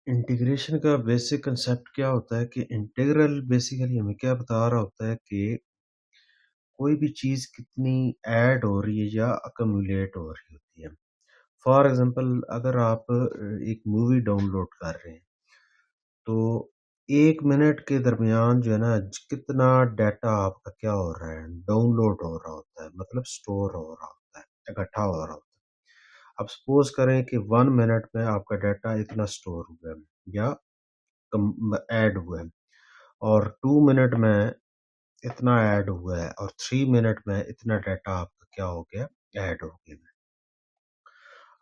Integration का basic concept क्या होता है कि इंटीग्रल बेसिकली हमें क्या बता रहा होता है कि कोई भी चीज़ कितनी ऐड हो रही है या अक्यूमुलेट हो रही होती है। फॉर एग्ज़ाम्पल अगर आप एक मूवी डाउनलोड कर रहे हैं, तो 1 मिनट के दरमियान जो है ना कितना डाटा आपका क्या हो रहा है, डाउनलोड हो रहा होता है, मतलब स्टोर हो रहा होता है, इकट्ठा हो रहा होता है। अब सपोज़ करें कि 1 मिनट में आपका डाटा इतना स्टोर हुआ है या कम ऐड हुआ है। और 2 मिनट में इतना ऐड हुआ है और 3 मिनट में इतना डाटा आपका क्या हो गया, ऐड हो गया।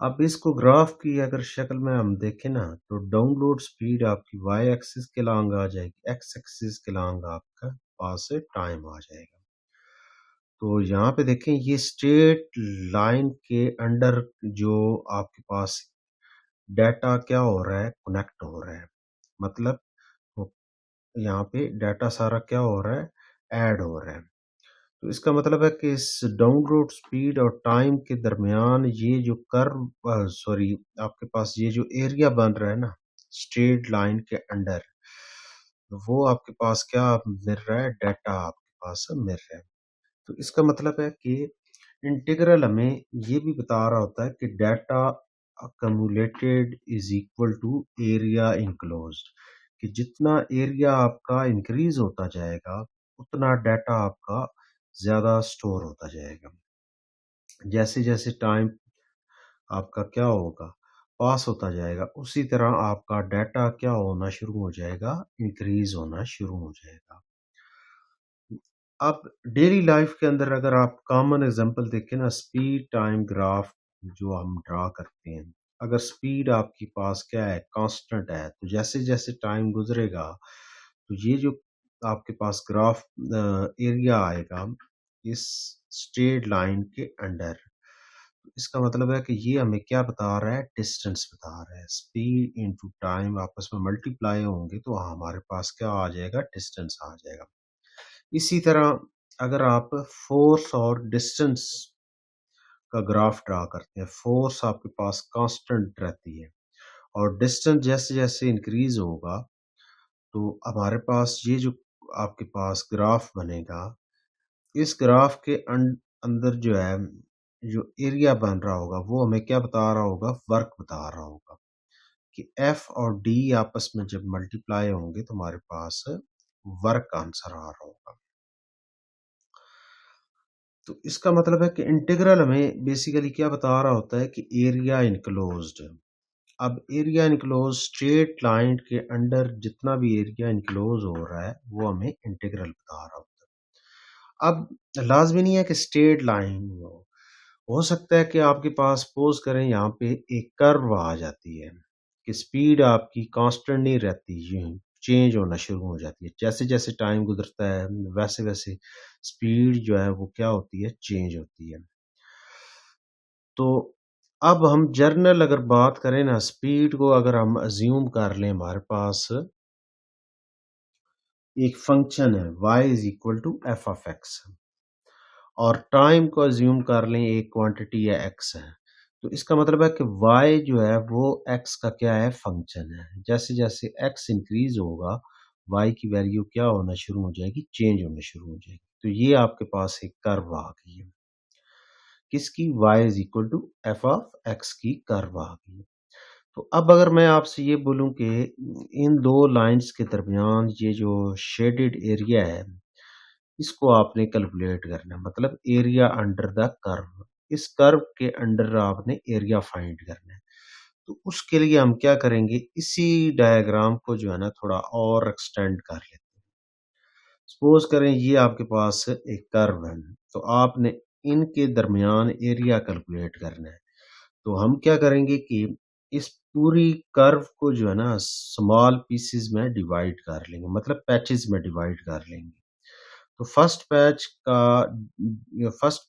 अब इसको ग्राफ की अगर शक्ल में हम देखें ना, तो डाउनलोड स्पीड आपकी वाई एक्सिस के लॉन्ग आ जाएगी, एक्स एक्सिस के लॉन्ग आपका पास से टाइम आ जाएगा। तो यहाँ पे देखें ये स्ट्रेट लाइन के अंडर जो आपके पास डाटा क्या हो रहा है, कनेक्ट हो रहा है। मतलब वो यहाँ पे डाटा सारा क्या हो रहा है, ऐड हो रहा है। तो इसका मतलब है कि इस डाउनलोड स्पीड और टाइम के दरमियान ये जो कर्व सॉरी आपके पास ये जो एरिया बन रहा है ना, स्ट्रेट लाइन के अंडर, वो आपके पास क्या मिल रहा है, डाटा आपके पास मिल रहा है। तो इसका मतलब है कि इंटीग्रल हमें ये भी बता रहा होता है कि data accumulated is equal to area enclosed, कि जितना एरिया आपका इंक्रीज होता जाएगा उतना डाटा आपका ज़्यादा स्टोर होता जाएगा। जैसे-जैसे टाइम आपका क्या होगा, पास होता जाएगा, उसी तरह आपका डाटा क्या होना शुरू हो जाएगा, इंक्रीज़ होना शुरू हो जाएगा। अब डेली लाइफ के अंदर अगर आप कॉमन एग्जांपल देखें ना, स्पीड टाइम ग्राफ जो हम ड्रा करते हैं, अगर स्पीड आपके पास क्या है, कांस्टेंट है, तो जैसे जैसे टाइम गुजरेगा तो ये जो आपके पास ग्राफ एरिया आएगा इस स्ट्रेट लाइन के अंडर, इसका मतलब है कि ये हमें क्या बता रहा है, डिस्टेंस बता रहा है। स्पीड इनटू टाइम आपस में मल्टीप्लाई होंगे तो हमारे पास क्या आ जाएगा, डिस्टेंस आ जाएगा। इसी तरह अगर आप फ़ोर्स और डिस्टेंस का ग्राफ ड्रा करते हैं, फ़ोर्स आपके पास कांस्टेंट रहती है और डिस्टेंस जैसे-जैसे इंक्रीज़ होगा, तो हमारे पास ये जो आपके पास ग्राफ बनेगा, इस ग्राफ के अंदर जो है, जो एरिया बन रहा होगा, वो हमें क्या बता रहा होगा, वर्क बता रहा होगा कि एफ और डी आपस में जब मल्टीप्लाई होंगे, तो हमारे पास वर्क का आंसर आ रहा होगा। तो इसका मतलब है कि इंटीग्रल हमें बेसिकली क्या बता रहा होता है कि एरिया इनक्लोज्ड। अब एरिया इनक्लोज स्ट्रेट लाइन के अंडर जितना भी एरिया इनक्लोज हो रहा है वो हमें इंटीग्रल बता रहा होता है। अब लाजमी नहीं है कि स्ट्रेट लाइन हो सकता है कि आपके पास सपोज करें यहाँ पे एक कर्व आ जाती है कि स्पीड आपकी कांस्टेंट नहीं रहती, ये चेंज होना शुरू हो जाती है। जैसे जैसे टाइम गुजरता है वैसे वैसे स्पीड जो है वो क्या होती है, चेंज होती है। तो अब हम जर्नल अगर बात करें ना, स्पीड को अगर हम अज्यूम कर लें, हमारे पास एक फंक्शन है y is equal to F of X, और टाइम को अज्यूम कर लें एक क्वांटिटी या x है, तो इसका मतलब है कि y जो है वो x का क्या है, फंक्शन है। जैसे जैसे x इंक्रीज होगा y की वैल्यू क्या होना शुरू हो जाएगी, चेंज होना शुरू हो जाएगी। तो ये आपके पास एक कर्व आ गई है, किसकी, y is equal to F of X की कर्व आ गई है। तो अब अगर मैं आपसे ये बोलूं कि इन दो लाइंस के दरमियान ये जो शेडेड एरिया है, इसको आपने कैलकुलेट करना है, मतलब एरिया अंडर द कर्व। इस कर्व के अंडर आपने एरिया फाइंड करना है। तो उसके लिए हम क्या करेंगे, इसी डायग्राम को जो है ना थोड़ा और एक्सटेंड कर लेते हैं। सपोज करें ये आपके पास एक कर्व है, तो आपने इनके दरमियान एरिया कैलकुलेट करना है। तो हम क्या करेंगे कि इस पूरी कर्व को जो है ना स्मॉल पीसेस में डिवाइड कर लेंगे, मतलब पैचेस में डिवाइड कर लेंगे। तो फर्स्ट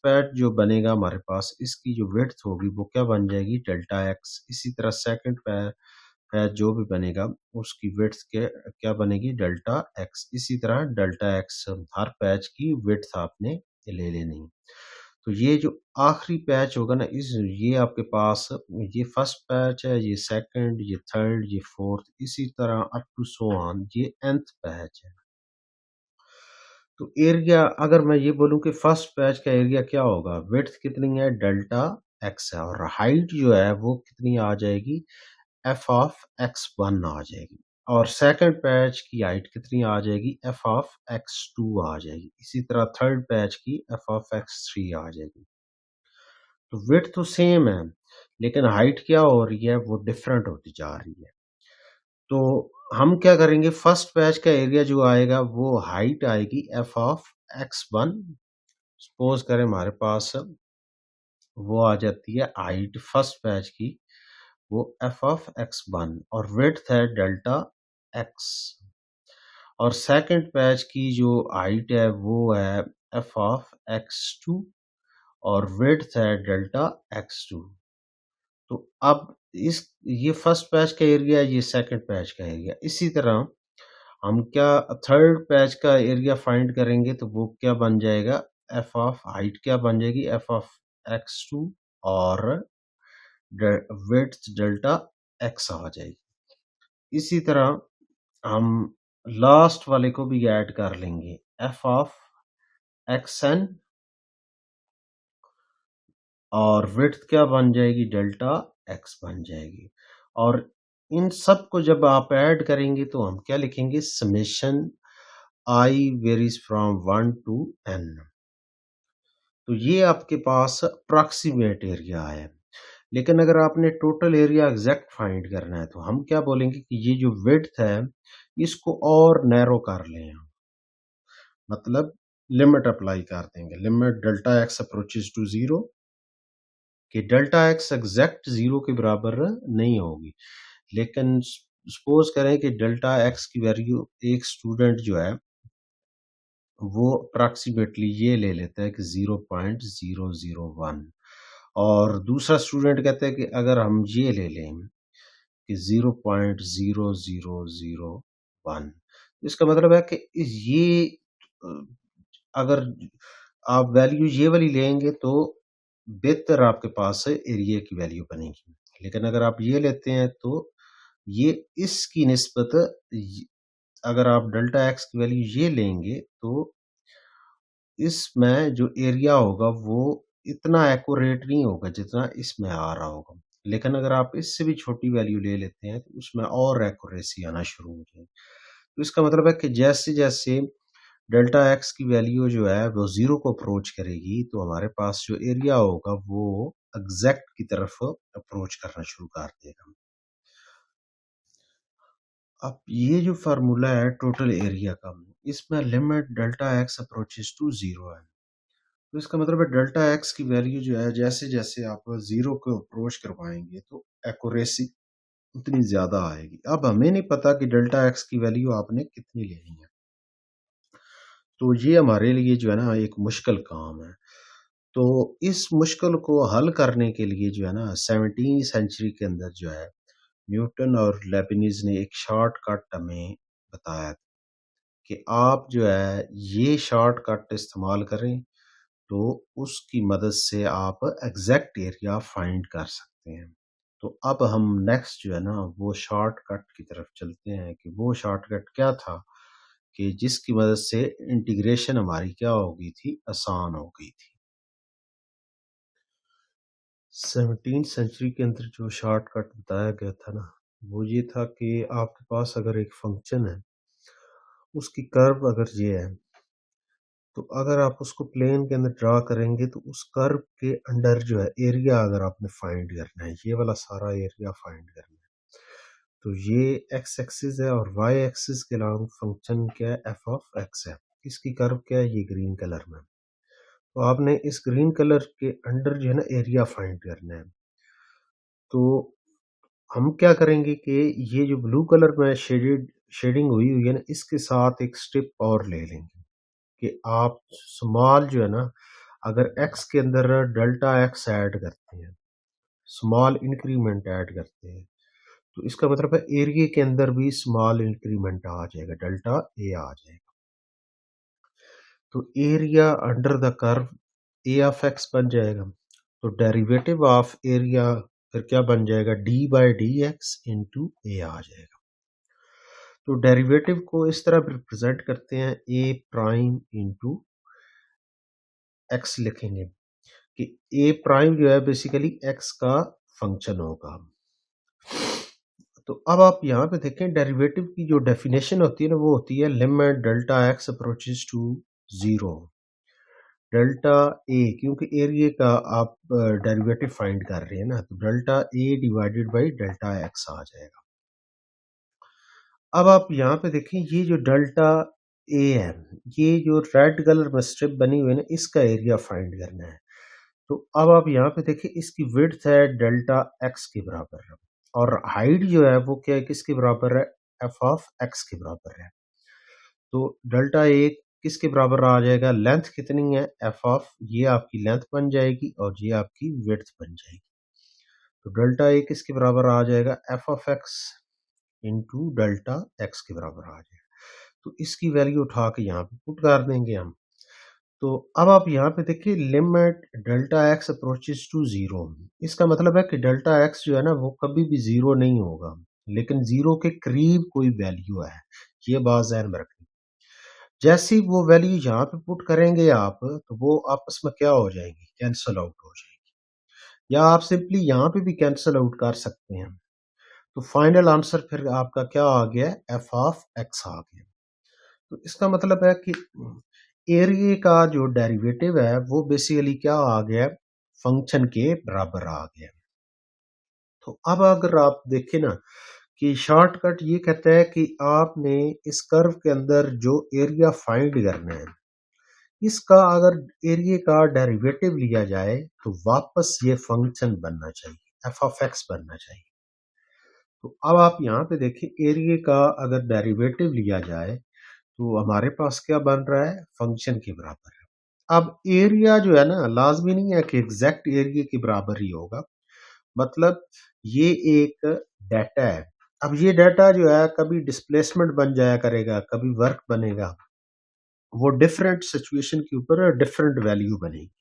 पैच जो बनेगा हमारे पास, इसकी जो विड्थ होगी वो क्या बन जाएगी, डेल्टा एक्स। इसी तरह सेकंड पैच जो भी बनेगा उसकी विड्थ के क्या बनेगी, डेल्टा एक्स। इसी तरह डेल्टा एक्स हर पैच की विड्थ आपने ले लेनी है। तो ये जो आखिरी पैच होगा ना इस ये आपके पास ये फर्स्ट पैच है, ये सेकंड, ये थर्ड, ये फोर्थ, इसी तरह अप टू सो ऑन ये nth पैच है। तो एरिया अगर मैं ये बोलूँ कि फर्स्ट पैच का एरिया क्या होगा, विड्थ कितनी है डेल्टा एक्स है और हाइट जो है वो कितनी आ जाएगी एफ ऑफ एक्स वन आ जाएगी और सेकंड पैच की हाइट कितनी आ जाएगी एफ ऑफ एक्स टू आ जाएगी। इसी तरह थर्ड पैच की एफ ऑफ एक्स थ्री आ जाएगी। तो विड्थ तो सेम है लेकिन हाइट क्या हो रही है वो डिफरेंट होती जा रही है। तो हम क्या करेंगे फर्स्ट पैच का एरिया जो आएगा वो हाइट आएगी F of x one. Suppose करें हमारे पास वो आ जाती है हाइट फर्स्ट पैच की वो एफ ऑफ एक्स वन और विड्थ है डेल्टा एक्स और सेकंड पैच की जो हाइट है वो है एफ ऑफ एक्स टू और विड्थ है डेल्टा एक्स टू। तो अब इस ये फर्स्ट पैच का एरिया ये सेकंड पैच का एरिया। इसी तरह हम क्या थर्ड पैच का एरिया फाइंड करेंगे तो वो क्या बन जाएगा एफ ऑफ हाइट क्या बन जाएगी एफ ऑफ एक्स टू और विड्थ डेल्टा एक्स आ जाएगी। इसी तरह हम लास्ट वाले को भी ऐड कर लेंगे एफ ऑफ एक्स एन और विड्थ क्या बन जाएगी डेल्टा एक्स बन जाएगी। और इन सब को जब आप ऐड करेंगे तो हम क्या लिखेंगे summation I varies from one to N. तो ये आपके पास अप्रॉक्सीमेट एरिया है। लेकिन अगर आपने टोटल एरिया एग्जैक्ट फाइंड करना है तो हम क्या बोलेंगे कि ये जो विड्थ है इसको और नैरो कर लें हम। मतलब लिमिट अप्लाई कर देंगे limit delta X approaches to zero कि डेल्टा एक्स एग्जैक्ट जीरो के बराबर नहीं होगी। लेकिन सपोज करें कि डेल्टा एक्स की वैल्यू एक स्टूडेंट जो है वो अप्रॉक्सीमेटली ये ले लेता है कि 0.001 और दूसरा स्टूडेंट कहता है कि अगर हम ये ले लें कि 0.0001 इसका मतलब है कि ये अ, अगर आप वैल्यू ये वाली लेंगे तो बेहतर आपके पास एरिया की वैल्यू बनेगी। लेकिन अगर आप ये लेते हैं तो ये इसकी निस्बत अगर आप डेल्टा एक्स की वैल्यू ये लेंगे तो इसमें जो एरिया होगा वो इतना एक्यूरेट नहीं होगा जितना इसमें आ रहा होगा। लेकिन अगर आप इससे भी छोटी वैल्यू ले लेते हैं तो उसमें और एक्यूरेसी आना शुरू हो जाएगी। तो इसका मतलब है कि जैसे-जैसे डेल्टा एक्स की वैल्यू जो है वो 0 को अप्रोच करेगी तो हमारे पास जो एरिया होगा वो एग्ज़ैक्ट की तरफ अप्रोच करना शुरू कर देगा। अब ये जो फ़ॉर्मूला है टोटल एरिया का इसमें limit delta X approaches to 0 है। तो इसका मतलब है डेल्टा एक्स की वैल्यू जो है जैसे-जैसे आप 0 को अप्रोच करवाएँगे तो एक्यूरेसी उतनी ज़्यादा आएगी। अब हमें नहीं पता कि डेल्टा एक्स की वैल्यू आपने कितनी लेनी है। तो ये हमारे लिए जो है ना एक मुश्किल काम है। तो इस मुश्किल को हल करने के लिए जो है ना 17वीं सेंचुरी के अंदर जो है न्यूटन और लेबनिज़ ने एक शॉर्टकट हमें बताया कि आप जो है ये शॉर्टकट इस्तेमाल करें तो उसकी मदद से आप एग्जैक्ट एरिया फाइंड कर सकते हैं। तो अब हम नेक्स्ट जो है ना वो शॉर्टकट की तरफ चलते हैं कि वो शॉर्टकट क्या था कि जिसकी मदद से इंटीग्रेशन हमारी क्या हो गई थी आसान हो गई थी। 17वीं सेंचुरी के अंदर जो शॉर्टकट बताया गया था ना वो ये था कि आपके पास अगर एक फंक्शन है उसकी कर्व अगर ये है तो अगर आप उसको प्लेन के अंदर ड्रा करेंगे तो उस कर्व के अंडर जो है एरिया अगर आपने फाइंड करना है ये वाला सारा एरिया फाइंड करना है तो ये एक्स एक्सिस है और वाई एक्सिस के अलावा फंक्शन क्या है एफ ऑफ एक्स है। इसकी कर्व क्या है ये ग्रीन कलर में। तो आपने इस ग्रीन कलर के अंडर जो है ना एरिया फाइंड करना है। तो हम क्या करेंगे कि ये जो ब्लू कलर में शेडिंग हुई हुई है ना इसके साथ एक स्टेप और ले लेंगे कि आप स्मॉल जो है ना अगर एक्स के अंदर डेल्टा एक्स ऐड करते हैं स्मॉल इंक्रीमेंट ऐड करते हैं तो इसका मतलब है एरिया के अंदर भी स्मॉल इंक्रीमेंट आ जाएगा डेल्टा ए आ जाएगा। तो area under the curve A of x बन जाएगा। तो डेरिवेटिव ऑफ एरिया फिर क्या बन जाएगा, D by D X into A आ जाएगा। तो डेरिवेटिव को इस तरह रिप्रेजेंट करते हैं, ए प्राइम इंटू एक्स लिखेंगे कि ए प्राइम जो है बेसिकली एक्स का फंक्शन होगा। तो अब आप यहाँ पे देखें डेरिवेटिव की जो डेफिनेशन होती है ना, वो होती है limit delta X approaches to zero delta A, क्योंकि एरिया का आप डेरिवेटिव फाइंड कर रहे हैं ना, तो delta A divided by delta X आ जाएगा। अब आप यहाँ पे देखें ये जो डेल्टा ए है, ये जो रेड कलर में स्ट्रिप बनी हुई है ना, इसका एरिया फाइंड करना है। तो अब आप यहाँ पे देखिए इसकी विड्थ है डेल्टा एक्स के बराबर है, और हाइट जो है वो क्या है, किसके बराबर है, एफ ऑफ एक्स के बराबर है। तो डेल्टा ए किसके बराबर आ जाएगा, लेंथ कितनी है, एफ ऑफ, ये आपकी लेंथ बन जाएगी और ये आपकी विड्थ बन जाएगी। तो डेल्टा ए किसके बराबर आ जाएगा, F of x into delta x के बराबर आ जाएगा। तो इसकी वैल्यू उठा के यहाँ पे पुट कर देंगे हम। तो अब आप यहाँ पे देखिए limit delta X approaches to zero, इसका मतलब है कि डेल्टा एक्स जो है ना वो कभी भी जीरो नहीं होगा, लेकिन जीरो के करीब कोई वैल्यू है, ये बात ज़हन में रखनी। जैसे ही वो वैल्यू यहाँ पे पुट करेंगे आप, तो वो आपस में क्या हो जाएंगी, कैंसल आउट हो जाएगी, या आप सिंपली यहाँ पे भी कैंसल आउट कर सकते हैं। तो फाइनल आंसर फिर आपका क्या आ गया, एफ ऑफ एक्स आ गया। तो इसका मतलब है कि एरिया का जो डेरिवेटिव है वो बेसिकली क्या आ गया, फंक्शन के बराबर आ गया। तो अब अगर आप देखें ना कि शॉर्टकट ये कहता है कि आपने इस कर्व के अंदर जो एरिया फाइंड करना है, इसका अगर एरिया का डेरिवेटिव लिया जाए तो वापस ये फंक्शन बनना चाहिए, एफ ऑफ एक्स बनना चाहिए। तो अब आप यहाँ पे देखिए एरिया का अगर डेरिवेटिव लिया जाए तो हमारे पास क्या बन रहा है, फंक्शन के बराबर है। अब एरिया जो है ना लाजमी नहीं है कि एग्जैक्ट एरिया के बराबर ही होगा, मतलब ये एक डाटा है। अब ये डाटा जो है कभी डिस्प्लेसमेंट बन जाया करेगा, कभी वर्क बनेगा, वो डिफरेंट सिचुएशन के ऊपर डिफरेंट वैल्यू बनेगी।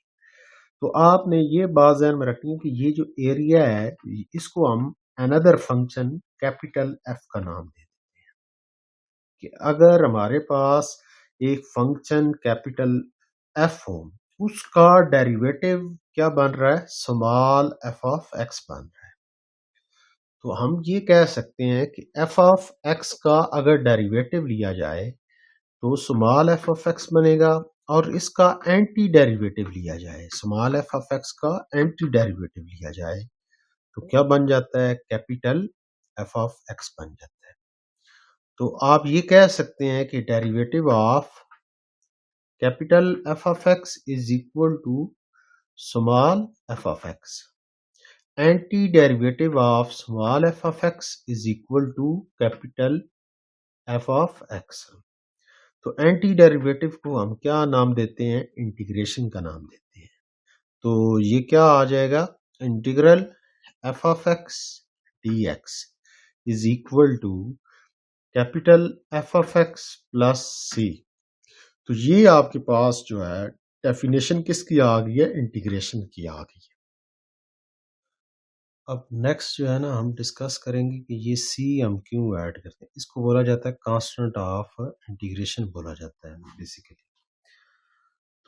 तो आपने ये बात ध्यान में रखनी है कि ये जो एरिया है इसको हम अनदर फंक्शन कैपिटल एफ का नाम देते हैं। कि अगर हमारे पास एक फंक्शन कैपिटल एफ हो, उसका डेरिवेटिव क्या बन रहा है, स्मॉल एफ ऑफ एक्स बन रहा है, तो हम ये कह सकते हैं कि एफ ऑफ एक्स का अगर डेरिवेटिव लिया जाए तो स्मॉल एफ ऑफ एक्स बनेगा, और इसका एंटी डेरिवेटिव लिया जाए, स्मॉल एफ ऑफ एक्स का एंटी डेरिवेटिव लिया जाए तो क्या बन जाता है, कैपिटल एफ ऑफ एक्स बन जाता है। तो आप ये कह सकते हैं कि derivative of capital F of X is equal to small F of X, anti derivative of small F of X is equal to capital F of X. तो एंटी डेरिवेटिव को हम क्या नाम देते हैं, इंटीग्रेशन का नाम देते हैं। तो ये क्या आ जाएगा, integral F of X D X is equal to capital F of X plus C. तो ये आपके पास जो है डेफिनेशन किसकी आ गई है, इंटीग्रेशन की आ गई है। अब नेक्स्ट जो है ना हम डिस्कस करेंगे कि ये सी हम क्यों ऐड करते हैं, इसको बोला जाता है कांस्टेंट ऑफ इंटीग्रेशन बोला जाता है बेसिकली।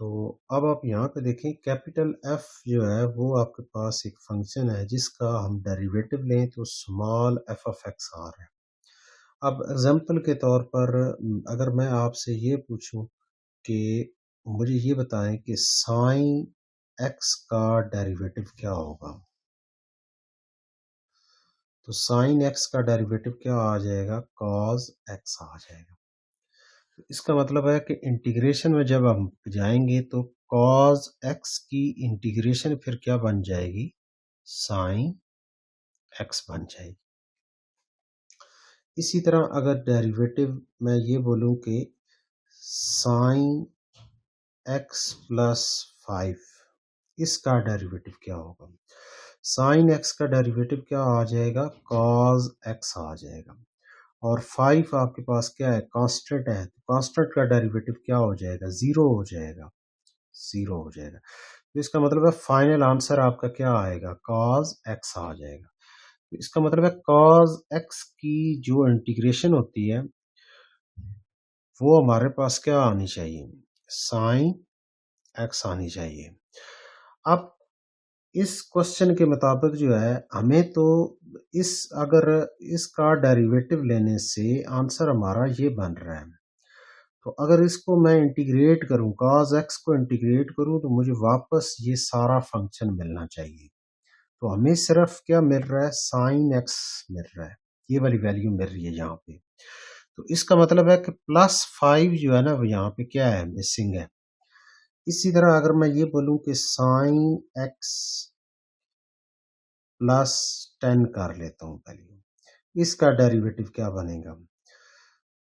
तो अब आप यहाँ पे देखें कैपिटल एफ जो है वो आपके पास एक फंक्शन है जिसका हम डेरिवेटिव लें तो स्मॉल एफ ऑफ एक्स आ रहा है। अब एग्जांपल के तौर पर अगर मैं आपसे ये पूछूं कि मुझे ये बताएं कि साइन एक्स का डेरिवेटिव क्या होगा, तो साइन एक्स का डेरिवेटिव क्या आ जाएगा, कॉस एक्स आ जाएगा। तो इसका मतलब है कि इंटीग्रेशन में जब हम जाएंगे तो कॉस एक्स की इंटीग्रेशन फिर क्या बन जाएगी, साइन एक्स बन जाएगी। इसी तरह अगर डेरिवेटिव मैं ये बोलूं कि साइन एक्स प्लस 5, इसका डेरिवेटिव क्या होगा, साइन एक्स का डेरिवेटिव क्या आ जाएगा, कॉस एक्स आ जाएगा। और 5 आपके पास क्या है, कांस्टेंट है, तो कांस्टेंट का डेरिवेटिव क्या हो जाएगा, जीरो हो जाएगा, जीरो हो जाएगा। तो इसका मतलब है फाइनल आंसर आपका क्या आएगा, कॉज एक्स आ जाएगा। तो इसका मतलब है कॉज एक्स की जो इंटीग्रेशन होती है वो हमारे पास क्या आनी चाहिए, साइन एक्स आनी चाहिए। अब इस क्वेश्चन के मुताबिक जो है हमें तो इस अगर इसका डेरिवेटिव लेने से आंसर हमारा ये बन रहा है, तो अगर इसको मैं इंटीग्रेट करूं, cos x को इंटीग्रेट करूं तो मुझे वापस ये सारा फंक्शन मिलना चाहिए। तो हमें सिर्फ क्या मिल रहा है, साइन x मिल रहा है, ये वाली वैल्यू मिल रही है यहाँ पे। तो इसका मतलब है कि +5 जो है ना वो यहाँ पे क्या है, मिसिंग है। इसी तरह अगर मैं ये बोलूं कि साइन x +10 कर लेता हूँ वैल्यू, इसका डेरिवेटिव क्या बनेगा,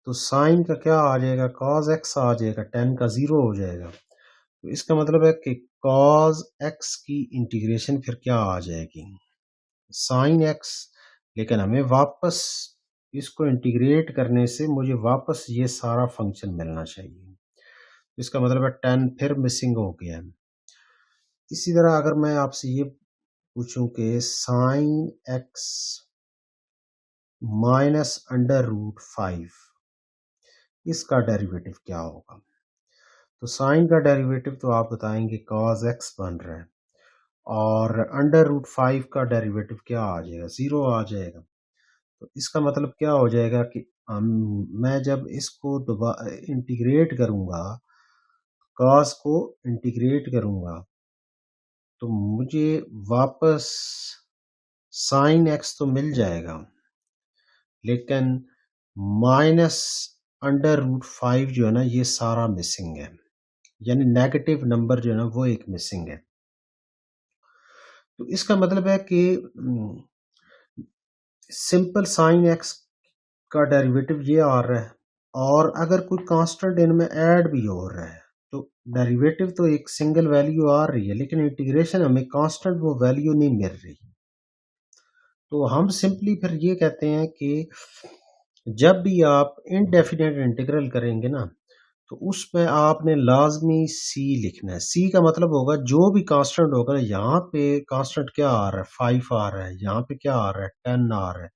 तो साइन का क्या आ जाएगा, cos x आ जाएगा, 10 का 0 हो जाएगा। तो इसका मतलब है कि cos x की इंटीग्रेशन फिर क्या आ जाएगी, साइन x। लेकिन हमें वापस इसको इंटीग्रेट करने से मुझे वापस ये सारा फंक्शन मिलना चाहिए। इसका मतलब है 10 फिर मिसिंग हो गया है। इसी तरह अगर मैं आपसे ये पूछूं कि साइन x -√5 इसका डेरिवेटिव क्या होगा, तो साइन का डेरिवेटिव तो आप बताएंगे cos x बन रहा है, और √5 का डेरिवेटिव क्या आ जाएगा, 0 आ जाएगा। तो इसका मतलब क्या हो जाएगा कि मैं जब इसको दोबारा इंटीग्रेट करूंगा, cos को इंटीग्रेट करूंगा, तो मुझे वापस साइन x तो मिल जाएगा, लेकिन -√5 जो है ना ये सारा मिसिंग है, यानी नेगेटिव नंबर जो है ना वो एक मिसिंग है। तो इसका मतलब है कि सिंपल साइन एक्स का डेरिवेटिव ये आ रहा है, और अगर कोई कांस्टेंट इनमें ऐड भी हो रहा है तो डेरिवेटिव तो एक सिंगल वैल्यू आ रही है, लेकिन इंटीग्रेशन हमें कांस्टेंट वो वैल्यू नहीं मिल रही। तो हम सिंपली फिर ये कहते हैं कि जब भी आप इनडेफिनेट इंटीग्रल करेंगे ना, तो उसमें आपने लाजमी सी लिखना है। सी का मतलब होगा जो भी कांस्टेंट होगा, यहाँ पे कांस्टेंट क्या आ रहा है, 5 आ रहा है, यहाँ पे क्या आ रहा है, 10 आ रहा है,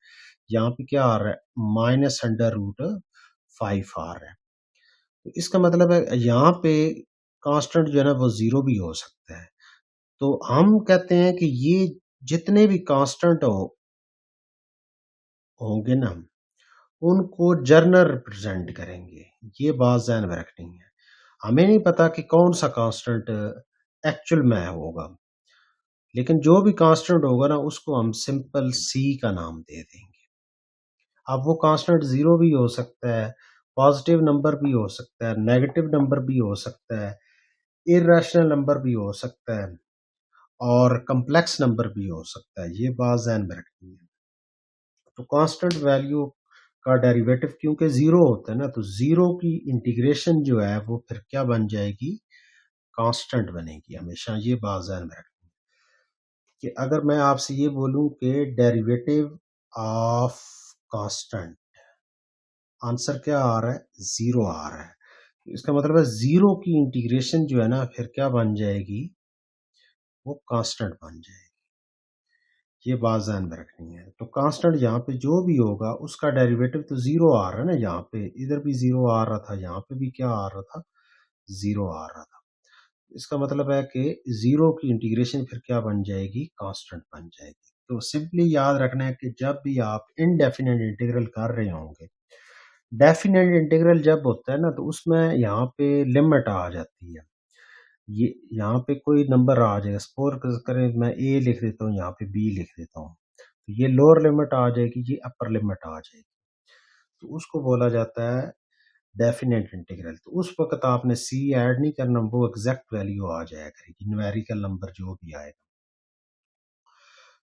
यहाँ पे क्या आ रहा है, -√5 आ रहा है। तो इसका मतलब है यहाँ पे कांस्टेंट जो है ना वो जीरो भी हो सकता है। तो हम कहते हैं कि ये जितने भी कांस्टेंट होंगे ना, उनको जर्नल रिप्रेजेंट करेंगे। ये बात ज़हन में रखनी है। हमें नहीं पता कि कौन सा कांस्टेंट एक्चुअल में होगा, लेकिन जो भी कांस्टेंट होगा ना उसको हम सिंपल सी का नाम दे देंगे। अब वो कांस्टेंट जीरो भी हो सकता है, पॉजिटिव नंबर भी हो सकता है, नेगेटिव नंबर भी हो सकता है, इर्रेशनल नंबर भी हो सकता है, और कम्प्लेक्स नंबर भी हो सकता है। ये बात ज़हन में रखनी है। तो कांस्टेंट वैल्यू का डेरिवेटिव क्योंकि जीरो होता है ना, तो जीरो की इंटीग्रेशन जो है वो फिर क्या बन जाएगी, कांस्टेंट बनेगी हमेशा। ये बात ध्यान में रखनी है कि अगर मैं आपसे ये बोलूं कि डेरिवेटिव ऑफ कांस्टेंट, आंसर क्या आ रहा है, जीरो आ रहा है। तो इसका मतलब है जीरो की इंटीग्रेशन जो है ना फिर क्या बन जाएगी, वो कांस्टेंट बन जाएगी। ये बात ध्यान में रखनी है। तो कांस्टेंट यहाँ पे जो भी होगा उसका डेरिवेटिव तो जीरो आ रहा है ना, यहाँ पे इधर भी जीरो आ रहा था, यहाँ पे भी क्या आ रहा था, जीरो आ रहा था। इसका मतलब है कि जीरो की इंटीग्रेशन फिर क्या बन जाएगी, कांस्टेंट बन जाएगी। तो सिंपली याद रखना है कि जब भी आप इनडेफिनेट इंटीग्रल कर रहे होंगे, डेफिनेट इंटीग्रल जब होता है ना तो उसमें यहाँ पे लिमिट आ जाती है। ये यहाँ पे कोई नंबर आ जाएगा, सपोज करें मैं ए लिख देता हूँ, यहाँ पे बी लिख देता हूँ, तो ये लोअर लिमिट आ जाएगी, ये अपर लिमिट आ जाएगी। तो उसको बोला जाता है डेफिनेट इंटीग्रल। तो उस वक्त आपने सी ऐड नहीं करना, वो एग्जैक्ट वैल्यू आ जाया करेगी, न्यूमेरिकल नंबर जो भी आएगा।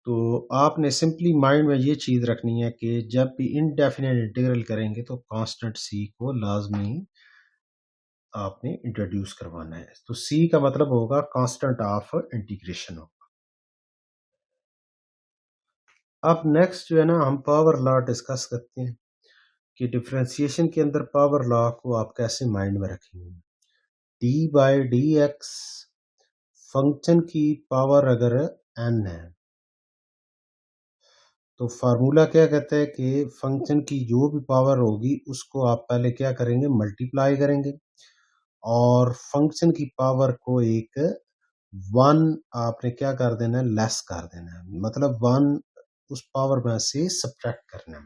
तो आपने सिंपली माइंड में ये चीज़ रखनी है कि जब भी इनडेफिनेट इंटीग्रल करेंगे तो कांस्टेंट सी को लाजमी आपने इंट्रोड्यूस करवाना है। तो सी का मतलब होगा कांस्टेंट ऑफ इंटीग्रेशन हो। अब नेक्स्ट जो है ना हम पावर लॉ डिस्कस करते हैं कि डिफरेंशिएशन के अंदर पावर लॉ को आप कैसे माइंड में रखेंगे। D by D x function की पावर अगर n है, तो फार्मूला क्या कहता है कि फंक्शन की जो भी पावर होगी उसको आप पहले क्या करेंगे, मल्टीप्लाई करेंगे और फंक्शन की पावर को एक 1 आपने क्या कर देना है, लेस कर देना है। मतलब 1 उस पावर में से सब्ट्रैक्ट करना है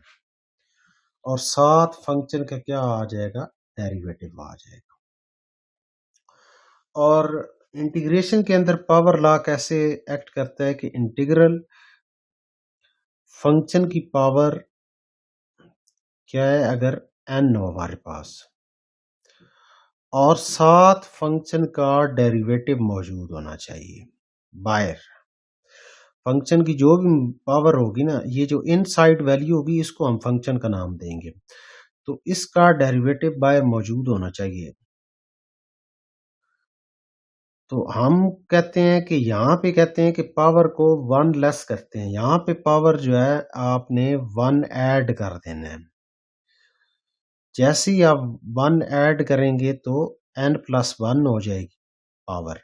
और साथ फंक्शन का क्या आ जाएगा, डेरिवेटिव आ जाएगा। और इंटीग्रेशन के अंदर पावर लॉ कैसे एक्ट करता है कि इंटीग्रल फंक्शन की पावर क्या है, अगर n हो हमारे पास और साथ फंक्शन का डेरिवेटिव मौजूद होना चाहिए बाहर। फंक्शन की जो भी पावर होगी ना, ये जो इनसाइड वैल्यू होगी इसको हम फंक्शन का नाम देंगे। तो इसका डेरिवेटिव बाहर मौजूद होना चाहिए। तो हम कहते हैं कि यहाँ पे कहते हैं कि पावर को 1 लेस करते हैं। यहाँ पे पावर जो है आपने 1 ऐड कर देना है। जैसे ही आप 1 ऐड करेंगे तो n+1 हो जाएगी पावर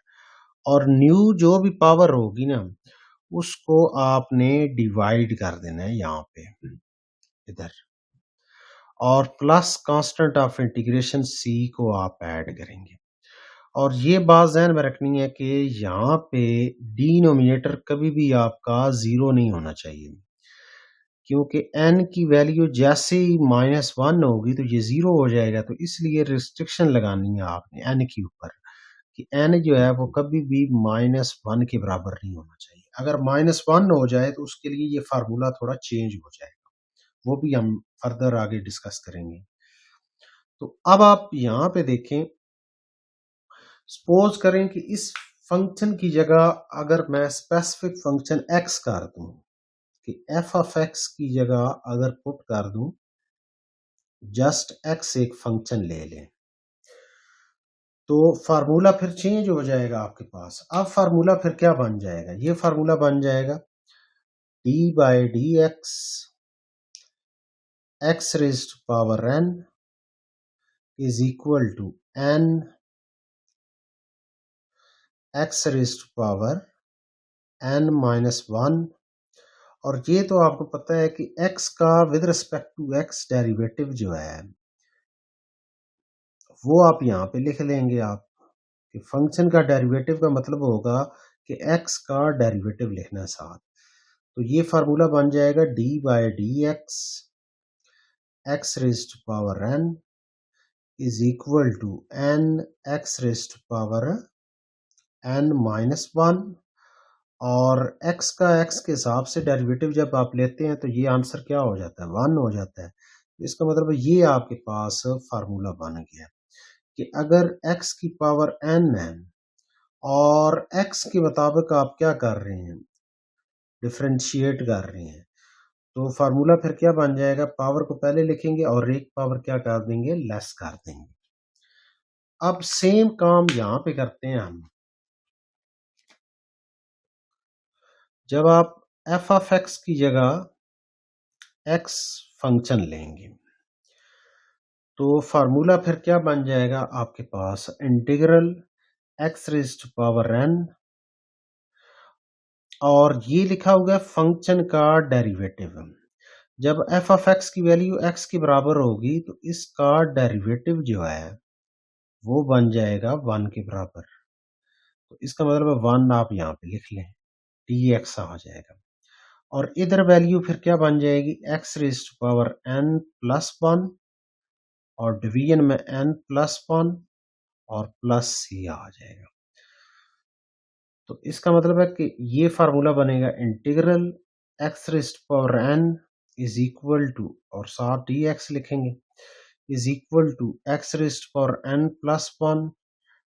और न्यू जो भी पावर होगी ना उसको आपने डिवाइड कर देना है यहाँ पे इधर और plus constant of integration c को आप ऐड करेंगे। और ये बात ज़हन में रखनी है कि यहाँ पे डिनोमिनेटर कभी भी आपका 0 नहीं होना चाहिए, क्योंकि n की वैल्यू जैसे ही -1 होगी तो ये 0 हो जाएगा। तो इसलिए रिस्ट्रिक्शन लगानी है आपने n के ऊपर कि n जो है वो कभी भी -1 के बराबर नहीं होना चाहिए। अगर -1 हो जाए तो उसके लिए ये फार्मूला थोड़ा चेंज हो जाएगा, वो भी हम फर्दर आगे डिस्कस करेंगे। तो अब आप यहाँ पे देखें, सपोज करें कि इस फंक्शन की जगह अगर मैं स्पेसिफिक फंक्शन x कर दूं, कि f ऑफ x की जगह अगर पुट कर दूं जस्ट x एक फंक्शन ले लें, तो फार्मूला फिर चेंज हो जाएगा आपके पास। अब फार्मूला फिर क्या बन जाएगा, ये फार्मूला बन जाएगा d by D X raise to power n is equal to n X raise to power n-1। और ये तो आपको पता है कि x का with respect to x derivative जो है वो आप यहाँ पे लिख लेंगे आप कि फंक्शन का डेरिवेटिव का मतलब होगा कि x का डेरिवेटिव लिखना साथ। तो ये फार्मूला बन जाएगा d by D X raise to power n is equal to n X raise to power n-1। और x का x के हिसाब से डेरिवेटिव जब आप लेते हैं तो ये आंसर क्या हो जाता है, 1 हो जाता है। तो इसका मतलब ये आपके पास फार्मूला बन गया कि अगर x की पावर n है और x के मुताबिक आप क्या कर रहे हैं, डिफरेंशिएट कर रहे हैं, तो फार्मूला फिर क्या बन जाएगा, पावर को पहले लिखेंगे और एक पावर क्या कर देंगे, लेस कर देंगे। अब सेम काम यहाँ पे करते हैं हम। जब आप f ऑफ x की जगह x फंक्शन लेंगे तो फार्मूला फिर क्या बन जाएगा आपके पास, integral x raise to power n और ये लिखा हुआ है फंक्शन का डेरिवेटिव। जब f ऑफ x की वैल्यू x के बराबर होगी तो इसका डेरिवेटिव जो है वो बन जाएगा 1 के बराबर। तो इसका मतलब है 1 आप यहाँ पे लिख लें, dx आ जाएगा। और इधर वैल्यू फिर क्या बन जाएगी, x raise to power n+1 और डिवीजन में n+1 और प्लस c आ जाएगा। तो इसका मतलब है कि ये फार्मूला बनेगा integral x raise to power n is equal to और साथ dx लिखेंगे is equal to x raise to power n+1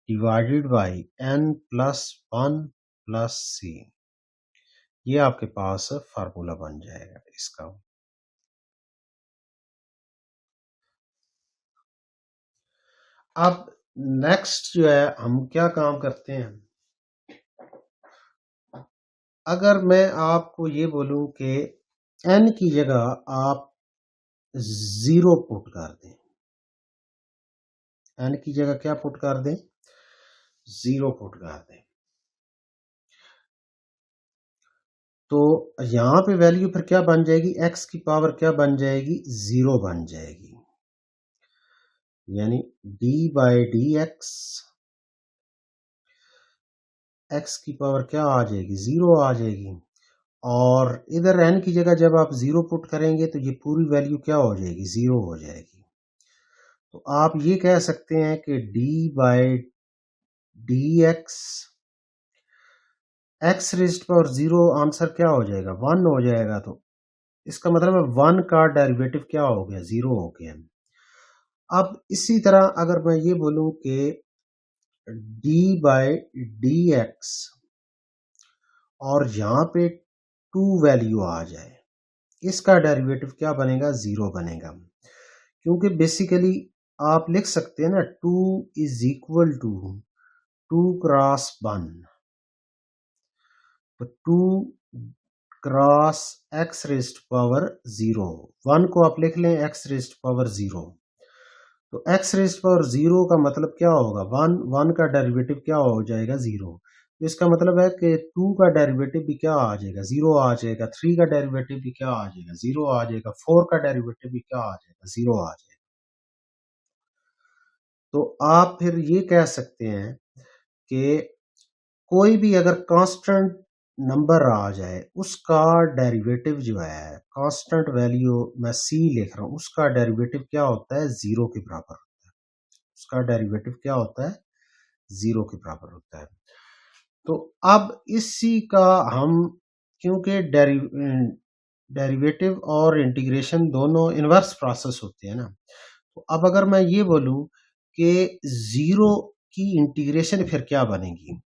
divided by n+1 plus c। ये आपके पास फार्मूला बन जाएगा इसका। अब नेक्स्ट जो है हम क्या काम करते हैं, अगर मैं आपको ये बोलूं कि n की जगह आप 0 पुट कर दें, n की जगह क्या पुट कर दें, 0 पुट कर दें, तो यहाँ पे वैल्यू फिर क्या बन जाएगी, x की पावर क्या बन जाएगी, 0 बन जाएगी। यानी d बाई डी एक्स की पावर क्या आ जाएगी, 0 आ जाएगी। और इधर n की जगह जब आप 0 पुट करेंगे तो ये पूरी वैल्यू क्या हो जाएगी, 0 हो जाएगी। तो आप ये कह सकते हैं कि d by D x raised power 0 answer क्या हो जाएगा, 1 हो जाएगा। तो इसका मतलब है 1 का डेरिवेटिव क्या हो गया, 0 हो गया। अब इसी तरह अगर मैं ये बोलूं कि d बाई डी एक्स और यहाँ पे 2 वैल्यू आ जाए, इसका डेरिवेटिव क्या बनेगा, 0 बनेगा। क्योंकि बेसिकली आप लिख सकते हैं ना, 2 इज इक्वल टू 2 क्रॉस 1। तो 2 क्रॉस एक्स रेज़्ड पावर 0, 1 को आप लिख लें एक्स रेज़्ड पावर 0। तो एक्स रेज़्ड पावर 0 का मतलब क्या होगा, 1, 1 का डेरिवेटिव क्या हो जाएगा, 0। तो इसका मतलब है कि 2 का डेरिवेटिव भी क्या आ जाएगा, 0 आ जाएगा। 3 का डेरिवेटिव भी क्या आ जाएगा, 0 आ जाएगा। 4 का डेरिवेटिव भी क्या आ जाएगा, 0 आ जाएगा। तो आप फिर ये कह सकते हैं कि कोई भी अगर कांस्टेंट नंबर आ जाए, उसका डेरिवेटिव जो है, कांस्टेंट वैल्यू मैं c लिख रहा हूँ, उसका डेरिवेटिव क्या होता है, 0 के बराबर होता है। उसका डेरिवेटिव क्या होता है, 0 के बराबर होता है। तो अब इसी का हम, क्योंकि डेरिवेटिव और इंटीग्रेशन दोनों इन्वर्स प्रोसेस होते हैं ना, तो अब अगर मैं ये बोलूं कि 0 की इंटीग्रेशन फिर क्या बनेगी,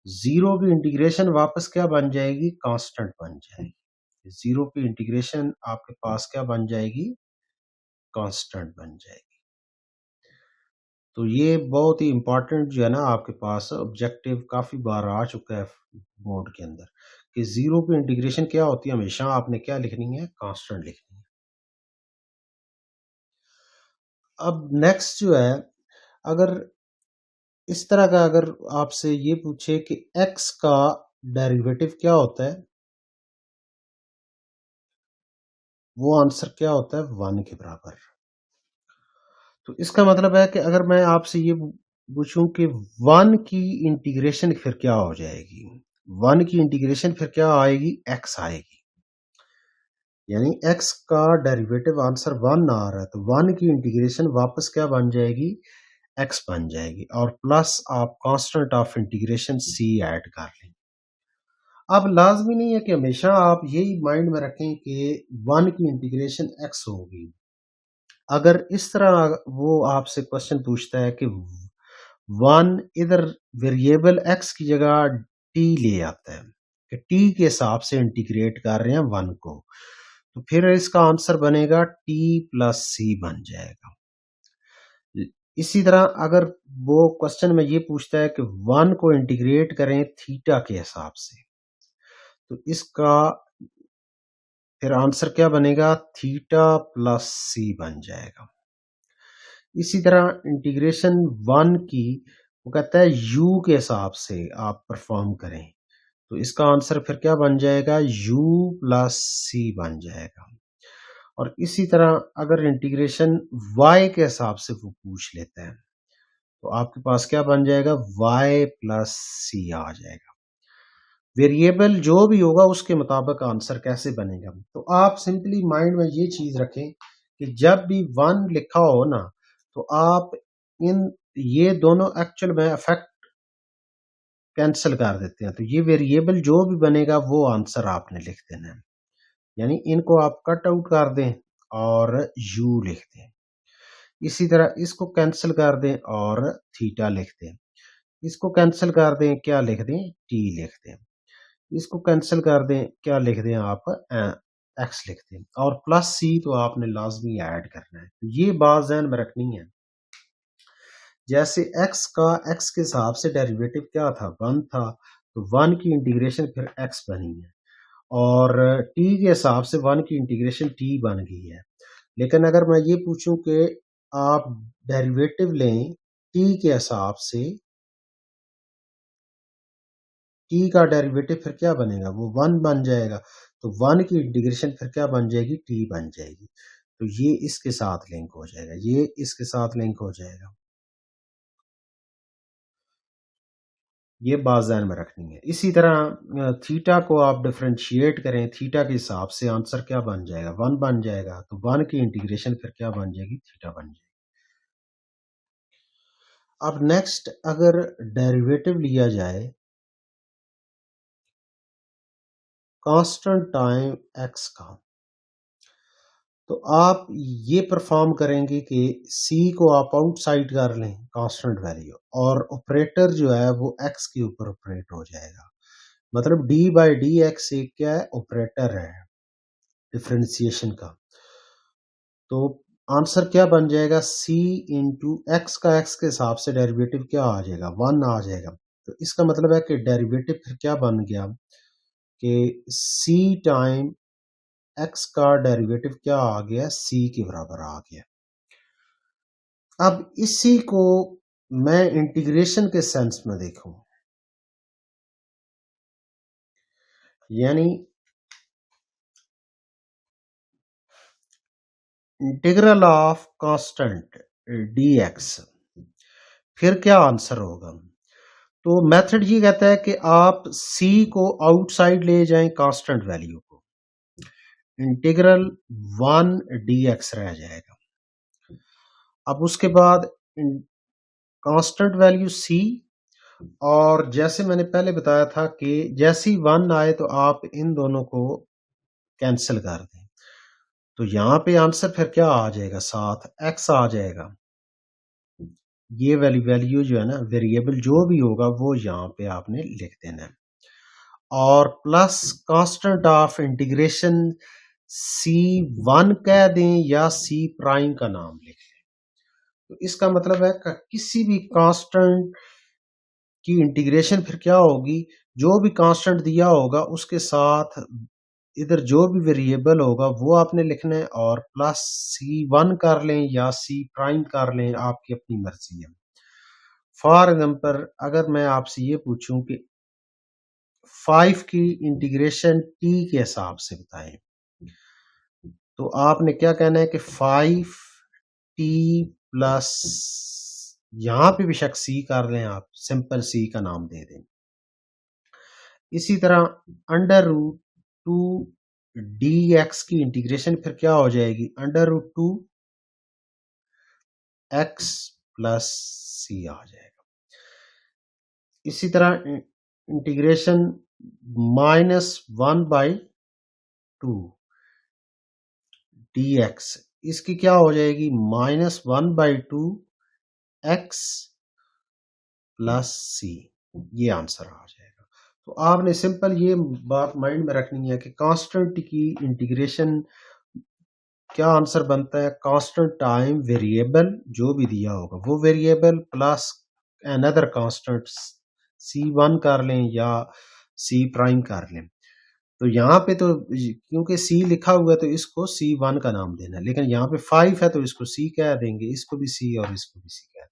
0 की इंटीग्रेशन वापस क्या बन जाएगी, कांस्टेंट बन जाएगी। 0 की इंटीग्रेशन आपके पास क्या बन जाएगी, कांस्टेंट बन जाएगी। तो ये बहुत ही इंपॉर्टेंट जो है ना, आपके पास ऑब्जेक्टिव काफी बार आ चुका है बोर्ड के अंदर, कि 0 की इंटीग्रेशन क्या होती है, हमेशा आपने क्या लिखनी है, कांस्टेंट लिखनी है। अब नेक्स्ट जो है, अगर इस तरह का अगर आपसे ये पूछे कि x का डेरिवेटिव क्या होता है, वो आंसर क्या होता है, 1 के बराबर। तो इसका मतलब है कि अगर मैं आपसे ये पूछूं कि 1 की इंटीग्रेशन फिर क्या हो जाएगी, 1 की इंटीग्रेशन फिर क्या आएगी, x आएगी। यानी x का डेरिवेटिव आंसर 1 आ रहा है, तो 1 की इंटीग्रेशन वापस क्या बन जाएगी, x बन जाएगी। और प्लस आप constant of integration c add कर लें। अब लाजमी नहीं है कि हमेशा आप यही माइंड में रखें कि 1 की इंटीग्रेशन x होगी। अगर इस तरह वो आपसे क्वेश्चन पूछता है कि 1 इधर वेरिएबल x की जगह t ले आता है, कि t के हिसाब से इंटीग्रेट कर रहे हैं 1 को, तो फिर इसका आंसर बनेगा t प्लस c बन जाएगा। इसी तरह अगर वो क्वेश्चन में ये पूछता है कि 1 को इंटीग्रेट करें थीटा के हिसाब से, तो इसका फिर आंसर क्या बनेगा, थीटा प्लस सी बन जाएगा। इसी तरह इंटीग्रेशन 1 की वो कहता है u के हिसाब से आप परफॉर्म करें, तो इसका आंसर फिर क्या बन जाएगा, u प्लस सी बन जाएगा। और इसी तरह अगर इंटीग्रेशन y के हिसाब से वो पूछ लेते हैं, तो आपके पास क्या बन जाएगा, y प्लस सी आ जाएगा। वेरिएबल जो भी होगा उसके मुताबिक आंसर कैसे बनेगा। तो आप सिंपली माइंड में ये चीज रखें कि जब भी 1 लिखा हो ना, तो आप इन ये दोनों एक्चुअल में इफेक्ट कैंसिल कर देते हैं। तो ये वेरिएबल जो भी बनेगा वो आंसर आपने लिख देना है। यानी इनको आप कट आउट कर दें और u लिख दें। इसी तरह इसको कैंसिल कर दें और थीटा लिख दें। इसको कैंसिल कर दें, क्या लिख दें, t लिख दें। इसको कैंसिल कर दें, क्या लिख दें आप, एक्स लिख दें। और प्लस सी तो आपने लाजमी ऐड करना है। तो ये बात ज़हन में रखनी है। जैसे एक्स का एक्स के हिसाब से डेरिवेटिव क्या था, 1 था, तो 1 की इंटीग्रेशन फिर एक्स बनी है। और टी के हिसाब से 1 की इंटीग्रेशन टी बन गई है। लेकिन अगर मैं ये पूछूं कि आप डेरिवेटिव लें टी के हिसाब से, टी का डेरिवेटिव फिर क्या बनेगा, वो 1 बन जाएगा। तो 1 की इंटीग्रेशन फिर क्या बन जाएगी, टी बन जाएगी। तो ये इसके साथ लिंक हो जाएगा, ये इसके साथ लिंक हो जाएगा। ये बात ज़हन में रखनी है। इसी तरह थीटा को आप डिफरेंशिएट करें, थीटा के हिसाब से आंसर क्या बन जाएगा, 1 बन जाएगा। तो 1 की इंटीग्रेशन फिर क्या बन जाएगी, थीटा बन जाएगी। अब नेक्स्ट अगर डेरिवेटिव लिया जाए कांस्टेंट टाइम एक्स का, तो आप ये परफॉर्म करेंगे कि सी को आप आउटसाइड कर लें कांस्टेंट वैल्यू, और ऑपरेटर जो है वो एक्स के ऊपर ऑपरेट हो जाएगा। मतलब डी बाई डी एक्स एक क्या है, ऑपरेटर है डिफरेंशिएशन का। तो आंसर क्या बन जाएगा, सी इंटू एक्स का एक्स के हिसाब से डेरिवेटिव क्या आ जाएगा, 1 आ जाएगा। तो इसका मतलब है कि डेरिवेटिव फिर क्या बन गया कि सी टाइम एक्स का डेरिवेटिव क्या आ गया, सी के बराबर आ गया। अब इसी को मैं इंटीग्रेशन के सेंस में देखूं, यानी इंटीग्रल ऑफ कांस्टेंट dx, फिर क्या आंसर होगा। तो मेथड ये कहता है कि आप c को आउटसाइड ले जाएं कांस्टेंट वैल्यू को, इंटीग्रल 1 dx रह जाएगा। अब उसके बाद कांस्टेंट वैल्यू c, और जैसे मैंने पहले बताया था कि जैसे ही 1 आए तो आप इन दोनों को कैंसिल कर दें। तो यहाँ पे आंसर फिर क्या आ जाएगा, साथ x आ जाएगा। ये वाली वैल्यू जो है ना, वेरिएबल जो भी होगा वो यहाँ पे आपने लिख देना है, और प्लस कांस्टेंट ऑफ इंटीग्रेशन सी 1 कह दें या सी प्राइम का नाम लिख लें। तो इसका मतलब है कि किसी भी कांस्टेंट की इंटीग्रेशन फिर क्या होगी, जो भी कांस्टेंट दिया होगा उसके साथ इधर जो भी वेरिएबल होगा वो आपने लिखना है, और प्लस C1 कर लें या C प्राइम कर लें, आपकी अपनी मर्जी है। फॉर एग्जाम्पल अगर मैं आपसे ये पूछूं कि 5 की इंटीग्रेशन t के हिसाब से बताएं, तो आपने क्या कहना है कि 5t प्लस, यहां पे बेशक c कर लें, आप सिंपल c का नाम दे दें। इसी तरह अंडर रूट 2 डी एक्स की इंटीग्रेशन फिर क्या हो जाएगी, अंडर रूट 2 एक्स प्लस सी आ जाएगा। इसी तरह इंटीग्रेशन -1/2 डी एक्स, इसकी क्या हो जाएगी, -1/2 एक्स प्लस सी, ये आंसर आ जाएगा। तो आपने सिंपल ये बात माइंड में रखनी है कि कांस्टेंट की इंटीग्रेशन क्या आंसर बनता है, कांस्टेंट टाइम वेरिएबल जो भी दिया होगा वो variable plus another constant C1 कर लें या C प्राइम कर लें। तो यहाँ पे तो क्योंकि C लिखा हुआ है तो इसको C1 का नाम देना है, लेकिन यहाँ पे 5 है तो इसको C कह देंगे, इसको भी C और इसको भी C कह देंगे।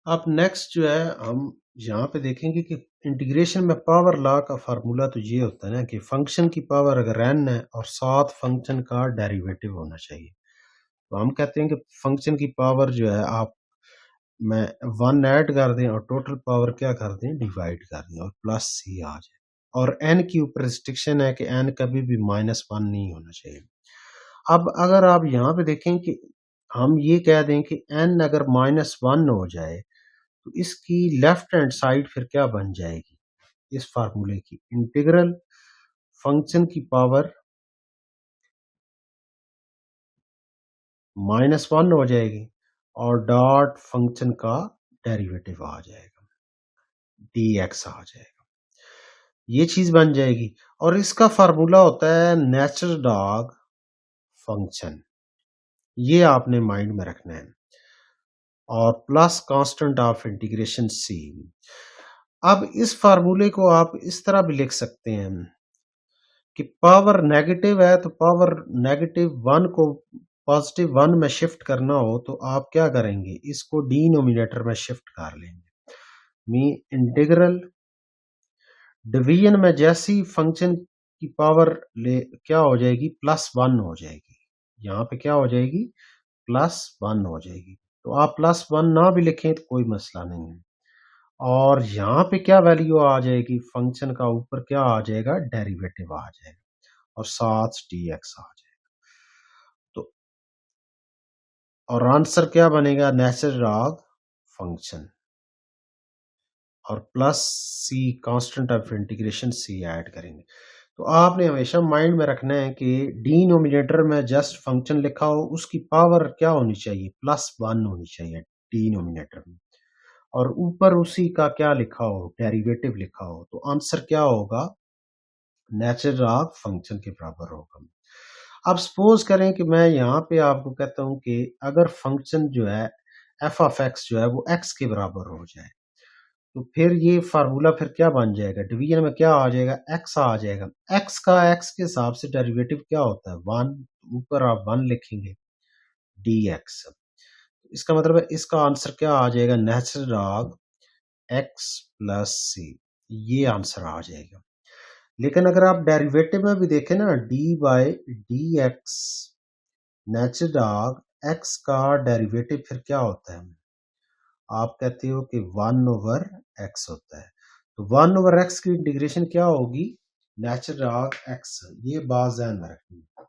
अब नेक्स्ट जो है हम यहाँ पे देखेंगे कि इंटीग्रेशन में पावर लॉ का फार्मूला तो ये होता है ना कि फंक्शन की पावर अगर n है और साथ फंक्शन का डेरिवेटिव होना चाहिए, तो हम कहते हैं कि फंक्शन की पावर जो है आप में 1 ऐड कर दें और टोटल पावर क्या कर दें, डिवाइड कर दें, और प्लस सी आ जाए। और n के ऊपर रिस्ट्रिक्शन है कि n कभी भी -1 नहीं होना चाहिए। अब अगर आप यहाँ पे देखें कि हम ये कह दें कि n अगर -1 हो जाए तो इसकी लेफ्ट हैंड साइड फिर क्या बन जाएगी, इस फार्मूले की इंटीग्रल फंक्शन की पावर -1 हो जाएगी और डॉट फंक्शन का डेरिवेटिव आ जाएगा, dx आ जाएगा, ये चीज बन जाएगी। और इसका फार्मूला होता है नेचर डॉग फंक्शन, ये आपने माइंड में रखना है, और plus constant of integration c। अब इस फार्मूले को आप इस तरह भी लिख सकते हैं कि पावर नेगेटिव है तो पावर -1 को +1 में शिफ्ट करना हो तो आप क्या करेंगे, इसको डिनोमिनेटर में शिफ्ट कर लेंगे। मी इंटीग्रल डिवीजन में जैसी फंक्शन की पावर ले क्या हो जाएगी, +1 हो जाएगी। यहाँ पे क्या हो जाएगी, +1 हो जाएगी। तो आप +1 ना भी लिखें तो कोई मसला नहीं है। और यहाँ पे क्या वैल्यू आ जाएगी, फंक्शन का ऊपर क्या आ जाएगा, डेरिवेटिव आ जाएगा और साथ dx आ जाएगा। तो और आंसर क्या बनेगा, नेचुरल लॉग फंक्शन और plus C constant of integration C add करेंगे। तो आपने हमेशा माइंड में रखना है कि डिनोमिनेटर में जस्ट फंक्शन लिखा हो, उसकी पावर क्या होनी चाहिए, +1 होनी चाहिए डिनोमिनेटर में, और ऊपर उसी का क्या लिखा हो, डेरिवेटिव लिखा हो। तो आंसर क्या होगा, नेचुरल लॉग फंक्शन के बराबर होगा। अब सपोज करें कि मैं यहाँ पे आपको कहता हूँ कि अगर फंक्शन जो है एफ ऑफ एक्स जो है वो एक्स के बराबर हो जाए, तो फिर ये फार्मूला फिर क्या बन जाएगा, डिवीजन में क्या आ जाएगा, एक्स आ जाएगा। एक्स का एक्स के हिसाब से डेरिवेटिव क्या होता है, 1, ऊपर आप 1 लिखेंगे डी एक्स। इसका मतलब है इसका आंसर क्या आ जाएगा, नेचुरल लॉग एक्स प्लस सी, ये आंसर आ जाएगा। लेकिन अगर आप डेरिवेटिव में भी देखें ना, D by D x, natural log x का डेरिवेटिव फिर क्या होता है, आप कहते हो कि 1/x होता है। तो 1/x की इंटीग्रेशन क्या होगी, नेचुरल लॉग x, ये बात ध्यान में रखनी है।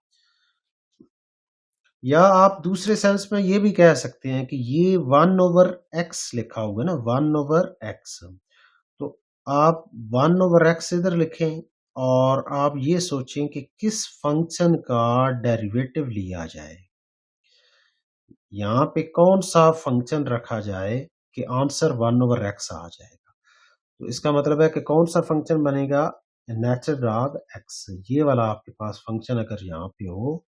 या आप दूसरे सेंस में ये भी कह सकते हैं कि ये 1/x लिखा हुआ है ना, 1/x। तो आप 1/x इधर लिखें और आप ये सोचें कि किस फंक्शन का डेरिवेटिव लिया जाए, यहाँ पे कौन सा फंक्शन रखा जाए कि आंसर 1/x आ जाएगा। तो इसका मतलब है कि कौन सा फंक्शन बनेगा, नेचुरल लॉग एक्स, ये वाला आपके पास फंक्शन अगर यहाँ पे हो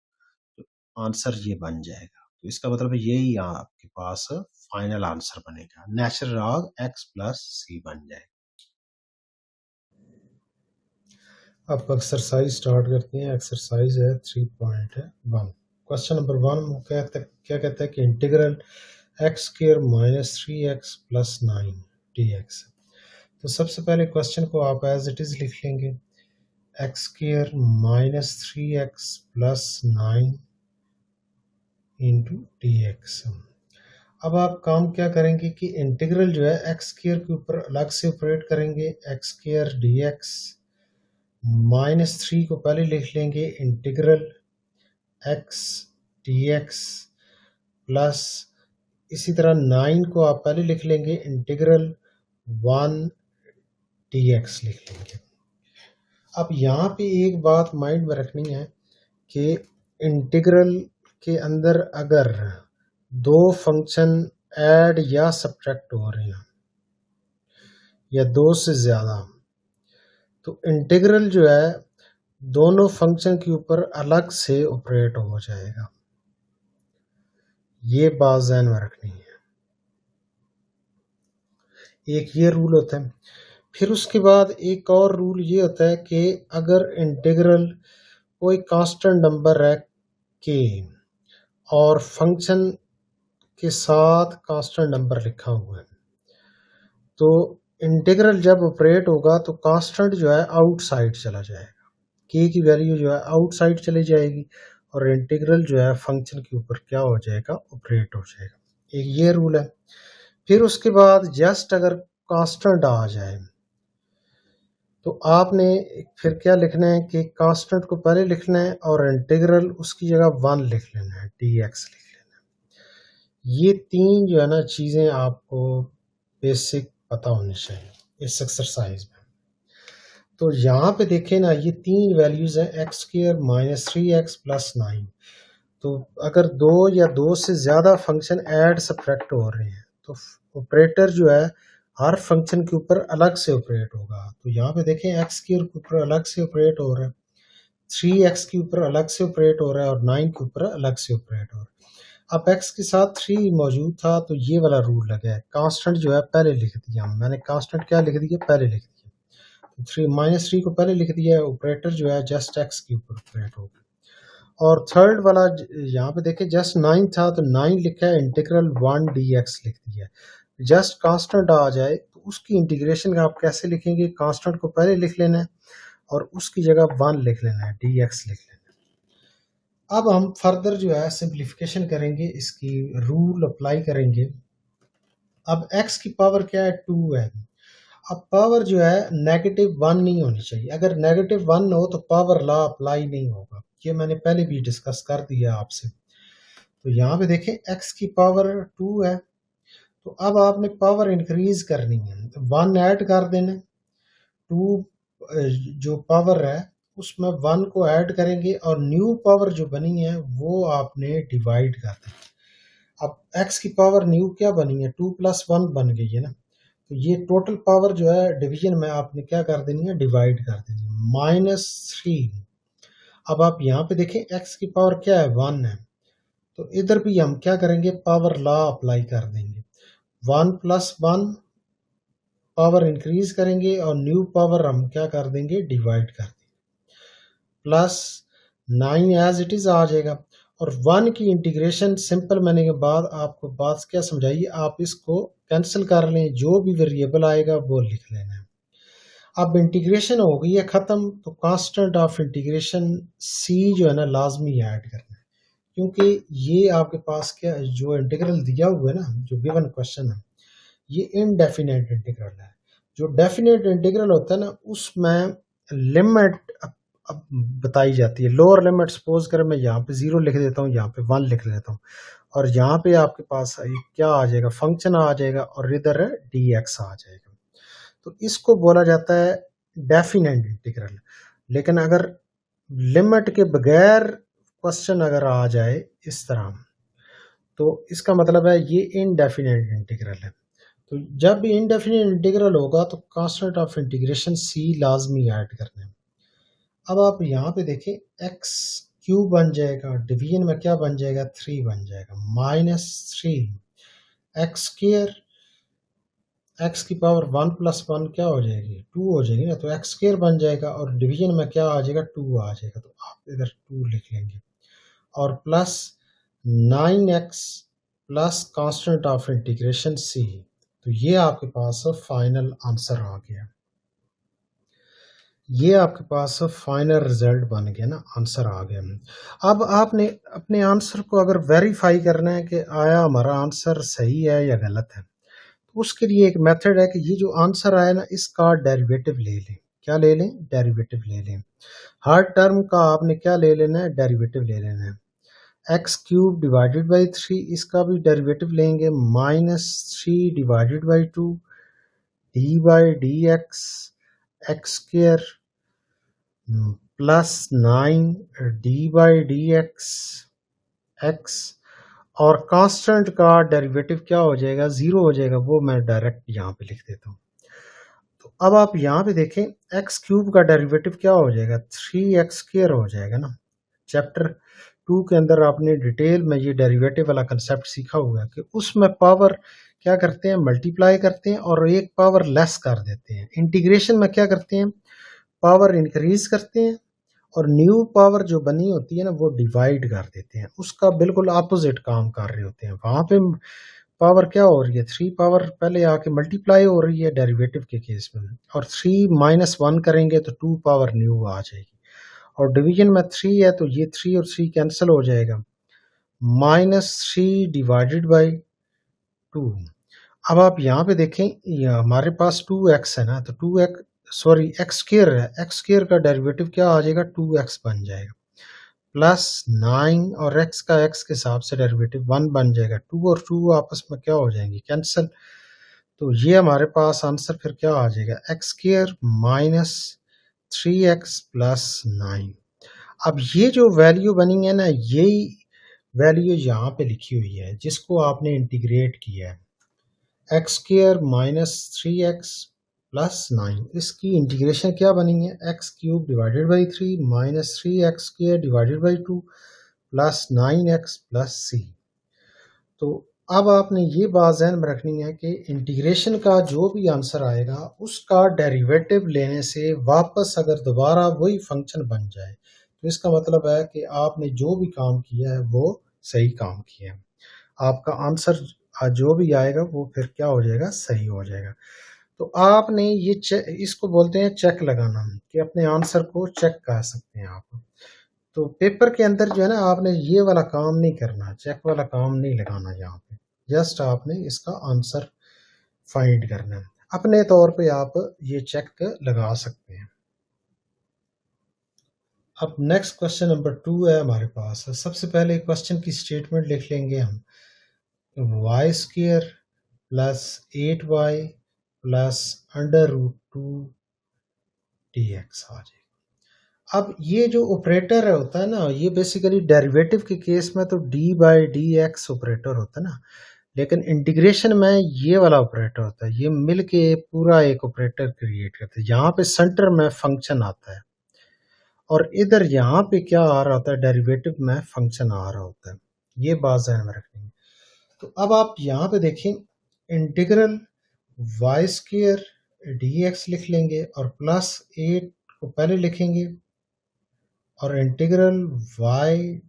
तो आंसर ये बन जाएगा। तो इसका मतलब है यही आपके पास फाइनल आंसर बनेगा, नेचुरल लॉग एक्स प्लस सी बन जाएगा। अब एक्सरसाइज स्टार्ट करते हैं। एक्सरसाइज है 3.1। क्वेश्चन नंबर 1 क्या कहता है कि integral X square minus 3x plus 9 dx। तो सबसे पहले क्वेश्चन को आप एज इट इज लिख लेंगे, x square minus 3x plus 9 into dx। अब आप काम क्या करेंगे कि इंटीग्रल जो है एक्स स्क्वायर के ऊपर अलग से ऑपरेट करेंगे, एक्स स्क्वायर dx, -3 को पहले लिख लेंगे इंटीग्रल एक्स dx, प्लस इसी तरह 9 को आप पहले लिख लेंगे इंटीग्रल 1 dx लिख लेंगे। अब यहाँ पे एक बात माइंड में रखनी है कि इंटीग्रल के अंदर अगर दो फंक्शन ऐड या सब्ट्रैक्ट हो रहे हैं या दो से ज़्यादा, तो इंटीग्रल जो है दोनों फंक्शन के ऊपर अलग से ऑपरेट हो जाएगा। ये बात ध्यान में रखनी है, एक ये रूल होता है। फिर उसके बाद एक और रूल ये होता है कि अगर इंटीग्रल कोई कांस्टेंट नंबर है के और फंक्शन के साथ कांस्टेंट नंबर लिखा हुआ है, तो इंटीग्रल जब ऑपरेट होगा तो कांस्टेंट जो है आउटसाइड चला जाएगा, के की वैल्यू जो है आउटसाइड चली जाएगी और इंटीग्रल जो है फंक्शन के ऊपर क्या हो जाएगा, ऑपरेट हो जाएगा। एक ये रूल है। फिर उसके बाद जस्ट अगर कांस्टेंट आ जाए तो आपने फिर क्या लिखना है कि कांस्टेंट को पहले लिखना है और इंटीग्रल उसकी जगह 1 लिख लेना है, dx लिख लेना है। ये तीन जो है ना चीज़ें आपको बेसिक पता होनी चाहिए इस एक्सरसाइज में। तो यहाँ पे देखें ना, ये तीन वैल्यूज़ हैं, x square minus 3x plus 9। तो अगर दो या दो से ज़्यादा फंक्शन ऐड सब्ट्रैक्ट हो रहे हैं तो ऑपरेटर जो है हर फंक्शन के ऊपर अलग से ऑपरेट होगा। तो यहाँ पे देखें एक्स के ऊपर अलग से ऑपरेट हो रहा है, 3x के ऊपर अलग से ऑपरेट हो रहा है और 9 के ऊपर अलग से ऑपरेट हो रहा है। अब x के साथ 3 मौजूद था तो ये वाला रूल लगा है, कांस्टेंट जो है पहले लिख दिया, मैंने कांस्टेंट क्या लिख दिया, पहले लिख दिया। तो 3 को पहले लिख दिया, ऑपरेटर जो है जस्ट x के ऊपर ऑपरेट होगा। और थर्ड वाला यहाँ पे देखिए जस्ट 9 था तो 9 लिखा है, इंटीग्रल 1 dx लिख दिया। जस्ट कांस्टेंट आ जाए तो तो उसकी इंटीग्रेशन का आप कैसे लिखेंगे, कांस्टेंट को पहले लिख लेना है और उसकी जगह 1 लिख लेना है, dx लिख लेना है। अब हम फर्दर जो है सिंप्लीफिकेशन करेंगे, इसकी रूल अप्लाई करेंगे। अब x की पावर क्या है, 2 है। अब पावर जो है -1 नहीं होनी चाहिए, अगर -1 हो तो पावर लॉ अप्लाई नहीं होगा, ये मैंने पहले भी डिस्कस कर दिया आपसे। तो यहाँ पे देखें x की पावर 2 है, तो अब आपने पावर इंक्रीज करनी है, तो 1 ऐड कर देना, 2 जो पावर है उसमें 1 को ऐड करेंगे और न्यू पावर जो बनी है वो आपने डिवाइड कर देना। अब x की पावर न्यू क्या बनी है, 2 + 1 बन गई है ना, तो ये टोटल पावर जो है डिवीजन में आपने क्या कर देनी है, डिवाइड कर देनी है, -3। अब आप यहाँ पे देखें x की पावर क्या है, 1 है, तो इधर भी हम क्या करेंगे, पावर लॉ अप्लाई कर देंगे। 1 + 1 पावर इंक्रीज करेंगे और न्यू पावर हम क्या कर देंगे, डिवाइड कर देंगे, +9 एज इट इज आ जाएगा। और 1 की इंटीग्रेशन सिंपल मैंने के बाद आपको बात क्या समझाई, आप इसको कैंसिल कर लें, जो भी वेरिएबल आएगा वो लिख लेना है। अब इंटीग्रेशन हो गई है ख़त्म, तो कांस्टेंट ऑफ इंटीग्रेशन c जो है ना लाजमी ऐड करना है, क्योंकि ये आपके पास क्या जो इंटीग्रल दिया हुआ है ना, जो गिवन क्वेश्चन है, ये इनडेफिनेट इंटीग्रल है। जो डेफिनेट इंटीग्रल होता है ना, उसमें लिमिट अब बताई जाती है। लोअर लिमिट सपोज कर मैं यहाँ पे 0 लिख देता हूँ, यहाँ पे 1 लिख देता हूँ, और यहाँ पे आपके पास क्या आ जाएगा, फंक्शन आ जाएगा, और इधर dx आ जाएगा। तो इसको बोला जाता है डेफिनेट इंटीग्रल। लेकिन अगर लिमिट के बगैर क्वेश्चन अगर आ जाए इस तरह, तो इसका मतलब है ये इनडेफिनेट इंटीग्रल है। तो जब भी इनडेफिनेट इंटीग्रल होगा तो कांस्टेंट ऑफ इंटीग्रेशन c लाजमी ऐड करना है। अब आप यहाँ पे देखें x³ बन जाएगा, डिवीजन में क्या बन जाएगा, 3 बन जाएगा, -3 x², x की पावर 1 + 1 क्या हो जाएगी, 2 हो जाएगी ना, तो x² बन जाएगा और डिवीजन में क्या आ जाएगा, 2 आ जाएगा, तो आप इधर 2 लिख लेंगे, और +9x plus constant of integration c। तो ये आपके पास फाइनल आंसर आ गया, ये आपके पास फाइनल रिजल्ट बन गया ना, आंसर आ गया। अब आपने अपने आंसर को अगर वेरीफाई करना है कि आया हमारा आंसर सही है या गलत है, तो उसके लिए एक मेथड है कि ये जो आंसर आया ना, इसका डेरिवेटिव ले लें। क्या ले लें, डेरिवेटिव ले लें। हर टर्म का आपने क्या ले लेना है, डेरिवेटिव ले लेना है। x³ डिवाइडेड बाई 3, इसका भी डेरिवेटिव लेंगे, -3 / 2 d/dx x² +9 d/dx x, और कांस्टेंट का डेरिवेटिव क्या हो जाएगा, 0 हो जाएगा, वो मैं डायरेक्ट यहाँ पे लिख देता हूँ। तो अब आप यहाँ पे देखें x³ का डेरिवेटिव क्या हो जाएगा, 3x² हो जाएगा ना। चैप्टर 2 के अंदर आपने डिटेल में ये डेरिवेटिव वाला कंसेप्ट सीखा हुआ है कि उसमें पावर क्या करते हैं, मल्टीप्लाई करते हैं और एक पावर लेस कर देते हैं। इंटीग्रेशन में क्या करते हैं, पावर इंक्रीज करते हैं और न्यू पावर जो बनी होती है ना, वो डिवाइड कर देते हैं, उसका बिल्कुल अपोजिट काम कर रहे होते हैं। वहां पे पावर क्या हो रही है, 3 पावर पहले आके मल्टीप्लाई हो रही है डेरिवेटिव के केस में, और 3 - 1 करेंगे तो 2 पावर न्यू आ जाएगी, और डिवीजन में 3 है तो ये 3 और 3 कैंसिल हो जाएगा, -3 डिवाइडेड बाई 2। अब आप यहाँ पे देखें, ये हमारे पास 2x है ना, तो 2x सॉरी x² है, x² का डेरिवेटिव क्या आ जाएगा, 2x बन जाएगा, +9 और x का x के हिसाब से डेरिवेटिव 1 बन जाएगा, 2 और 2 आपस में क्या हो जाएंगे, कैंसिल। तो ये हमारे पास आंसर फिर क्या आ जाएगा, x² - 3x + 9। अब ये जो वैल्यू बनी है ना, यही वैल्यू यहाँ पे लिखी हुई है जिसको आपने इंटीग्रेट किया है, x² - 3x + 9, इसकी इंटीग्रेशन क्या बनी है, x³ divided by 3 -3x² divided by 2 +9x + c। तो अब आपने ये बात ज़हन में रखनी है कि इंटीग्रेशन का जो भी आंसर आएगा उसका डेरिवेटिव लेने से वापस अगर दोबारा वही फंक्शन बन जाए, तो इसका मतलब है कि आपने जो भी काम किया है वो सही काम किया है, आपका आंसर जो भी आएगा वो फिर क्या हो जाएगा, सही हो जाएगा। तो आपने ये इसको बोलते हैं चेक लगाना, कि अपने आंसर को चेक कर सकते हैं आप। तो पेपर के अंदर जो है ना, आपने ये वाला काम नहीं करना, चेक वाला काम नहीं लगाना यहाँ पे, जस्ट आपने इसका आंसर फाइंड करना है। अपने तौर पे आप ये चेक लगा सकते हैं। अब नेक्स्ट क्वेश्चन नंबर 2 है हमारे पास। सबसे पहले क्वेश्चन की स्टेटमेंट लिख लेंगे हम, Y square plus 8y plus under root 2 dx आ जाएगा। अब ये जो ऑपरेटर होता है ना, ये बेसिकली डेरिवेटिव के केस में तो d by D x operator होता है ना, लेकिन इंटीग्रेशन में ये वाला ऑपरेटर होता है, ये मिल के पूरा एक ऑपरेटर क्रिएट करता है। यहाँ पे सेंटर में फंक्शन आता है और इधर यहाँ पे क्या आ रहा होता है, डेरिवेटिव में फंक्शन आ रहा होता है। ये बात ध्यान में रखनी है। तो अब आप यहाँ पे देखें, integral Y square D X लिख लेंगे और प्लस 8 को पहले लिखेंगे, और इंटीग्रल वाई,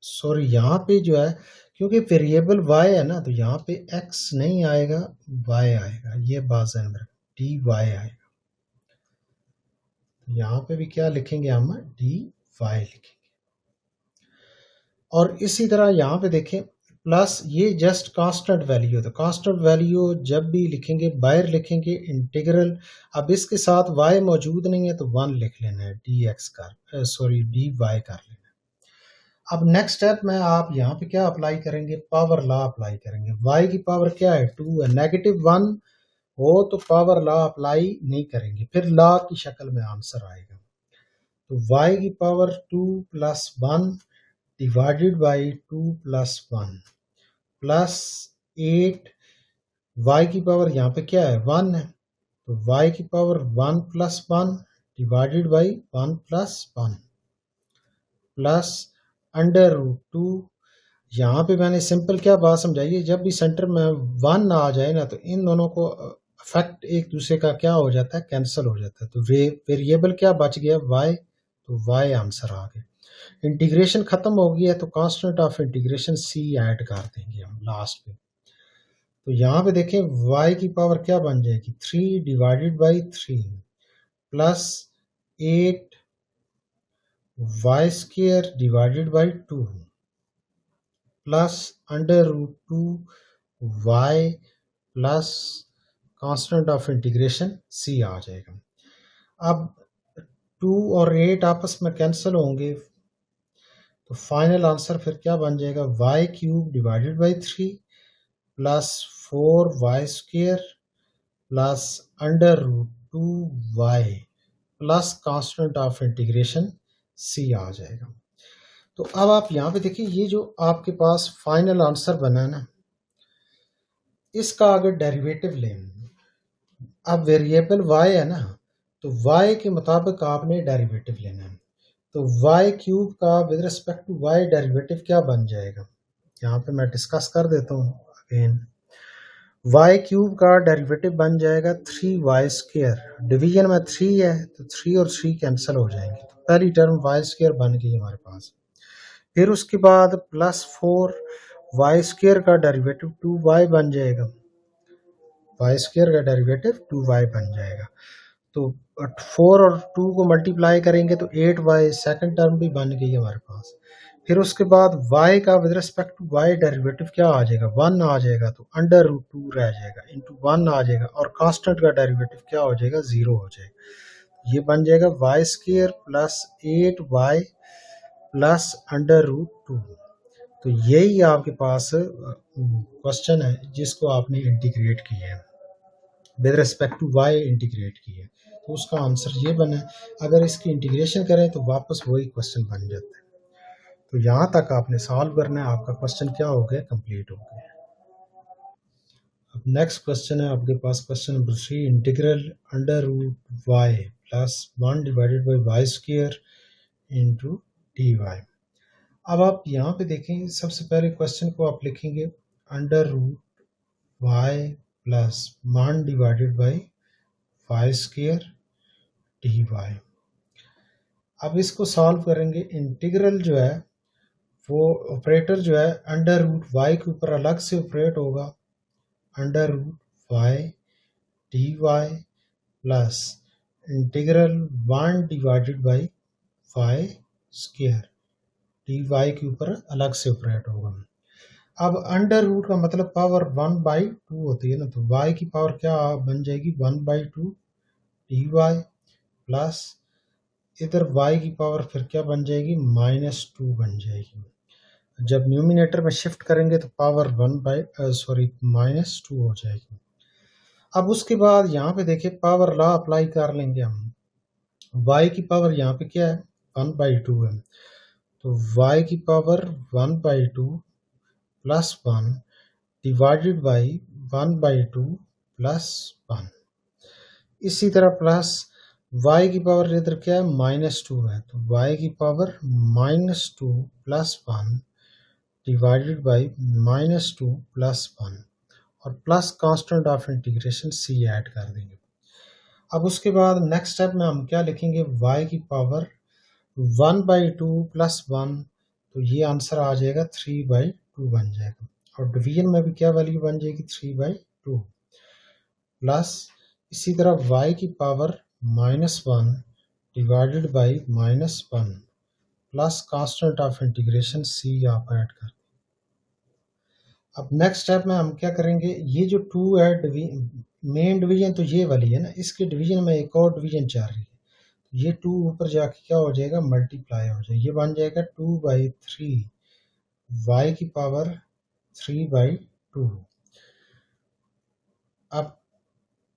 सॉरी यहाँ पे जो है, क्योंकि वेरिएबल y है ना, तो यहाँ पे x नहीं आएगा, y आएगा। ये बात ध्यान में रखें, dy आएगा। यहाँ पे भी क्या लिखेंगे हम, dy लिखेंगे। और इसी तरह यहाँ पे देखें, प्लस ये जस्ट कांस्टेंट वैल्यू है, तो कांस्टेंट वैल्यू जब भी लिखेंगे बाहर लिखेंगे इंटीग्रल। अब इसके साथ y मौजूद नहीं है तो 1 लिख लेना है, dx कर सॉरी dy कर लेना। अब नेक्स्ट स्टेप में आप यहाँ पे क्या अप्लाई करेंगे, पावर लॉ अप्लाई करेंगे। y की पावर क्या है, 2 है, -1 हो तो पावर लॉ अप्लाई नहीं करेंगे, फिर लॉ की शक्ल में आंसर आएगा। तो y की power 2 plus 1 divided by 2 plus 1 plus 8, y की पावर यहाँ पे क्या है, 1 है, तो y की power 1 plus 1 divided by 1 plus 1 plus under root 2। यहाँ पे मैंने सिंपल क्या बात समझाई है, जब भी सेंटर में 1 आ जाए ना, तो इन दोनों को इफेक्ट एक दूसरे का क्या हो जाता है, कैंसिल हो जाता है। तो वेरिएबल क्या बच गया, y, तो y आंसर आ गया। इंटीग्रेशन खत्म हो गया है, तो constant of integration c add कर देंगे हम लास्ट में। तो यहाँ पे देखें, y की पावर क्या बन जाएगी, 3 divided by 3 plus 8 Y square divided by 2 plus under root 2 Y plus constant of integration c आ जाएगा। अब 2 और 8 आपस में कैंसिल होंगे, तो फाइनल आंसर फिर क्या बन जाएगा, Y cube divided by 3 plus 4 Y square plus under root 2 Y plus constant of integration c आ जाएगा। तो अब आप यहाँ पे देखिए, ये जो आपके पास फाइनल आंसर बना है ना, इसका अगर डेरिवेटिव लें, अब वेरिएबल y है ना, तो y के मुताबिक आपने डेरिवेटिव लेना है। तो y क्यूब का with respect to y derivative क्या बन जाएगा, यहाँ पे मैं डिस्कस कर देता हूँ अगेन। y क्यूब का डेरिवेटिव बन जाएगा 3y स्क्र, डिवीजन में 3 है तो 3 और 3 कैंसिल हो जाएंगे, तो पहली टर्म y स्क्र बन गई हमारे पास। फिर उसके बाद प्लस 4 वाई स्क्र का डेरिवेटिव 2y बन जाएगा, वाई स्क्र का डेरिवेटिव 2y बन जाएगा। तो 4 और 2 को मल्टीप्लाई करेंगे तो 8y, सेकंड टर्म भी बन गई हमारे पास। फिर उसके बाद y का with respect to y derivative क्या आ जाएगा, 1 आ जाएगा, तो अंडर रूट 2 रह जाएगा, इंटू 1 आ जाएगा, और कांस्टेंट का डेरिवेटिव क्या हो जाएगा, 0 हो जाएगा। ये बन जाएगा Y square plus 8y plus under root 2। तो यही आपके पास क्वेश्चन है जिसको आपने इंटीग्रेट किया है, with respect to y integrate किया है, तो उसका आंसर ये बना है। अगर इसकी इंटीग्रेशन करें तो वापस वही क्वेश्चन बन जाता है। तो यहाँ तक आपने सॉल्व करना है, आपका क्वेश्चन क्या हो गया, कंप्लीट हो गया। अब नेक्स्ट क्वेश्चन है आपके पास, question number 3, integral under root y plus 1 divided by Y square into D Y. अब आप यहाँ पे देखें, सबसे पहले क्वेश्चन को आप लिखेंगे under root Y plus 1 divided by Y square D Y. अब इसको सॉल्व करेंगे, इंटीग्रल जो है वो ऑपरेटर जो है अंडर रूट वाई के ऊपर अलग से ऑपरेट होगा, under root Y D Y plus integral 1 divided by Y square, D Y के ऊपर अलग से ऑपरेट होगा। अब अंडर रूट का मतलब पावर 1/2 होती है ना, तो y की पावर क्या बन जाएगी 1/2 डी वाई प्लस इधर y की पावर फिर क्या बन जाएगी -2 बन जाएगी। जब न्यूमिनेटर में शिफ्ट करेंगे तो पावर -2 हो जाएगी। अब उसके बाद यहाँ पे देखिए पावर लॉ अप्लाई कर लेंगे हम। y की पावर यहाँ पे क्या है 1/2 है, तो y की power 1/2 plus 1 divided by 1/2 plus 1। इसी तरह प्लस y की पावर इधर क्या है -2 है, तो y की power -2 plus 1 divided by -2 plus 1 और plus constant of integration c add कर देंगे। अब उसके बाद नेक्स्ट स्टेप में हम क्या लिखेंगे y की पावर 1/2 प्लस 1, तो ये आंसर आ जाएगा 3/2 बन जाएगा। और डिवीजन में भी क्या वैल्यू बन जाएगी 3/2 प्लस इसी तरह y की power -1 divided by -1 plus constant of integration c आप ऐड कर। अब नेक्स्ट स्टेप में हम क्या करेंगे, ये जो 2 है मेन डिवीजन तो ये वाली है ना, इसके डिवीजन में एक और डिवीजन चल रही है, ये 2 ऊपर जाके क्या हो जाएगा मल्टीप्लाई हो जाएगा, ये बन जाएगा 2/3 y की पावर 3/2। अब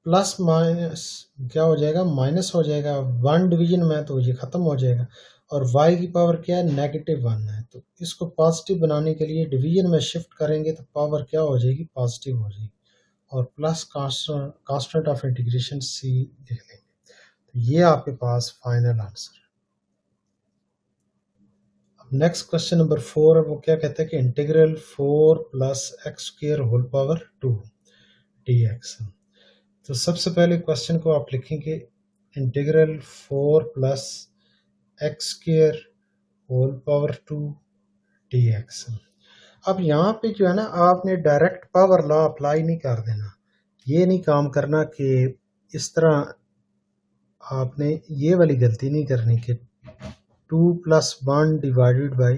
प्लस माइनस क्या हो जाएगा माइनस हो जाएगा, 1 डिवीजन में तो ये खत्म हो जाएगा। और y की पावर क्या है -1 है, तो इसको पॉजिटिव बनाने के लिए डिवीजन में शिफ्ट करेंगे तो पावर क्या हो जाएगी पॉजिटिव हो जाएगी और plus constant of integration c लिख लेंगे। तो ये आपके पास फाइनल आंसर। अब नेक्स्ट क्वेश्चन नंबर 4 है, वो क्या कहता है कि integral 4 plus X square whole power 2 dx। तो सबसे पहले क्वेश्चन को आप लिखेंगे integral 4 plus X square whole power 2 dx। अब यहाँ पे जो है ना आपने डायरेक्ट पावर लॉ अप्लाई नहीं कर देना, ये नहीं काम करना कि इस तरह आपने ये वाली गलती नहीं करनी कि 2 + 1 डिवाइडेड बाई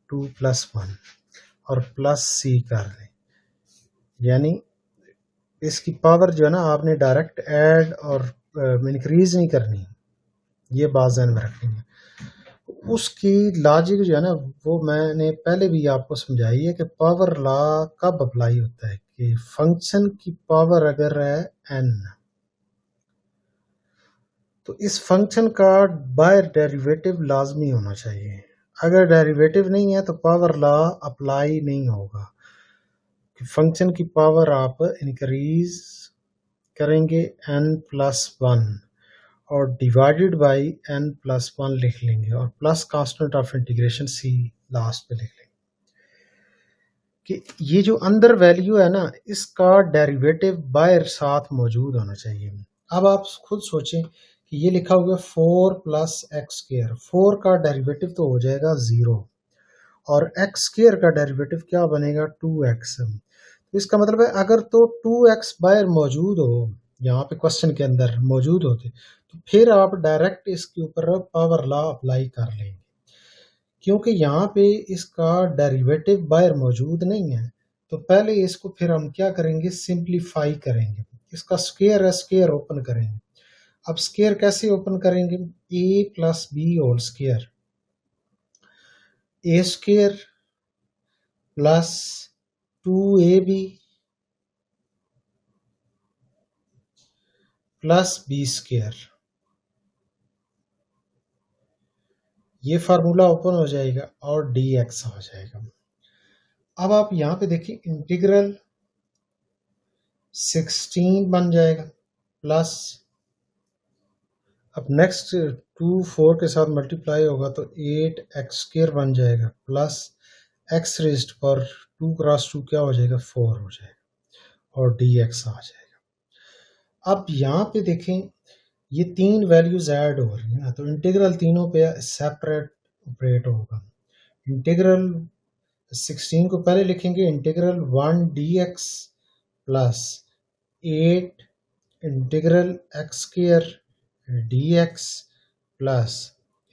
2 + 1 और प्लस c कर दें, यानी इसकी पावर जो है ना आपने डायरेक्ट ऐड और इंक्रीज नहीं करनी, ये बात ध्यान में रखनी है। उसकी लॉजिक जो है ना वो मैंने पहले भी आपको समझाई है कि पावर लॉ कब अप्लाई होता है कि फंक्शन की पावर अगर है n, तो इस फंक्शन का बाय डेरिवेटिव लाजमी होना चाहिए। अगर डेरिवेटिव नहीं है तो पावर लॉ अप्लाई नहीं होगा कि फंक्शन की पावर आप इंक्रीज करेंगे n+1 और डिवाइडेड बाई n+1 लिख लेंगे और plus constant of integration c last पे लिख लेंगे कि ये जो अंदर वैल्यू है ना इसका डेरिवेटिव बाय साथ मौजूद होना चाहिए। अब आप खुद सोचें कि ये लिखा हुआ है 4 प्लस एक्स स्क्वायर, 4 का डेरिवेटिव तो हो जाएगा 0 और एक्स स्क्वायर का डेरिवेटिव क्या बनेगा 2x। तो इसका मतलब है अगर तो 2x बाहर मौजूद हो, यहाँ पे क्वेश्चन के अंदर मौजूद होते, तो फिर आप डायरेक्ट इसके ऊपर पावर लॉ अप्लाई कर लेंगे। क्योंकि यहाँ पे इसका डेरिवेटिव बाहर मौजूद नहीं है तो पहले इसको फिर हम क्या करेंगे सिंप्लीफाई करेंगे, इसका स्क्वायर है स्क्वायर ओपन करेंगे। अब स्क्वायर कैसे ओपन करेंगे, a + b whole square, a square plus 2ab plus b square, ये फार्मूला ओपन हो जाएगा और dx हो जाएगा। अब आप यहाँ पे देखिए इंटीग्रल 16 बन जाएगा प्लस, अब नेक्स्ट 2 4 के साथ मल्टीप्लाई होगा तो 8x² बन जाएगा प्लस x रेज्ड पर 2 क्रॉस 2 क्या हो जाएगा 4 हो जाएगा और dx आ जाएगा। अब यहाँ पे देखें ये तीन वैल्यूज ऐड हो रही है तो इंटीग्रल तीनों पे सेपरेट ऑपरेट होगा। इंटीग्रल 16 को पहले लिखेंगे integral 1 dx plus 8 integral X square D X plus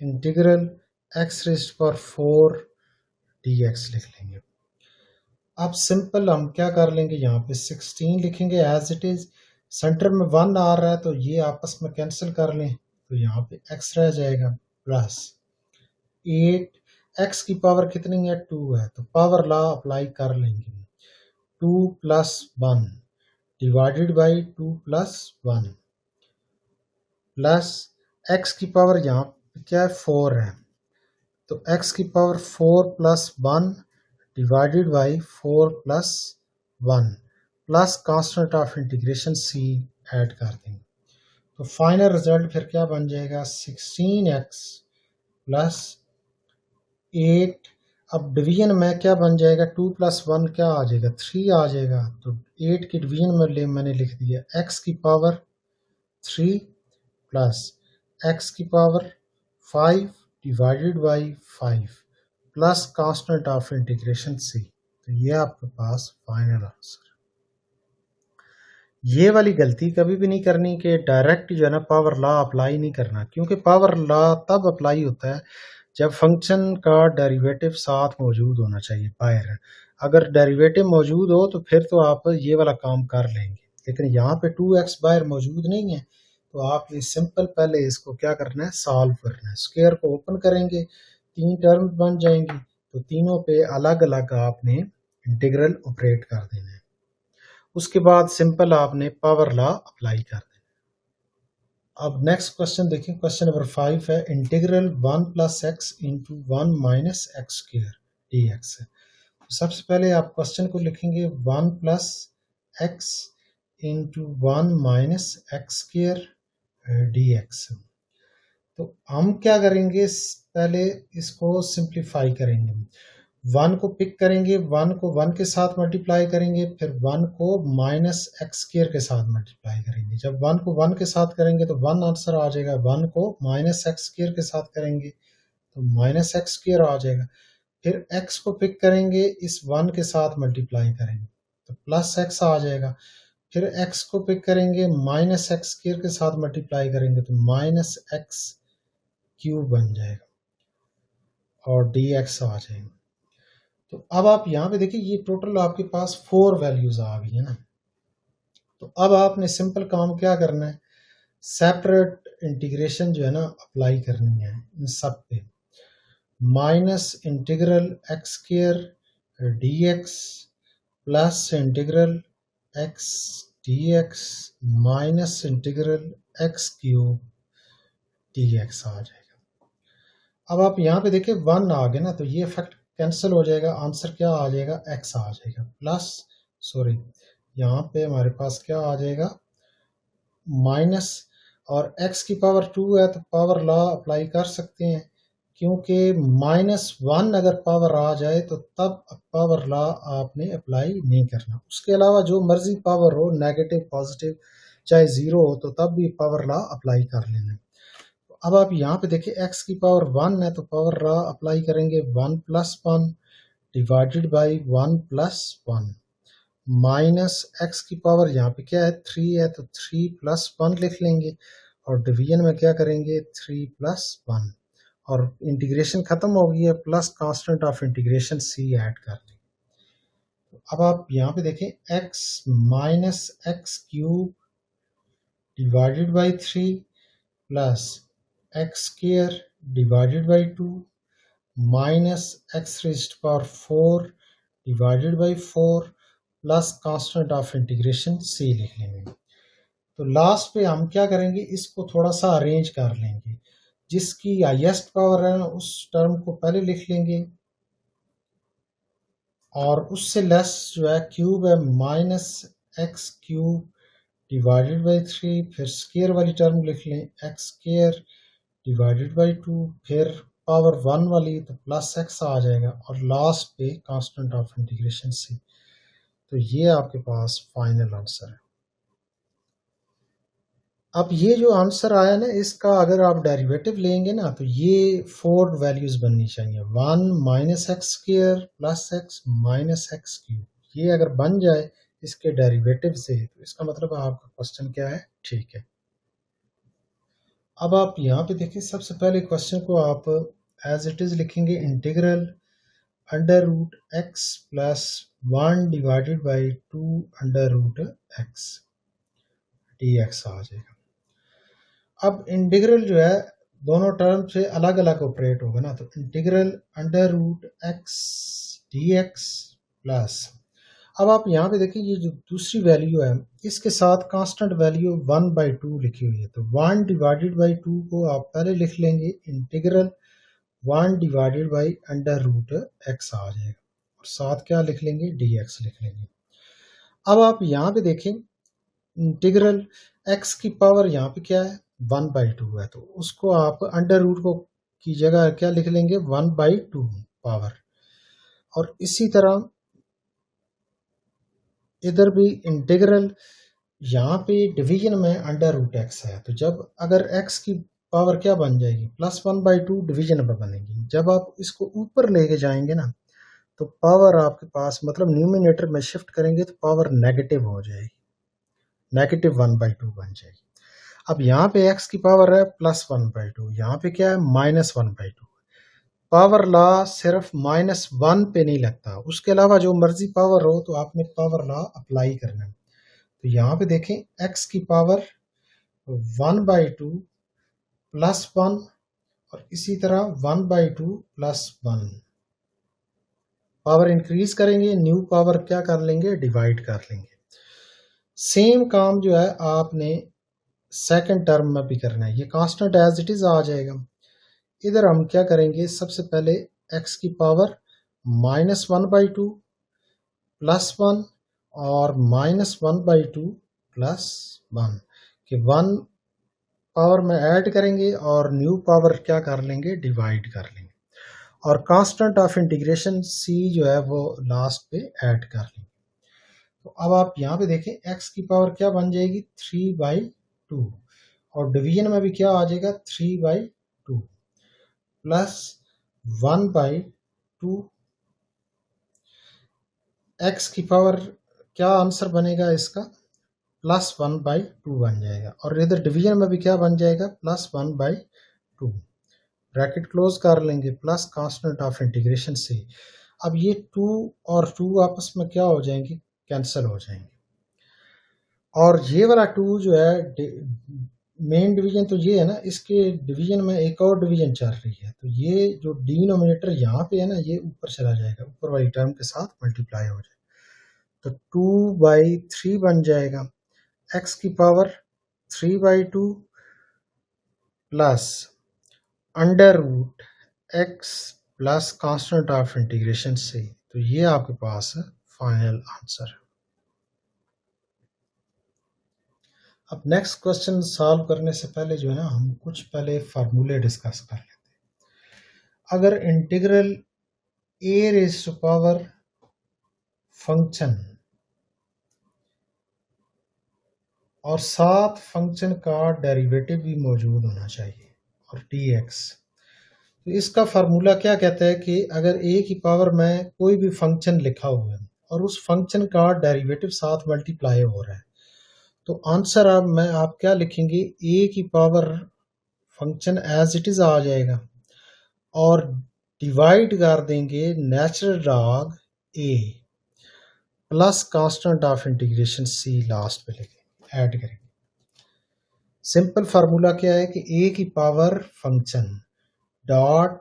integral x raised power 4 D X लिख लेंगे। अब सिंपल हम क्या कर लेंगे, यहाँ पे 16 लिखेंगे एज इट इज, सेंटर में 1 आ रहा है तो ये आपस में कैंसिल कर लें, तो यहाँ पे x रह जाएगा प्लस 8 x की पावर कितनी है 2 है, तो पावर लॉ अप्लाई कर लेंगे 2 plus 1 divided by 2 plus 1 plus x की पावर यहाँ पे क्या है 4 है, तो x की power 4 plus 1 divided by 4 plus 1 plus constant of integration c add कर देंगे, तो फाइनल रिजल्ट फिर क्या बन जाएगा 16x प्लस 8। अब डिवीजन में क्या बन जाएगा 2 प्लस 1 क्या आ जाएगा 3 आ जाएगा, तो 8 के डिवीजन में मैंने लिख दिया x की पावर 3 प्लस x की power 5 divided by 5 plus constant of integration c, तो ये आपके पास फाइनल आंसर। ये वाली गलती कभी भी नहीं करनी कि डायरेक्ट जो है ना पावर लॉ अप्लाई नहीं करना, क्योंकि पावर लॉ तब अप्लाई होता है जब फंक्शन का डेरिवेटिव साथ मौजूद होना चाहिए बाहर। अगर डेरिवेटिव मौजूद हो तो फिर तो आप ये वाला काम कर लेंगे, लेकिन यहाँ पे 2x बाहर मौजूद नहीं है, तो आप ये सिंपल पहले इसको क्या करना है सॉल्व करना है। स्क्वायर को ओपन करेंगे 3 टर्म बन जाएंगी, तो तीनों पे अलग अलग आपने इंटीग्रल ऑपरेट कर देना है, उसके बाद सिंपल आपने पावर लॉ अप्लाई कर देना। अब नेक्स्ट क्वेश्चन देखिए, क्वेश्चन नंबर 5 है integral 1 plus x into 1 minus x square D x है। सबसे पहले आप क्वेश्चन को लिखेंगे 1 plus x into 1 minus x square D x. तो हम क्या करेंगे पहले इसको सिंप्लीफाई करेंगे, 1 को पिक करेंगे, 1 को 1 के साथ मल्टीप्लाई करेंगे, फिर 1 को माइनस एक्स स्क्वायर के साथ मल्टीप्लाई करेंगे। जब 1 को 1 के साथ करेंगे तो 1 आंसर आ जाएगा, 1 को माइनस एक्स स्क्वायर के साथ करेंगे तो माइनस एक्स स्क्वायर आ जाएगा। फिर x को पिक करेंगे, इस 1 के साथ मल्टीप्लाई करेंगे तो प्लस x आ जाएगा। फिर x को पिक करेंगे, माइनस एक्स स्क्वायर के साथ मल्टीप्लाई करेंगे तो माइनस एक्स क्यूब बन जाएगा और dx आ जाएगा। तो अब आप यहाँ पे देखिए ये टोटल आपके पास 4 वैल्यूज आ गई है ना, तो अब आपने सिंपल काम क्या करना है, सेपरेट इंटीग्रेशन जो है ना अप्लाई करनी है इन सब पे। Minus integral X square D X plus integral X D X minus integral X cube D X आ जाएगा। अब आप यहाँ पे देखिए 1 आ गया ना, तो ये फैक्ट कैंसिल हो जाएगा, आंसर क्या आ जाएगा x आ जाएगा प्लस सॉरी यहाँ पे हमारे पास क्या आ जाएगा माइनस, और x की पावर 2 है तो पावर लॉ अप्लाई कर सकते हैं, क्योंकि -1 अगर पावर आ जाए तो तब पावर लॉ आपने अप्लाई नहीं करना। उसके अलावा जो मर्जी पावर हो, नेगेटिव पॉजिटिव चाहे 0 हो, तो तब भी पावर लॉ अप्लाई कर लेना। अब आप यहाँ पे देखिए x की पावर 1 है तो पावर लॉ अप्लाई करेंगे 1 plus 1 divided by 1 plus 1 minus x की पावर यहाँ पे क्या है 3 है तो 3 प्लस 1 लिख लेंगे, और डिवीजन में क्या करेंगे 3 प्लस 1, और इंटीग्रेशन खत्म हो गई है, plus constant of integration c add कर देंगे। अब आप यहाँ पे देखें x minus x cube divided by 3 plus X square divided by 2 minus x raised power 4 divided by 4 plus constant of integration c लिख लेंगे। तो लास्ट पे हम क्या करेंगे, इसको थोड़ा सा अरेंज कर लेंगे, जिसकी हाईएस्ट पावर है उस टर्म को पहले लिख लेंगे, और उससे लेस जो है क्यूब है minus x cube divided by 3, फिर स्क्वायर वाली टर्म लिख लें एक्स स्क्वायर डिवाइडेड बाई 2, फिर पावर 1 वाली तो प्लस एक्स आ जाएगा, और लास्ट पे कांस्टेंट ऑफ इंटीग्रेशन c। तो ये आपके पास फाइनल आंसर है। अब ये जो आंसर आया ना, इसका अगर आप डेरिवेटिव लेंगे ना तो ये 4 वैल्यूज बननी चाहिए, 1 minus x square plus x minus x cube. ये अगर बन जाए इसके डेरिवेटिव से, तो इसका मतलब आपका क्वेश्चन क्या है ठीक है। अब आप यहाँ पे देखिए, सबसे पहले क्वेश्चन को आप एज इट इज लिखेंगे, integral under root X plus 1 divided by 2 under root X D X आ जाएगा। अब इंटीग्रल जो है दोनों टर्म से अलग अलग ऑपरेट होगा ना, तो integral under root X D X plus, अब आप यहाँ पे देखिए ये जो दूसरी वैल्यू है इसके साथ कांस्टेंट वैल्यू 1/2 लिखी हुई है, तो 1 डिवाइडेड बाई 2 को आप पहले लिख लेंगे, integral 1 divided by under root X आ जाएगा, और साथ क्या लिख लेंगे, डी एक्स लिख लेंगे। अब आप यहाँ पे देखें, इंटीग्रल एक्स की पावर यहाँ पे क्या है, 1/2 है, तो उसको आप अंडर रूट को की जगह क्या लिख लेंगे, 1/2 पावर। और इसी तरह इधर भी इंटीग्रल, यहाँ पे डिवीजन में अंडर रूट एक्स है, तो जब अगर एक्स की पावर क्या बन जाएगी, +1/2 डिवीजन में बनेगी, जब आप इसको ऊपर लेके जाएंगे ना, तो पावर आपके पास मतलब न्यूमिनेटर में शिफ्ट करेंगे तो पावर नेगेटिव हो जाएगी, -1/2 बन जाएगी। अब यहाँ पे x की पावर है +1/2, यहाँ पे क्या है, -1/2। पावर लॉ सिर्फ -1 पे नहीं लगता, उसके अलावा जो मर्जी पावर हो तो आपने पावर लॉ अप्लाई करना है। तो यहाँ पे देखें, x की पावर 1/2 +1, और इसी तरह 1/2 +1, पावर इंक्रीज करेंगे, न्यू पावर क्या कर लेंगे, डिवाइड कर लेंगे। सेम काम जो है आपने सेकंड टर्म में भी करना है, ये कांस्टेंट एज इट इज आ जाएगा। इधर हम क्या करेंगे, सबसे पहले x की पावर -1/2 +1 और -1/2 +1 के 1 पावर में ऐड करेंगे और न्यू पावर क्या कर लेंगे, डिवाइड कर लेंगे, और कांस्टेंट ऑफ इंटीग्रेशन c जो है वो लास्ट पे ऐड कर लेंगे। तो अब आप यहाँ पे देखें, x की पावर क्या बन जाएगी, 3/2, और डिवीजन में भी क्या आ जाएगा, 3/2 प्लस 1/2, x की पावर क्या आंसर बनेगा इसका, +1/2 बन जाएगा, और इधर डिवीजन में भी क्या बन जाएगा, +1/2, ब्रैकेट क्लोज कर लेंगे, प्लस कांस्टेंट ऑफ इंटीग्रेशन से। अब ये 2 और 2 आपस में क्या हो जाएंगे, कैंसिल हो जाएंगे, और ये वाला 2 जो है मेन डिवीजन तो ये है ना, इसके डिवीजन में एक और डिवीजन चल रही है, तो ये जो डिनोमिनेटर यहाँ पे है ना, ये ऊपर चला जाएगा, ऊपर वाली टर्म के साथ मल्टीप्लाई हो जाएगा, तो 2/3 बन जाएगा, x की power 3/2 plus under root x plus constant of integration से, तो ये आपके पास फाइनल आंसर है। अब नेक्स्ट क्वेश्चन सॉल्व करने से पहले जो है ना, हम कुछ पहले फार्मूले डिस्कस कर लेते हैं। अगर इंटीग्रल a⁻⁴ फंक्शन और साथ फंक्शन का डेरिवेटिव भी मौजूद होना चाहिए और dx, तो इसका फार्मूला क्या कहता है कि अगर a की पावर में कोई भी फंक्शन लिखा हुआ है और उस फंक्शन का डेरिवेटिव साथ मल्टीप्लाई हो रहा है, तो आंसर अब मैं आप क्या लिखेंगे, a की power function as it is आ जाएगा और डिवाइड कर देंगे natural log a plus constant of integration c, last पे लिखेंगे, ऐड करेंगे। सिंपल फार्मूला क्या है कि a की पावर फंक्शन डॉट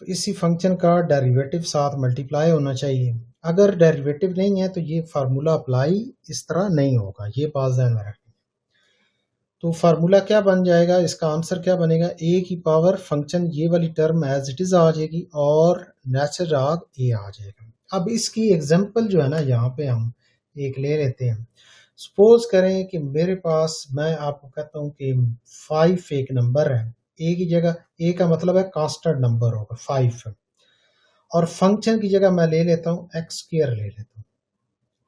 इसी फंक्शन का डेरिवेटिव साथ मल्टीप्लाई होना चाहिए। अगर डेरिवेटिव नहीं है तो ये फार्मूला अप्लाई इस तरह नहीं होगा, ये बात ध्यान में रखें। तो फार्मूला क्या बन जाएगा, इसका आंसर क्या बनेगा, a की पावर फंक्शन ये वाली टर्म एज इट इज आ जाएगी और नेचुरल लॉग a आ जाएगा। अब इसकी एग्जांपल जो है ना, यहाँ पे हम एक ले लेते हैं। सपोज करें कि मेरे पास, मैं आपको कहता हूँ कि 5 एक नंबर है, a की जगह, a का मतलब है कांस्टेंट नंबर होगा 5, और फंक्शन की जगह मैं ले लेता हूँ x² ले लेता हूँ,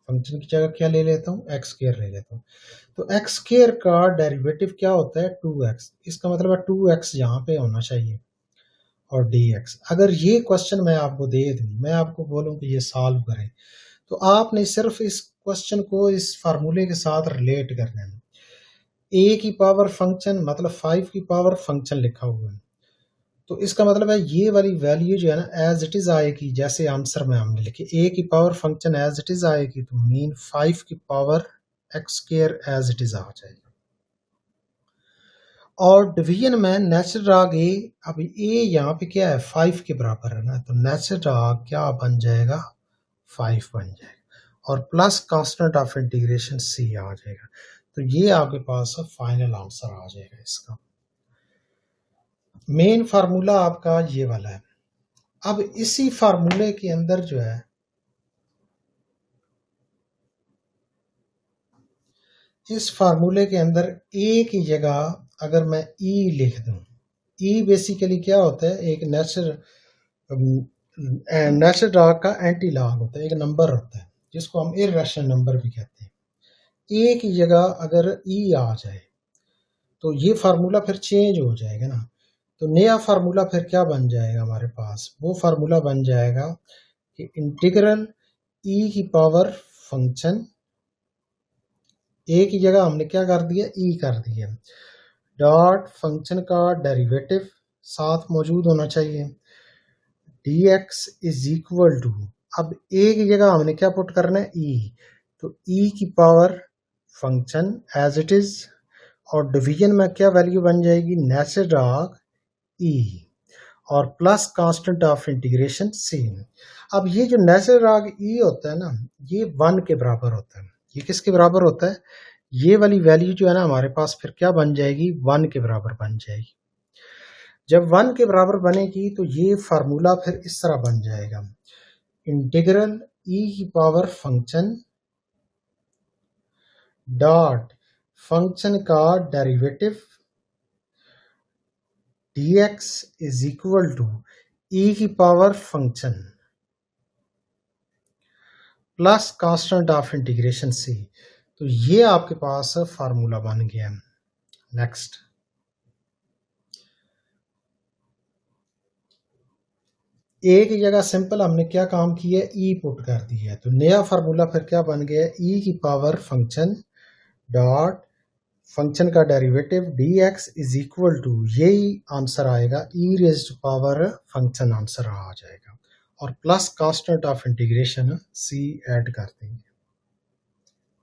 फंक्शन की जगह क्या ले लेता हूँ, x² ले लेता हूँ। तो x² का डेरिवेटिव क्या होता है, 2x, इसका मतलब है 2x यहाँ पे होना चाहिए, और dx। अगर ये क्वेश्चन मैं आपको दे दूँ, मैं आपको बोलूँ कि ये सॉल्व करें, तो आपने सिर्फ इस क्वेश्चन को इस फार्मूले के साथ रिलेट करना है। ए की पावर फंक्शन मतलब 5 की पावर फंक्शन लिखा हुआ है, तो इसका मतलब है ये वाली वैल्यू जो है ना एज इट इज आएगी, जैसे आंसर में हमने लिखी ए की power function as it is आएगी, तो मीन 5 की power X square as it is आ जाएगा। और डिवीजन में नेचुरल लॉग ए, अब ए यहाँ पे क्या है 5 के बराबर है ना, तो नेचुरल लॉग क्या बन जाएगा 5 बन जाएगा और plus constant of integration C आ जाएगा। तो ये आपके पास फाइनल आंसर आ जाएगा इसका। मेन फार्मूला आपका ये वाला है। अब इसी फार्मूले के अंदर जो है, इस फार्मूले के अंदर ए की जगह अगर मैं ई लिख दूं, ई बेसिकली क्या होता है, एक नेचुरल लॉग का एंटी लॉग होता है, एक नंबर होता है जिसको हम इर्रेशनल नंबर भी कहते हैं। ए की जगह अगर ई आ जाए तो ये फार्मूला फिर चेंज हो जाएगा ना, तो नया फार्मूला फिर क्या बन जाएगा हमारे पास, वो फार्मूला बन जाएगा कि इंटीग्रल ई की पावर फंक्शन, ए की जगह हमने क्या कर दिया ई कर दिया, डॉट फंक्शन का डेरिवेटिव साथ मौजूद होना चाहिए, dx इज इक्वल टू, अब ए की जगह हमने क्या पुट करना है ई, तो ई की power function as it is, और डिवीजन में क्या वैल्यू बन जाएगी नेचुरल लॉग ई और plus constant of integration C. अब ये जो नेचुरल लॉग ई होता है ना, ये 1 के बराबर होता है। ये किसके बराबर होता है, ये वाली वैल्यू जो है ना हमारे पास फिर क्या बन जाएगी 1 के बराबर बन जाएगी। जब 1 के बराबर बनेगी तो ये फार्मूला फिर इस तरह बन जाएगा, इंटीग्रल ई की पावर फंक्शन डॉट फंक्शन का derivative dx is equal to E की power function plus constant of integration C. तो ये आपके पास फार्मूला बन गया। नेक्स्ट, ए की जगह सिंपल हमने क्या काम किया है ई पुट कर दिया है, तो नया फार्मूला फिर क्या बन गया ई की पावर फंक्शन डॉट फंक्शन का derivative dx is equal to, यही आंसर आएगा E raised power function answer आ जाएगा और plus constant of integration C add कर देंगे।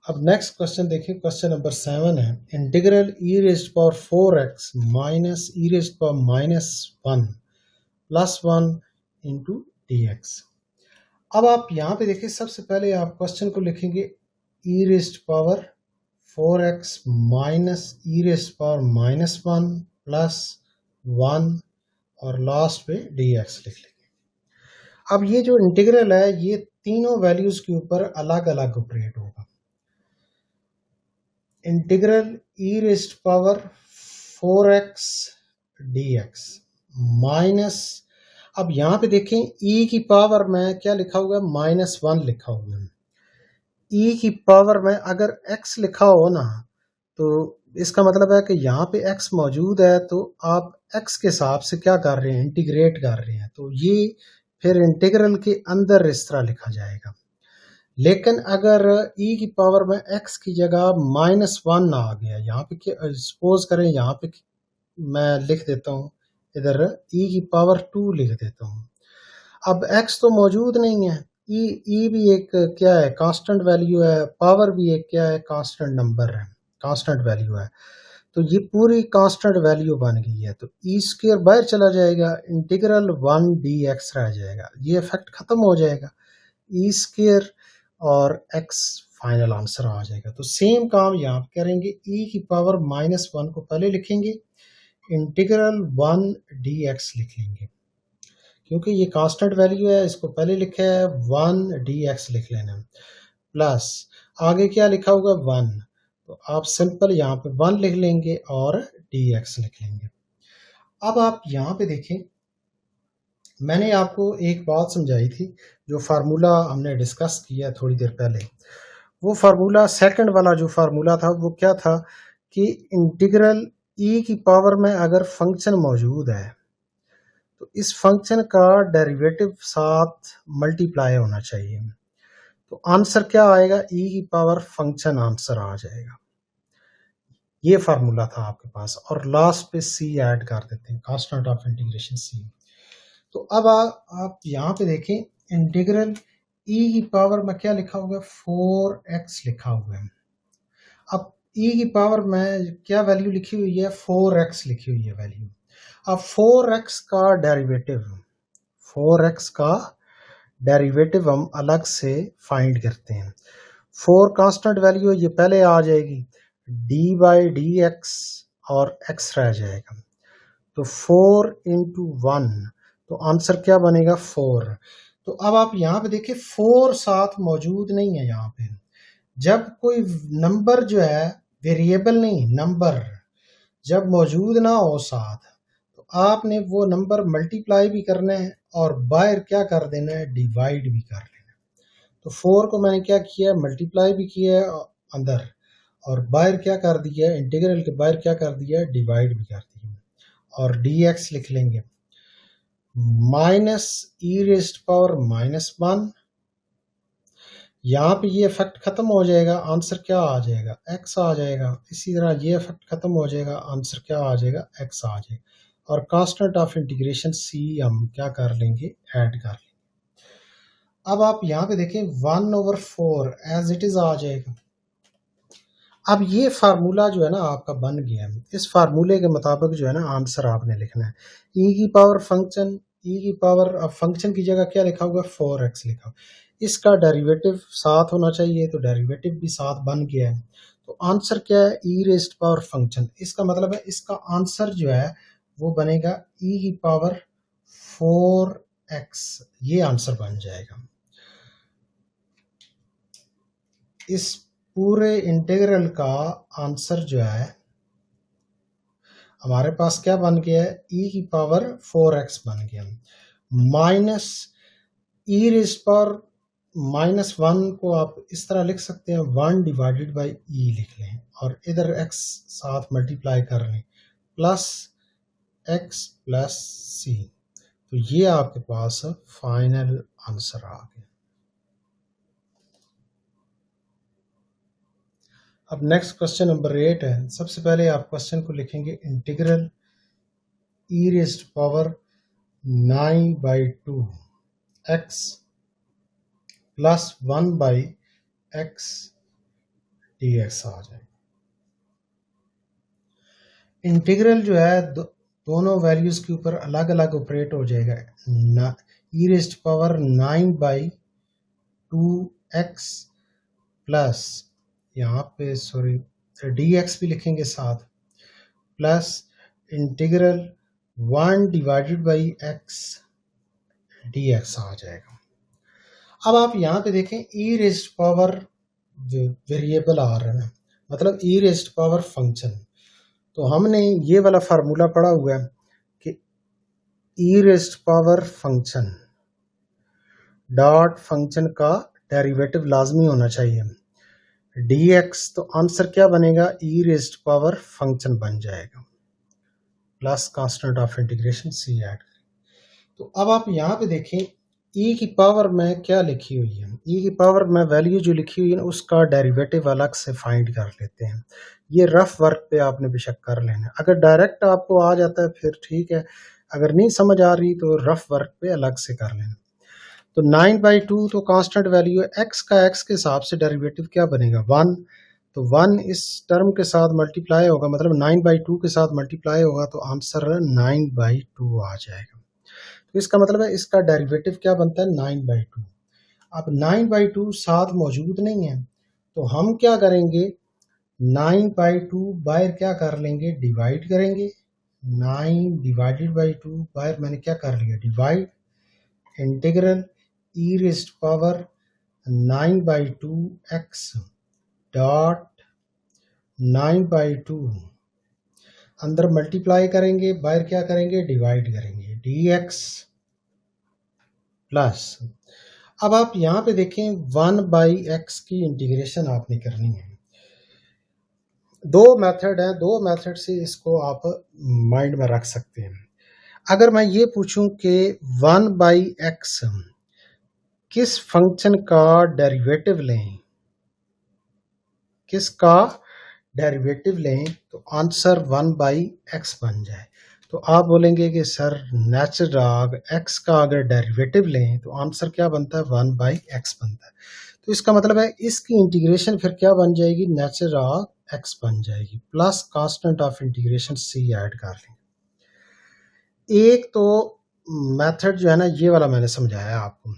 अब नेक्स्ट क्वेश्चन देखिए, क्वेश्चन नंबर 7 है, integral E raised power 4x minus E raised power minus 1 plus 1 into dx। अब आप यहाँ पे देखिए, सबसे पहले आप क्वेश्चन को लिखेंगे ई raised power 4x minus E raised power minus 1 plus 1 और लास्ट पे dx लिख लेंगे। अब ये जो इंटीग्रल है ये तीनों वैल्यूज के ऊपर अलग अलग ऑपरेट होगा। Integral E raised power 4x dx minus, अब यहाँ पे देखें e की पावर में क्या लिखा हुआ है माइनस 1 लिखा हुआ है। e की पावर में अगर x लिखा हो ना, तो इसका मतलब है कि यहाँ पे x मौजूद है, तो आप x के हिसाब से क्या कर रहे हैं इंटीग्रेट कर रहे हैं, तो ये फिर इंटीग्रल के अंदर इस तरह लिखा जाएगा। लेकिन अगर e की पावर में x की जगह माइनस 1 आ गया, यहाँ पे सपोज करें यहाँ पे मैं लिख देता हूँ, इधर e की पावर 2 लिख देता हूँ। अब x तो मौजूद नहीं है, e भी एक क्या है कांस्टेंट वैल्यू है, पावर भी एक क्या है कांस्टेंट नंबर है, कांस्टेंट वैल्यू है, तो ये पूरी कांस्टेंट वैल्यू बन गई है, तो ई स्क्वायर बाहर चला जाएगा, इंटीग्रल 1 dx रह जाएगा, ये इफेक्ट खत्म हो जाएगा, ई स्क्वायर और x फाइनल आंसर आ जाएगा। तो सेम काम यहाँ करेंगे, e की पावर माइनस 1 को पहले लिखेंगे, इंटीग्रल 1 dx लिख लेंगे, क्योंकि ये कांस्टेंट वैल्यू है इसको पहले लिखा है 1 dx लिख लेना, प्लस आगे क्या लिखा होगा 1, तो आप सिंपल यहाँ पे 1 लिख लेंगे और dx लिख लेंगे। अब आप यहाँ पे देखें, मैंने आपको एक बात समझाई थी, जो फार्मूला हमने डिस्कस किया थोड़ी देर पहले, वो फार्मूला सेकंड वाला जो फार्मूला था वो क्या था कि इंटीग्रल e की पावर में अगर फंक्शन मौजूद है तो इस फंक्शन का डेरिवेटिव साथ मल्टीप्लाई होना चाहिए, तो आंसर क्या आएगा e की पावर फंक्शन आंसर आ जाएगा। ये फार्मूला था आपके पास, और लास्ट पे c ऐड कर देते हैं, कांस्टेंट ऑफ इंटीग्रेशन c। तो अब आप यहाँ पे देखें, इंटीग्रल e की पावर में क्या लिखा हुआ है, 4x लिखा हुआ है। अब e की पावर में क्या वैल्यू लिखी हुई है, 4x लिखी हुई है वैल्यू। अब 4x का डेरिवेटिव, 4x का डेरिवेटिव हम अलग से फाइंड करते हैं। 4 कांस्टेंट वैल्यू है, ये पहले आ जाएगी, d बाई डी एक्स और x रह जाएगा। तो 4 इंटू 1, तो आंसर क्या बनेगा, 4। तो अब आप यहाँ पे देखिए 4 साथ मौजूद नहीं है यहाँ पे। जब कोई नंबर जो है, वेरिएबल नहीं, नंबर जब मौजूद ना हो साथ, तो आपने वो नंबर मल्टीप्लाई भी करना है और बाहर क्या कर देना है, डिवाइड भी कर लेना है। तो 4 को मैंने क्या किया है, मल्टीप्लाई भी किया है अंदर, और बाहर क्या कर दिया है, इंटीग्रल के बाहर क्या कर दिया है, डिवाइड भी कर दिया है। और dx लिख लेंगे, माइनस ई रेस्ट पावर -1, यहाँ पे ये इफेक्ट खत्म हो जाएगा, आंसर क्या आ जाएगा, x आ जाएगा। इसी तरह ये इफेक्ट खत्म हो जाएगा, आंसर क्या आ जाएगा, x आ जाएगा। और कांस्टेंट ऑफ इंटीग्रेशन c हम क्या कर लेंगे, ऐड कर लेंगे। अब आप यहाँ पे देखें 1/4 एज इट इज आ जाएगा। अब ये फार्मूला जो है ना आपका बन गया है। इस फार्मूले के मुताबिक जो है ना आंसर आपने लिखना है। e की पावर फंक्शन, e की पावर, अब फंक्शन की जगह क्या लिखा हुआ है, 4x लिखा हुआ। इसका डेरिवेटिव साथ होना चाहिए, तो डेरिवेटिव भी साथ बन गया है। तो आंसर क्या है, e रेज़्ड पावर फंक्शन। इसका मतलब है इसका आंसर जो है वो बनेगा e की पावर 4x, ये आंसर बन जाएगा। इस पूरे इंटीग्रल का आंसर जो है हमारे पास क्या बन गया है, e की पावर 4x बन गया। माइनस ई रेज़्ड पावर -1 को आप इस तरह लिख सकते हैं, 1 डिवाइडेड बाई ई लिख लें और इधर x साथ मल्टीप्लाई कर लें, प्लस x प्लस सी। तो ये आपके पास फाइनल आंसर आ गया। अब नेक्स्ट क्वेश्चन नंबर 8 है। सबसे पहले आप क्वेश्चन को लिखेंगे, integral E raised power 9/2 x plus 1/x dx आ जाएगा। इंटीग्रल जो है दोनों वैल्यूज के ऊपर अलग अलग ऑपरेट हो जाएगा। ई रेज़्ड पावर 9/2x प्लस, यहाँ पे सॉरी dx भी लिखेंगे साथ, plus integral 1 divided by x dx आ जाएगा। अब आप यहाँ पे देखें, ई रेज़्ड पावर जो वेरिएबल आ रहा है ना, मतलब ई रेज़्ड पावर फंक्शन, तो हमने ये वाला फार्मूला पढ़ा हुआ है कि E raised power function dot function का डेरिवेटिव लाजमी होना चाहिए dx। तो आंसर क्या बनेगा, ई रेज़्ड पावर फंक्शन बन जाएगा, plus constant of integration c add. तो अब आप यहाँ पे देखें, e की पावर में क्या लिखी हुई है, e की पावर में वैल्यू जो लिखी हुई है उसका डेरिवेटिव अलग से फाइंड कर लेते हैं। ये रफ वर्क पे आपने बेशक कर लेना है, अगर डायरेक्ट आपको आ जाता है फिर ठीक है, अगर नहीं समझ आ रही तो रफ वर्क पे अलग से कर लेना। तो 9/2 तो कांस्टेंट वैल्यू है, x का x के हिसाब से डेरिवेटिव क्या बनेगा, 1। तो 1 इस टर्म के साथ मल्टीप्लाई होगा, मतलब 9/2 के साथ मल्टीप्लाई होगा, तो आंसर 9/2 आ जाएगा। तो इसका मतलब है इसका डेरिवेटिव क्या बनता है, 9/2। अब 9/2 साथ मौजूद नहीं है, तो हम क्या करेंगे, 9/2 बाहर क्या कर लेंगे, डिवाइड करेंगे। 9 डिवाइडेड बाई 2 बाहर मैंने क्या कर लिया, divide. Integral E raised power 9/2x dot 9/2 अंदर मल्टीप्लाई करेंगे, बाहर क्या करेंगे, डिवाइड करेंगे, dx प्लस। अब आप यहाँ पे देखें 1/x की इंटीग्रेशन आपने करनी है। दो मेथड है, दो मेथड से इसको आप माइंड में रख सकते हैं। अगर मैं ये पूछूं कि 1/x किस फंक्शन का डेरिवेटिव लें, किसका डेरिवेटिव लें तो आंसर 1/x बन जाए। तो आप बोलेंगे कि सर नेचुरल लॉग x का अगर डेरिवेटिव लें तो आंसर क्या बनता है, 1/x बनता है। तो इसका मतलब है इसकी इंटीग्रेशन फिर क्या बन जाएगी, नेचुरल लॉग x बन जाएगी, plus constant of integration c add कर लेंगे। एक तो मेथड जो है ना ये वाला मैंने समझाया आपको।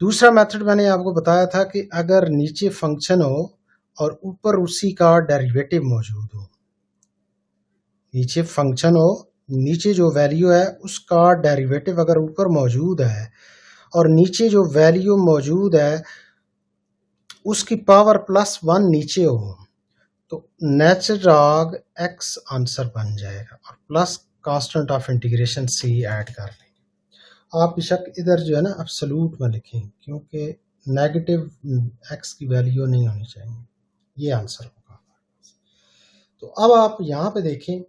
दूसरा मेथड मैंने आपको बताया था कि अगर नीचे फंक्शन हो और ऊपर उसी का डेरिवेटिव मौजूद हो, नीचे फंक्शन हो, नीचे जो वैल्यू है उसका डेरिवेटिव अगर ऊपर मौजूद है और नीचे जो वैल्यू मौजूद है उसकी पावर +1 नीचे हो, तो नेचुरल लॉग x आंसर बन जाएगा और plus constant of integration c add कर लेंगे। आप बेशक इधर जो है ना एब्सोल्यूट में लिखें क्योंकि नेगेटिव x की वैल्यू नहीं होनी चाहिए, ये आंसर होगा। तो अब आप यहाँ पे देखें,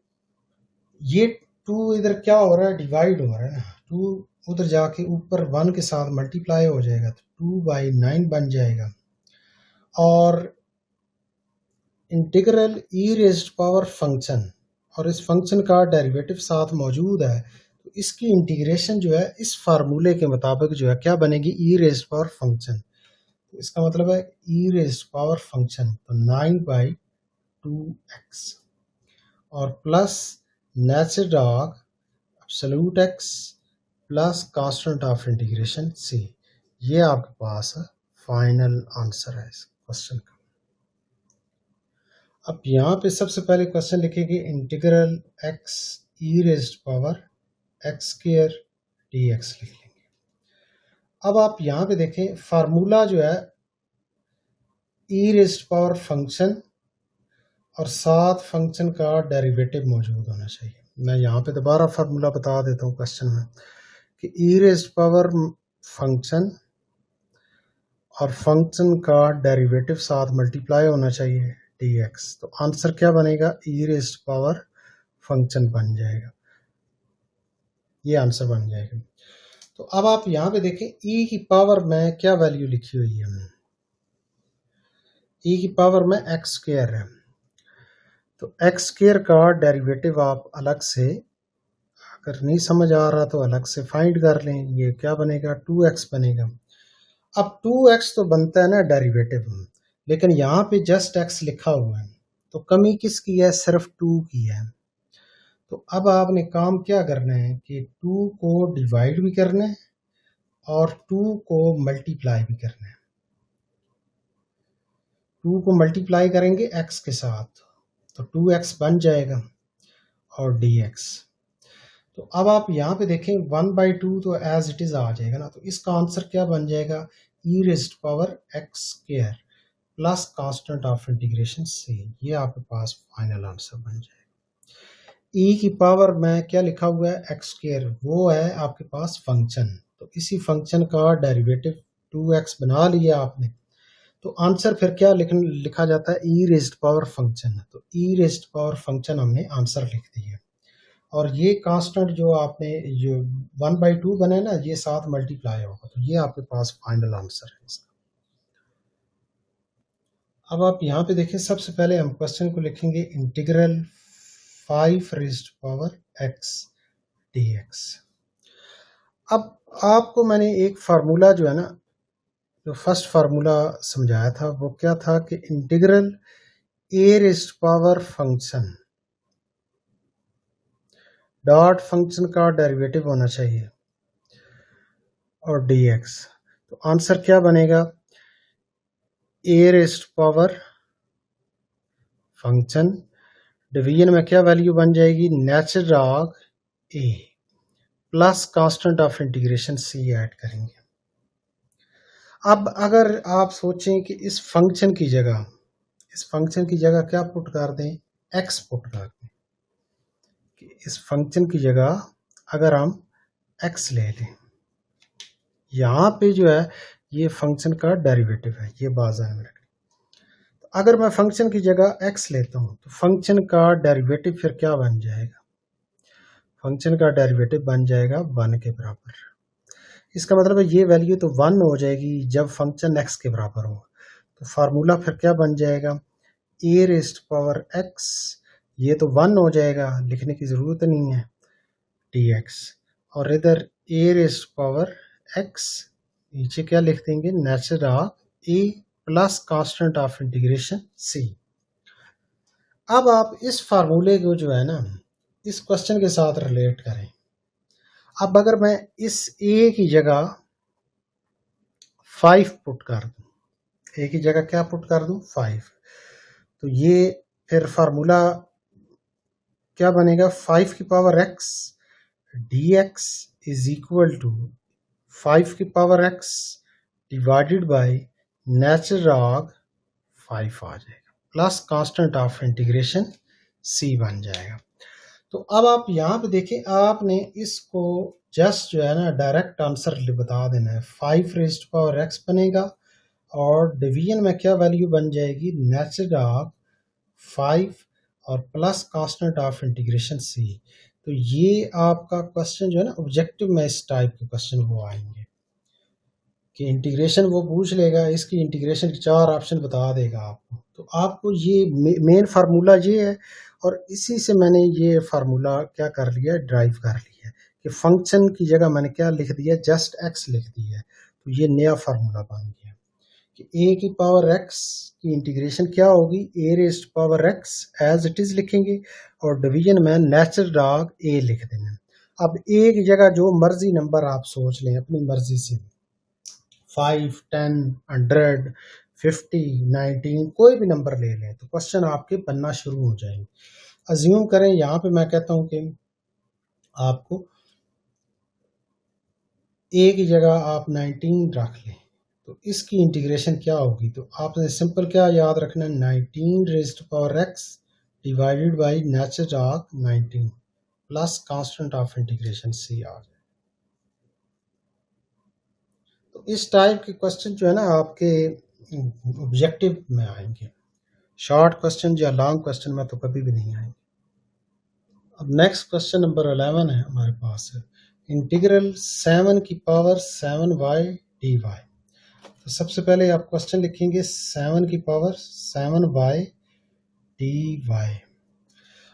ये 2 इधर क्या हो रहा है, डिवाइड हो रहा है ना, 2 उधर जाके ऊपर 1 के साथ मल्टीप्लाई हो जाएगा तो 2/9 बन जाएगा। और integral e raised power function और इस फंक्शन का डेरिवेटिव साथ मौजूद है, तो इसकी इंटीग्रेशन जो है इस फार्मूले के मुताबिक जो है क्या बनेगी, e रेज्ड पावर फंक्शन। तो इसका मतलब है e रेज्ड पावर फंक्शन तो 9/2x और plus natural log absolute x plus constant of integration c। ये आपके पास फाइनल आंसर है इस क्वेश्चन का। अब यहाँ पे सबसे पहले क्वेश्चन लिखेंगे integral x e raised power x square dx लिख लेंगे। अब आप यहाँ पे देखें फार्मूला जो है e रेज्ड पावर फंक्शन और साथ फंक्शन का डेरिवेटिव मौजूद होना चाहिए। मैं यहाँ पे दोबारा फार्मूला बता देता हूँ क्वेश्चन में कि e रेज्ड पावर फंक्शन और फंक्शन का डेरिवेटिव साथ मल्टीप्लाई होना चाहिए dx। तो आंसर क्या बनेगा, e रेज्ड पावर फंक्शन बन जाएगा, ये आंसर बन जाएगा। तो अब आप यहाँ पे देखें e की पावर में क्या वैल्यू लिखी हुई है, e की पावर में x स्क्वायर है, तो x स्क्वायर का डेरिवेटिव आप अलग से, अगर नहीं समझ आ रहा तो अलग से फाइंड कर लें। ये क्या बनेगा, 2x बनेगा। अब 2x तो बनता है ना डेरिवेटिव, लेकिन यहाँ पे जस्ट x लिखा हुआ है, तो कमी किसकी है, सिर्फ 2 की है। तो अब आपने काम क्या करना है कि 2 को डिवाइड भी करना है और 2 को मल्टीप्लाई भी करना है। 2 को मल्टीप्लाई करेंगे x के साथ तो 2x बन जाएगा और dx। तो अब आप यहाँ पे देखें 1/2 तो एज इट इज आ जाएगा ना, तो इसका आंसर क्या बन जाएगा, e raised power x square plus constant of integration c। ये आपके पास फाइनल आंसर बन जाएगा। e की पावर में क्या लिखा हुआ है, x स्क्वायर, वो है आपके पास फंक्शन, तो इसी फंक्शन का डेरिवेटिव 2x बना लिया आपने, तो आंसर फिर क्या लिखा जाता है, e रेज्ड पावर फंक्शन। तो e रेज्ड पावर फंक्शन हमने आंसर लिख दिया और ये कांस्टेंट जो आपने जो 1/2 बने ना, ये साथ मल्टीप्लाई होगा, तो ये आपके पास फाइनल आंसर है इसका। अब आप यहाँ पे देखें, सबसे पहले हम क्वेश्चन को लिखेंगे integral 5 raised power x dx। अब आपको मैंने एक फार्मूला जो है ना, जो फर्स्ट फार्मूला समझाया था वो क्या था कि integral a raised power function dot function का डेरिवेटिव होना चाहिए और dx। तो आंसर क्या बनेगा, a raised power function, division में क्या वैल्यू बन जाएगी, natural log a plus constant of integration c add करेंगे। अब अगर आप सोचें कि इस फंक्शन की जगह क्या पुट कर दें, x पुट कर दें, कि इस फंक्शन की जगह अगर हम x ले लें, यहाँ पे जो है ये फंक्शन का डेरिवेटिव है, ये बाज़ार में रखें। तो अगर मैं फंक्शन की जगह x लेता हूँ तो फंक्शन का डेरिवेटिव फिर क्या बन जाएगा, फंक्शन का डेरिवेटिव बन जाएगा 1 के बराबर। इसका मतलब है ये वैल्यू तो 1 हो जाएगी जब फंक्शन x के बराबर हो, तो फार्मूला फिर क्या बन जाएगा, ए रेस्ट पावर एक्स, ये तो 1 हो जाएगा, लिखने की ज़रूरत नहीं है, dx। और इधर ए रेस्ट पावर एक्स, नीचे क्या लिख देंगे, natural of A plus constant of integration C. अब आप इस फार्मूले को जो है ना इस क्वेश्चन के साथ रिलेट करें। अब अगर मैं इस ए की जगह 5 पुट कर दूं, ए की जगह क्या पुट कर दूं, 5, तो ये फिर फार्मूला क्या बनेगा, 5 की power x dx is equal to 5 की power x divided by natural log 5 आ जाएगा, plus constant of integration c बन जाएगा। तो अब आप यहाँ पे देखें, आपने इसको जस्ट जो है ना डायरेक्ट आंसर बता देना है, 5 रेस्ट पावर x बनेगा और डिवीजन में क्या वैल्यू बन जाएगी, नेचुरल ऑफ 5 और plus constant of integration C. तो ये आपका क्वेश्चन जो है ना ऑब्जेक्टिव में इस टाइप के क्वेश्चन वो आएंगे कि इंटीग्रेशन वो पूछ लेगा, इसकी इंटीग्रेशन के 4 ऑप्शन बता देगा आपको। तो आपको ये मेन फार्मूला ये है और इसी से मैंने ये फार्मूला क्या कर लिया, ड्राइव कर लिया कि फंक्शन की जगह मैंने क्या लिख दिया, जस्ट एक्स लिख दिया है। तो ये नया फार्मूला बन गया कि ए की पावर एक्स की इंटीग्रेशन क्या होगी, A raised power X as it is लिखेंगे और डिवीजन में नेचुरल लॉग ए लिख देना। अब ए की जगह जो मर्जी नंबर आप सोच लें अपनी मर्जी से, 5, 10, 100, 50, 19, कोई भी नंबर ले लें तो क्वेश्चन आपके बनना शुरू हो जाएंगे। अज्यूम करें यहाँ पे मैं कहता हूँ कि आपको ए की जगह आप 19 रख लें, तो इसकी इंटीग्रेशन क्या होगी, तो आपने सिंपल क्या याद रखना है, 19 raised power X divided by natural log 19 plus constant of integration C आ जाए। तो इस टाइप के क्वेश्चन जो है ना आपके ऑब्जेक्टिव में आएंगे, शॉर्ट क्वेश्चन या लॉन्ग क्वेश्चन में तो कभी भी नहीं आएंगे। अब नेक्स्ट क्वेश्चन नंबर 11 है हमारे पास, इंटीग्रल 7 की पावर 7y dy। तो सबसे पहले आप क्वेश्चन लिखेंगे 7 की पावर 7y dy।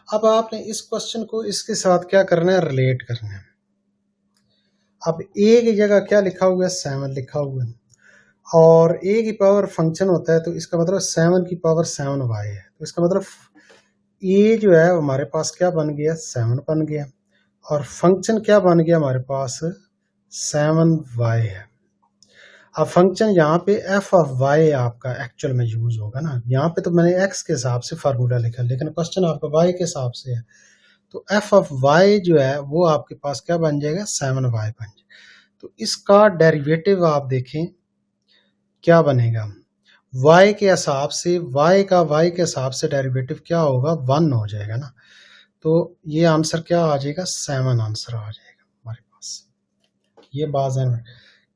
अब आपने इस क्वेश्चन को इसके साथ क्या करना है, रिलेट करना है। अब a की जगह क्या लिखा हुआ है, 7 लिखा हुआ है और a की पावर फंक्शन होता है, तो इसका मतलब 7 की पावर 7y है। तो इसका मतलब a जो है हमारे पास क्या बन गया, 7 बन गया और फंक्शन क्या बन गया हमारे पास, 7y है। अब फंक्शन यहाँ पे एफ ऑफ वाई आपका एक्चुअल में यूज होगा ना, यहाँ पे तो मैंने एक्स के हिसाब से फार्मूला लिखा लेकिन क्वेश्चन आपका वाई के हिसाब से है, तो एफ ऑफ वाई जो है वो आपके पास क्या बन जाएगा, 7y बन जाएगा। तो इसका डेरिवेटिव आप देखें क्या बनेगा, y के हिसाब से, y का y के हिसाब से डेरिवेटिव क्या होगा, 1 हो जाएगा ना। तो ये आंसर क्या आ जाएगा, 7 आंसर आ जाएगा हमारे पास। ये बात है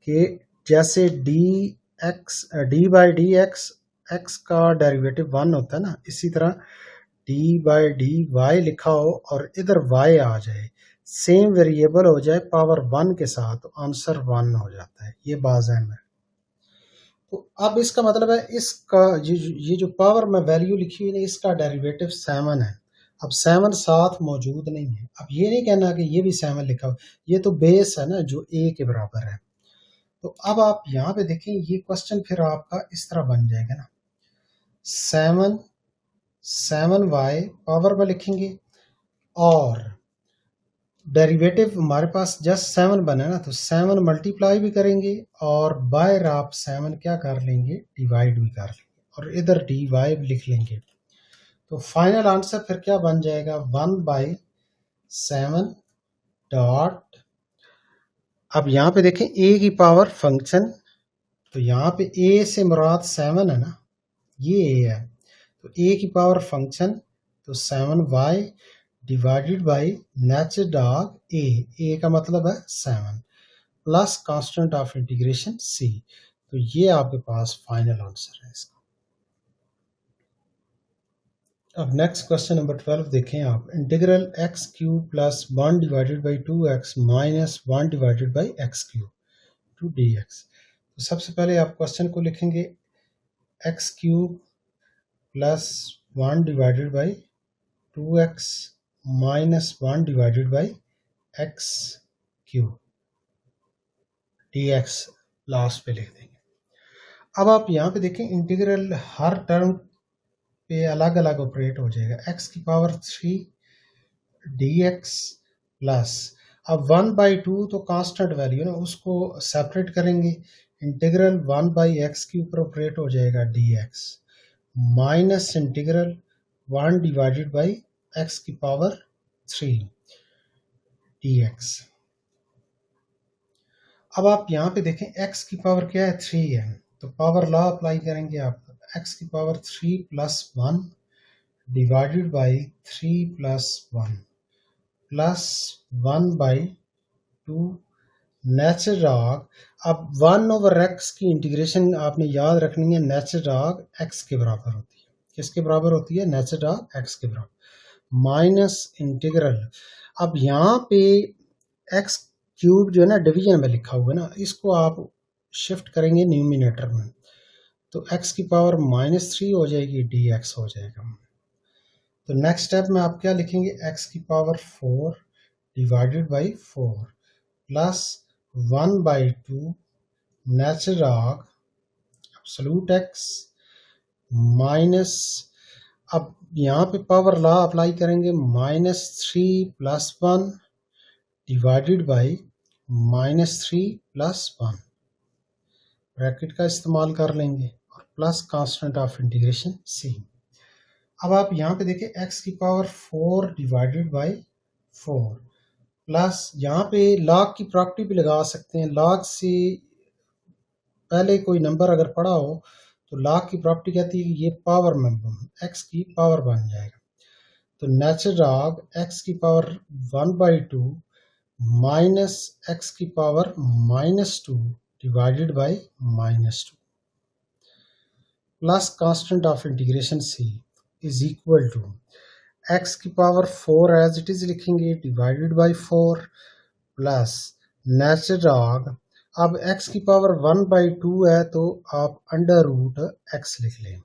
कि जैसे डी बाई डी एक्स का डेरिवेटिव 1 होता है ना, इसी तरह डी बाई डी वाई लिखा हो और इधर y आ जाए, सेम वेरिएबल हो जाए पावर 1 के साथ, तो आंसर 1 हो जाता है। ये बात है। तो अब इसका मतलब है इसका ये जो पावर में वैल्यू लिखी हुई है इसका डेरिवेटिव 7 है। अब 7 साथ मौजूद नहीं है, अब ये नहीं कहना कि ये भी 7 लिखा हो, ये तो बेस है ना जो a के बराबर है। तो अब आप यहाँ पे देखें, ये क्वेश्चन फिर आपका इस तरह बन जाएगा ना, 7y पावर में लिखेंगे और डेरिवेटिव हमारे पास जस्ट 7 बना ना, तो 7 मल्टीप्लाई भी करेंगे और बाय आप 7 क्या कर लेंगे, डिवाइड भी कर लेंगे और इधर dy भी लिख लेंगे। तो फाइनल आंसर फिर क्या बन जाएगा, 1/7 डॉट, अब यहाँ पे देखें a की पावर फंक्शन, तो यहाँ पे a से मुराद 7 है ना, ये a है, तो a की पावर फंक्शन तो 7y divided by natural log a का मतलब है 7 plus constant of integration c। तो ये आपके पास फाइनल आंसर है इसका। अब नेक्स्ट क्वेश्चन नंबर 12 देखें आप, integral X cube plus 1 divided by 2x minus 1 divided by x cube two dx। तो सबसे पहले आप क्वेश्चन को लिखेंगे x cube plus 1 divided by 2x minus 1 divided by x cube dx last पे लिख देंगे। अब आप यहाँ पे देखें इंटीग्रल हर टर्म पे अलग अलग ऑपरेट हो जाएगा। x की पावर 3 dx प्लस अब 1/2 तो कांस्टेंट वैल्यू ना, उसको सेपरेट करेंगे। इंटीग्रल 1/x के ऊपर ऑपरेट हो जाएगा dx minus integral 1 divided by x की पावर 3 dx। अब आप यहाँ पे देखें x की पावर क्या है 3 है, तो पावर लॉ अप्लाई करेंगे आप। x की power 3 plus 1 divided by 3 plus 1 plus 1/2 natural log. अब 1/x की इंटीग्रेशन आपने याद रखनी है, नेचुरल लॉग x के बराबर होती है। किसके बराबर होती है? नेचुरल लॉग x के बराबर माइनस इंटीग्रल। अब यहाँ पे x क्यूब जो है ना डिवीजन में लिखा हुआ है ना, इसको आप शिफ्ट करेंगे न्यूमिनेटर में, तो x की पावर -3 हो जाएगी, dx हो जाएगा। तो नेक्स्ट स्टेप में आप क्या लिखेंगे? x की power 4 divided by 4 plus 1/2 natural log absolute x minus, अब यहाँ पे पावर लॉ अप्लाई करेंगे, -3 plus 1 divided by -3 plus 1 bracket का इस्तेमाल कर लेंगे और plus constant of integration c। अब आप यहाँ पे देखिए x की पावर 4 डिवाइडेड बाई 4 प्लस यहाँ पे लॉग की प्रॉपर्टी भी लगा सकते हैं। लॉग से पहले कोई नंबर अगर पढ़ा हो तो लॉग की प्रॉपर्टी कहती है कि ये पावर में x की पावर बन जाएगा। तो नेचुरल लॉग x की पावर 1/2 माइनस x की power -2 divided by -2 plus constant of integration c is equal to x की पावर 4 एज इट इज लिखेंगे divided by 4 plus natural log, अब x की पावर 1/2 है तो आप अंडर रूट x लिख लें।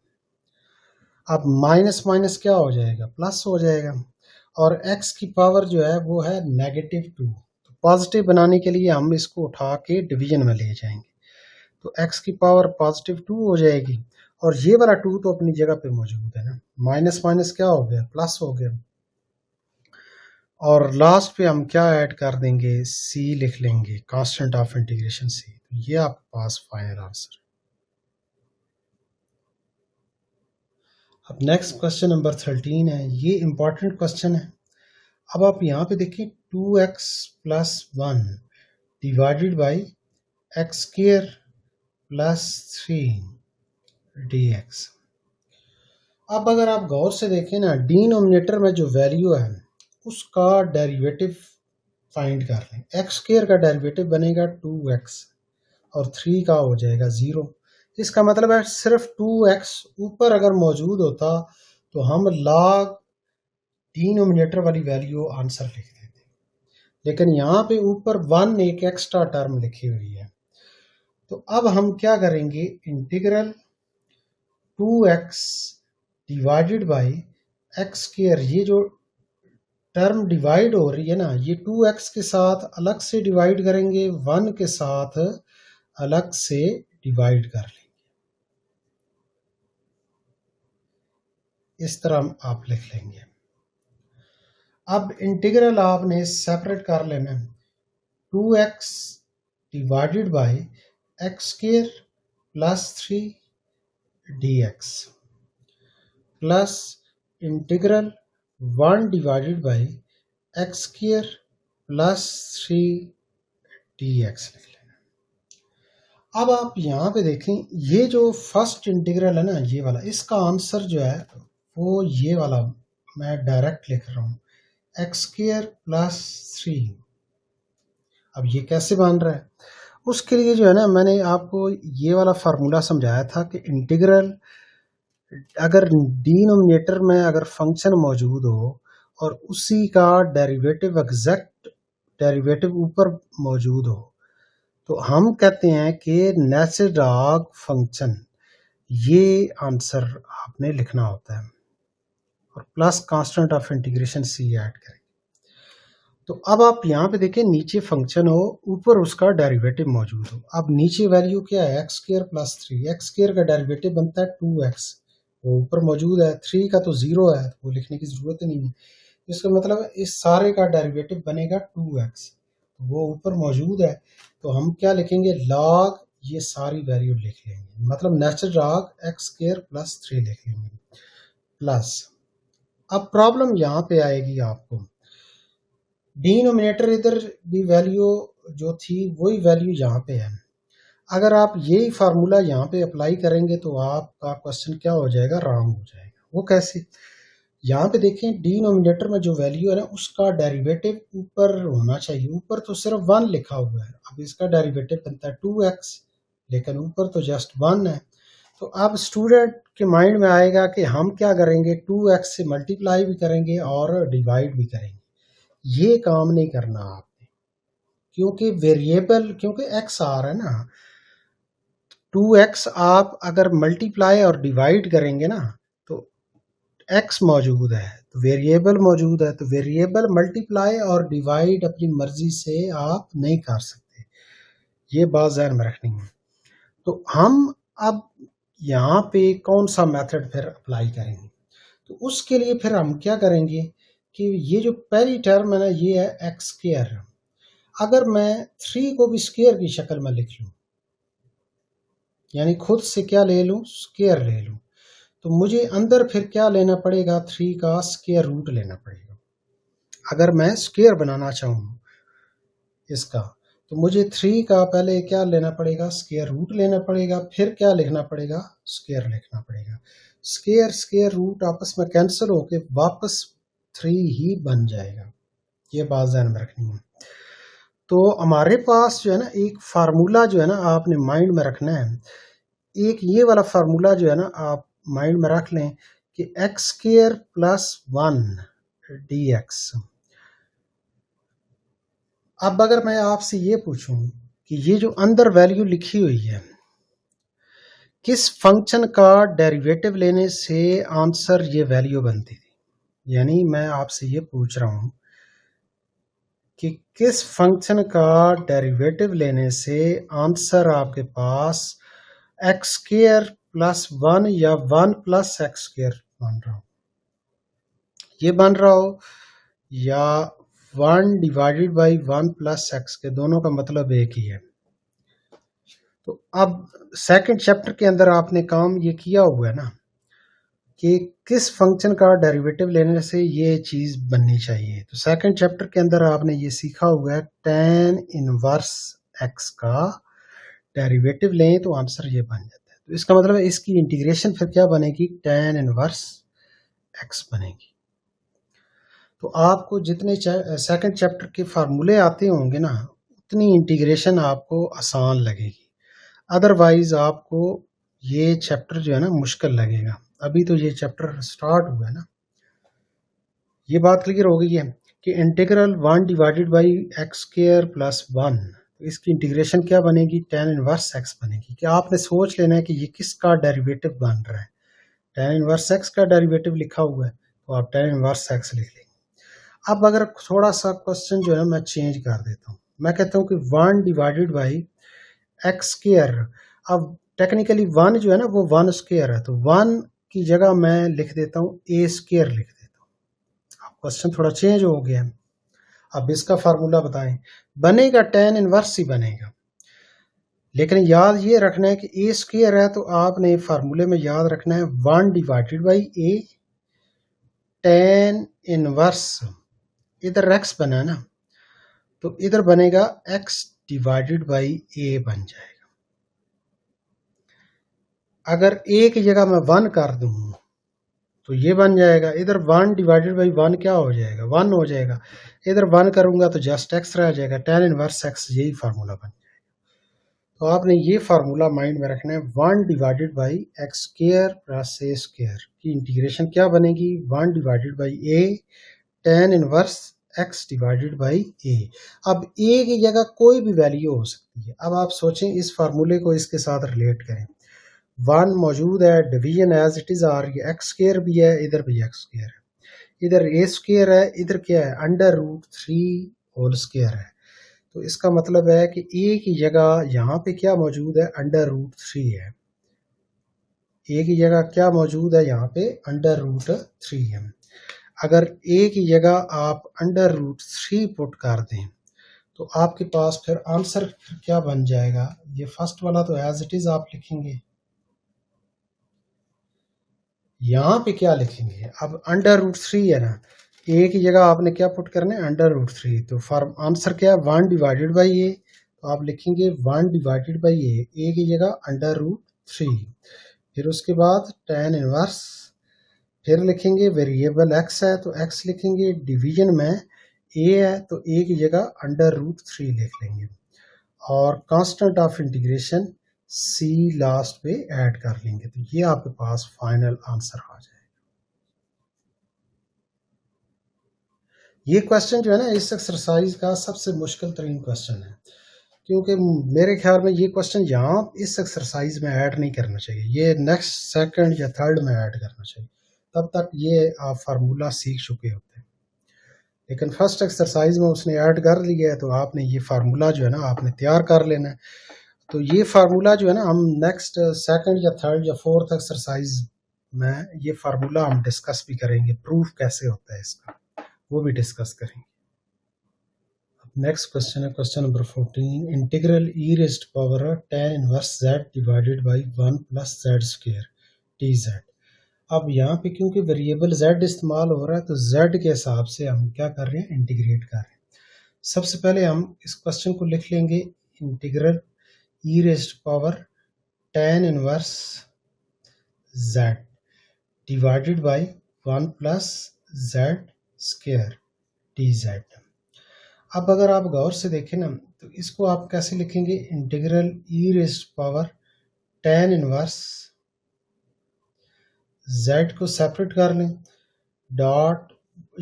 अब माइनस माइनस क्या हो जाएगा? प्लस हो जाएगा। और x की पावर जो है वो है -2, तो पॉजिटिव बनाने के लिए हम इसको उठा के डिवीजन में ले जाएंगे, तो x की पावर +2 हो जाएगी और ये वाला 2 तो अपनी जगह पे मौजूद है ना, माइनस माइनस क्या हो गया? प्लस हो गया। और लास्ट पे हम क्या ऐड कर देंगे? c लिख लेंगे, कांस्टेंट ऑफ इंटीग्रेशन c। तो ये आपके पास फाइनल आंसर। अब नेक्स्ट क्वेश्चन नंबर 13 है, ये इंपॉर्टेंट क्वेश्चन है। अब आप यहाँ पे देखिए 2x plus 1 divided by x square plus 3 dx। अब अगर आप गौर से देखें ना, डिनोमिनेटर में जो वैल्यू है उसका डेरिवेटिव फाइंड कर लें। एक्स स्क्वायर का डेरिवेटिव बनेगा 2x और 3 का हो जाएगा 0। इसका मतलब है सिर्फ 2x ऊपर अगर मौजूद होता तो हम लॉग डिनोमिनेटर वाली वैल्यू आंसर लिख देते, लेकिन यहाँ पे ऊपर 1 एक एक्स्ट्रा टर्म लिखी हुई है। तो अब हम क्या करेंगे? Integral 2x divided by x square, ये जो टर्म डिवाइड हो रही है ना, ये 2x के साथ अलग से डिवाइड करेंगे, 1 के साथ अलग से डिवाइड कर लेंगे। इस तरह आप लिख लेंगे। अब इंटीग्रल आपने सेपरेट कर लेना, 2x divided by x square plus 3 dx plus integral 1 divided by x square plus 3 dx लिख लेना। अब आप यहाँ पे देखें, ये जो फर्स्ट इंटीग्रल है ना, ये वाला, इसका आंसर जो है वो ये वाला मैं डायरेक्ट लिख रहा हूँ, एक्स स्क्वायर प्लस 3। अब ये कैसे बन रहा है? उसके लिए जो है ना, मैंने आपको ये वाला फार्मूला समझाया था कि इंटीग्रल अगर डिनोमिनेटर में अगर फंक्शन मौजूद हो और उसी का डेरिवेटिव एग्जैक्ट डेरिवेटिव ऊपर मौजूद हो, तो हम कहते हैं कि नेचुरल लॉग फंक्शन ये आंसर आपने लिखना होता है और plus constant of integration C add करें। तो अब आप यहाँ पे देखें, नीचे फंक्शन हो, ऊपर उसका डेरिवेटिव मौजूद हो। अब नीचे वैल्यू क्या है, x square plus 3। X square का डेरिवेटिव बनता है 2x, वो ऊपर मौजूद है। 3 का तो 0 है, वो लिखने की जरूरत ही नहीं है। इसका मतलब इस सारे का डेरिवेटिव बनेगा 2x, वो ऊपर मौजूद है। तो हम क्या लिखेंगे, लॉग ये सारी वैल्यू लिख लेंगे, मतलब natural log x square plus 3 लिख लेंगे प्लस। अब प्रॉब्लम यहाँ पे आएगी आपको, डिनोमिनेटर इधर भी वैल्यू जो थी वही वैल्यू यहाँ पे है। अगर आप यही फार्मूला यहाँ पे अप्लाई करेंगे तो आपका क्वेश्चन क्या हो जाएगा, रॉन्ग हो जाएगा। वो कैसे, यहाँ पे देखें डिनोमिनेटर में जो वैल्यू है ना उसका डेरिवेटिव ऊपर होना चाहिए। ऊपर तो सिर्फ 1 लिखा हुआ है, अब इसका डेरिवेटिव बनता है 2x, लेकिन ऊपर तो जस्ट 1 है। तो अब स्टूडेंट के माइंड में आएगा कि हम क्या करेंगे, 2x से मल्टीप्लाई भी करेंगे और डिवाइड भी करेंगे। ये काम नहीं करना आपने, क्योंकि वेरिएबल, क्योंकि x आ रहा है ना, 2x आप अगर मल्टीप्लाई और डिवाइड करेंगे ना तो x मौजूद है, तो वेरिएबल मौजूद है, तो वेरिएबल मल्टीप्लाई और डिवाइड अपनी मर्जी से आप नहीं कर सकते। ये बात ध्यान में रखनी है। तो हम अब यहाँ पे कौन सा मेथड फिर अप्लाई करेंगे, तो उसके लिए फिर हम क्या करेंगे कि ये जो पहली टर्म है ना, ये है एक्स स्क्वायर। अगर मैं 3 को भी स्क्वायर की शक्ल में लिख लूं, यानी खुद से क्या ले लूं, स्क्वायर ले लूं, तो मुझे अंदर फिर क्या लेना पड़ेगा, 3 का स्क्वायर रूट लेना पड़ेगा। अगर मैं स्क्वायर बनाना चाहूँ इसका, तो मुझे 3 का पहले क्या लेना पड़ेगा, स्क्वायर रूट लेना पड़ेगा, फिर क्या लिखना पड़ेगा, स्क्वायर लिखना पड़ेगा। स्क्वायर स्क्वायर रूट आपस में कैंसिल होके वापस 3 ही बन जाएगा। ये बात ध्यान में रखनी है। तो हमारे पास जो है ना एक फार्मूला जो है ना आपने माइंड में रखना है, एक ये वाला फार्मूला जो है ना आप माइंड में रख लें कि एक्स स्क्वायर प्लस 1 dx। अब अगर मैं आपसे ये पूछूं कि ये जो अंदर वैल्यू लिखी हुई है, किस फंक्शन का डेरिवेटिव लेने से आंसर ये वैल्यू बनती थी, यानी मैं आपसे ये पूछ रहा हूं कि किस फंक्शन का डेरिवेटिव लेने से आंसर आपके पास एक्स स्क्वायर प्लस 1 या 1 प्लस एक्स स्क्वायर बन रहा हो, ये बन रहा हो, या 1 डिवाइडेड बाई 1 प्लस एक्स, के दोनों का मतलब एक ही है। तो अब सेकंड चैप्टर के अंदर आपने काम ये किया हुआ है ना कि किस फंक्शन का डेरिवेटिव लेने से ये चीज बननी चाहिए। तो सेकंड चैप्टर के अंदर आपने ये सीखा हुआ है, tan इनवर्स x का डेरिवेटिव लें तो आंसर ये बन जाता है। तो इसका मतलब है इसकी इंटीग्रेशन फिर क्या बनेगी, tan इनवर्स x बनेगी। तो आपको जितने सेकंड चैप्टर के फार्मूले आते होंगे ना, उतनी इंटीग्रेशन आपको आसान लगेगी। अदरवाइज आपको ये चैप्टर जो है ना मुश्किल लगेगा। अभी तो ये चैप्टर स्टार्ट हुआ है ना। ये बात क्लियर हो गई है कि integral 1 divided by x square plus 1, तो इसकी इंटीग्रेशन क्या बनेगी, tan इनवर्स x बनेगी। कि आपने सोच लेना है कि ये किसका डेरिवेटिव बन रहा है। tan इनवर्स x का डेरिवेटिव लिखा हुआ है, तो आप tan इनवर्स x लिख लेंगे। अब अगर थोड़ा सा क्वेश्चन जो है ना मैं चेंज कर देता हूँ, मैं कहता हूँ कि 1 डिवाइडेड बाई एक्स स्क्वायर। अब टेक्निकली 1 जो है ना वो 1 स्क्वायर है, तो 1 की जगह मैं लिख देता हूँ a स्क्वायर लिख देता हूँ। अब क्वेश्चन थोड़ा चेंज हो गया। अब इसका फार्मूला बताएं, बनेगा tan इनवर्स ही बनेगा, लेकिन याद ये रखना है कि a स्क्वायर है, तो आपने फार्मूले में याद रखना है 1 divided by a tan inverse, इधर x बना है ना, तो इधर बनेगा x डिवाइडेड बाई a बन जाएगा। अगर a की जगह मैं 1 कर दूं तो ये बन जाएगा, इधर 1 डिवाइडेड बाई 1 क्या हो जाएगा, 1 हो जाएगा। इधर 1 करूंगा तो जस्ट x रह जाएगा, tan इनवर्स x, यही फार्मूला बन जाएगा। तो आपने ये फार्मूला माइंड में रखना है, 1 divided by x square plus a square की इंटीग्रेशन क्या बनेगी, 1 divided by a tan inverse x divided by a। अब a की जगह कोई भी वैल्यू हो सकती है। अब आप सोचें इस फार्मूले को इसके साथ रिलेट करें, वन मौजूद है, डिवीजन एज इट इज़ आ रही है, एक्स स्क्र भी है, इधर भी एक्स स्क्र है, इधर ए स्क्र है, इधर क्या है √3 होल स्क्र है। तो इसका मतलब है कि ए की जगह यहाँ पे क्या मौजूद है √3 है, ए की जगह क्या मौजूद है यहाँ पे √3 है। अगर ए की जगह आप √3 पुट कर दें तो आपके पास फिर आंसर क्या बन जाएगा, ये फर्स्ट वाला तो एज इट इज आप लिखेंगे, यहाँ पे क्या लिखेंगे, अब √3 है ना, ए की जगह आपने क्या पुट करना है √3, तो फॉर आंसर क्या है 1 डिवाइडेड बाई ए, तो आप लिखेंगे 1 डिवाइडेड बाई ए की जगह √3, फिर उसके बाद tan इनवर्स, फिर लिखेंगे वेरिएबल x है तो x लिखेंगे, डिवीजन में a है तो a की जगह √3 लिख लेंगे, और constant of integration c last पे ऐड कर लेंगे, तो ये आपके पास फाइनल आंसर आ जाएगा। ये क्वेश्चन जो है ना इस एक्सरसाइज का सबसे मुश्किल तरीन क्वेश्चन है, क्योंकि मेरे ख्याल में ये क्वेश्चन यहाँ इस एक्सरसाइज में ऐड नहीं करना चाहिए, ये नेक्स्ट सेकंड या थर्ड में ऐड करना चाहिए, तब तक ये आप फार्मूला सीख चुके होते हैं। लेकिन फर्स्ट एक्सरसाइज में उसने ऐड कर लिया है, तो आपने ये फार्मूला जो है ना आपने तैयार कर लेना है। तो ये फार्मूला जो है ना हम नेक्स्ट सेकंड या थर्ड या फोर्थ एक्सरसाइज में ये फार्मूला हम डिस्कस भी करेंगे, प्रूफ कैसे होता है इसका वो भी डिस्कस करेंगे। नेक्स्ट क्वेश्चन है question number 14, integral e raised power tan inverse z divided by 1 plus z square dz। अब यहाँ पे क्योंकि वेरिएबल z इस्तेमाल हो रहा है तो z के हिसाब से हम क्या कर रहे हैं इंटीग्रेट कर रहे हैं। सबसे पहले हम इस क्वेश्चन को लिख लेंगे integral e raised power tan inverse z divided by 1 plus z square dz। अब अगर आप गौर से देखें ना तो इसको आप कैसे लिखेंगे, integral e raised power tan inverse z को सेपरेट कर लें, डॉट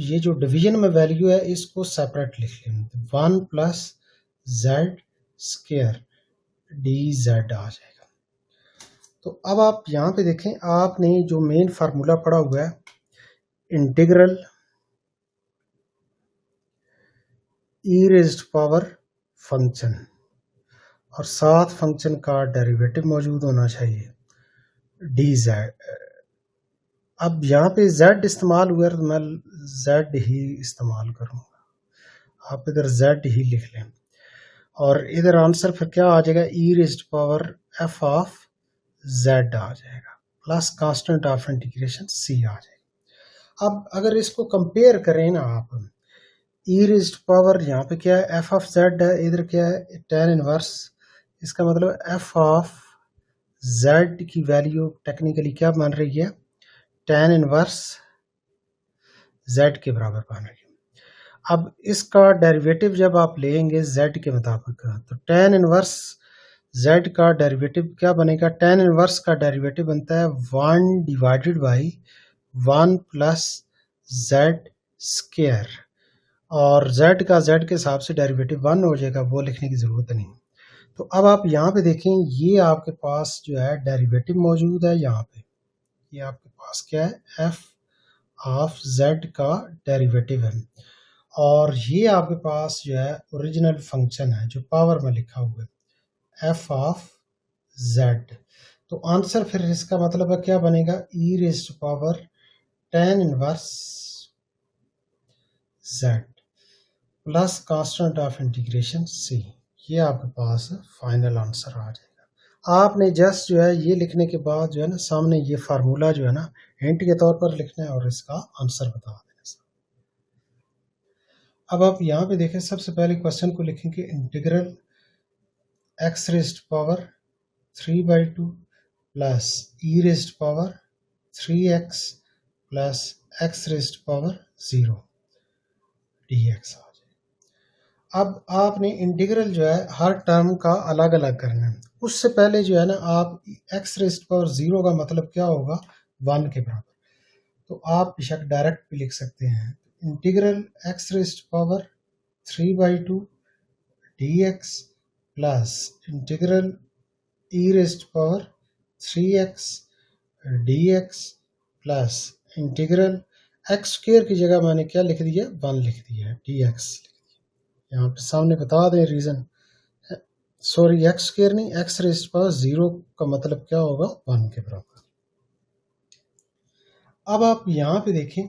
ये जो डिवीजन में वैल्यू है इसको सेपरेट लिख लें, 1 प्लस z स्क्वायर dz आ जाएगा। तो अब आप यहाँ पे देखें, आपने जो मेन फार्मूला पढ़ा हुआ है integral e raised power function और साथ फंक्शन का डेरिवेटिव मौजूद होना चाहिए dz। अब यहाँ पे z इस्तेमाल हुआ है तो मैं z ही इस्तेमाल करूँगा, आप इधर z ही लिख लें, और इधर आंसर फिर क्या आ जाएगा e raised power f of z आ जाएगा plus constant of integration c आ जाएगा। अब अगर इसको कंपेयर करें ना आप, e रेज़्ड पावर यहाँ पे क्या है f ऑफ z है, इधर क्या है tan इनवर्स, इसका मतलब f ऑफ z की वैल्यू टेक्निकली क्या बन रही है tan इनवर्स z के बराबर बन रही है। अब इसका डेरिवेटिव जब आप लेंगे z के मुताबिक तो tan इनवर्स z का डेरिवेटिव क्या बनेगा, tan इनवर्स का डेरिवेटिव बनता है 1 divided by 1 plus z square, और z का z के हिसाब से डेरिवेटिव 1 हो जाएगा, वो लिखने की ज़रूरत नहीं। तो अब आप यहाँ पे देखें ये आपके पास जो है डेरिवेटिव मौजूद है, यहाँ पे ये आपके पास क्या है f ऑफ z का डेरिवेटिव है, और ये आपके पास जो है ओरिजिनल फंक्शन है जो पावर में लिखा हुआ है f ऑफ z। तो आंसर फिर इसका मतलब है क्या बनेगा e raised power tan inverse z plus constant of integration c, ये आपके पास फाइनल आंसर आ जाएगा। आपने जस्ट जो है ये लिखने के बाद जो है ना सामने ये फार्मूला जो है ना हिंट के तौर पर लिखना है और इसका आंसर बता देना। अब आप यहाँ पे देखें, सबसे पहले क्वेश्चन को लिखेंगे integral x raised power 3/2 plus e raised power 3x plus x raised power 0 dx आ जाए। अब आपने इंटीग्रल जो है हर टर्म का अलग अलग करना है, उससे पहले जो है ना आप x रेज़्ड पावर 0 का मतलब क्या होगा 1 के बराबर, तो आप बेशक डायरेक्ट भी लिख सकते हैं, integral x raised power 3/2 dx plus integral e raised power 3x dx plus integral x square की जगह मैंने क्या लिख दिया, 1 लिख दिया है, dx। यहाँ पे सामने बता दें रीज़न, सॉरी एक्स स्क्वेयर नहीं, एक्स रेज़ पावर 0 का मतलब क्या होगा, 1 के बराबर। अब आप यहाँ पे देखें,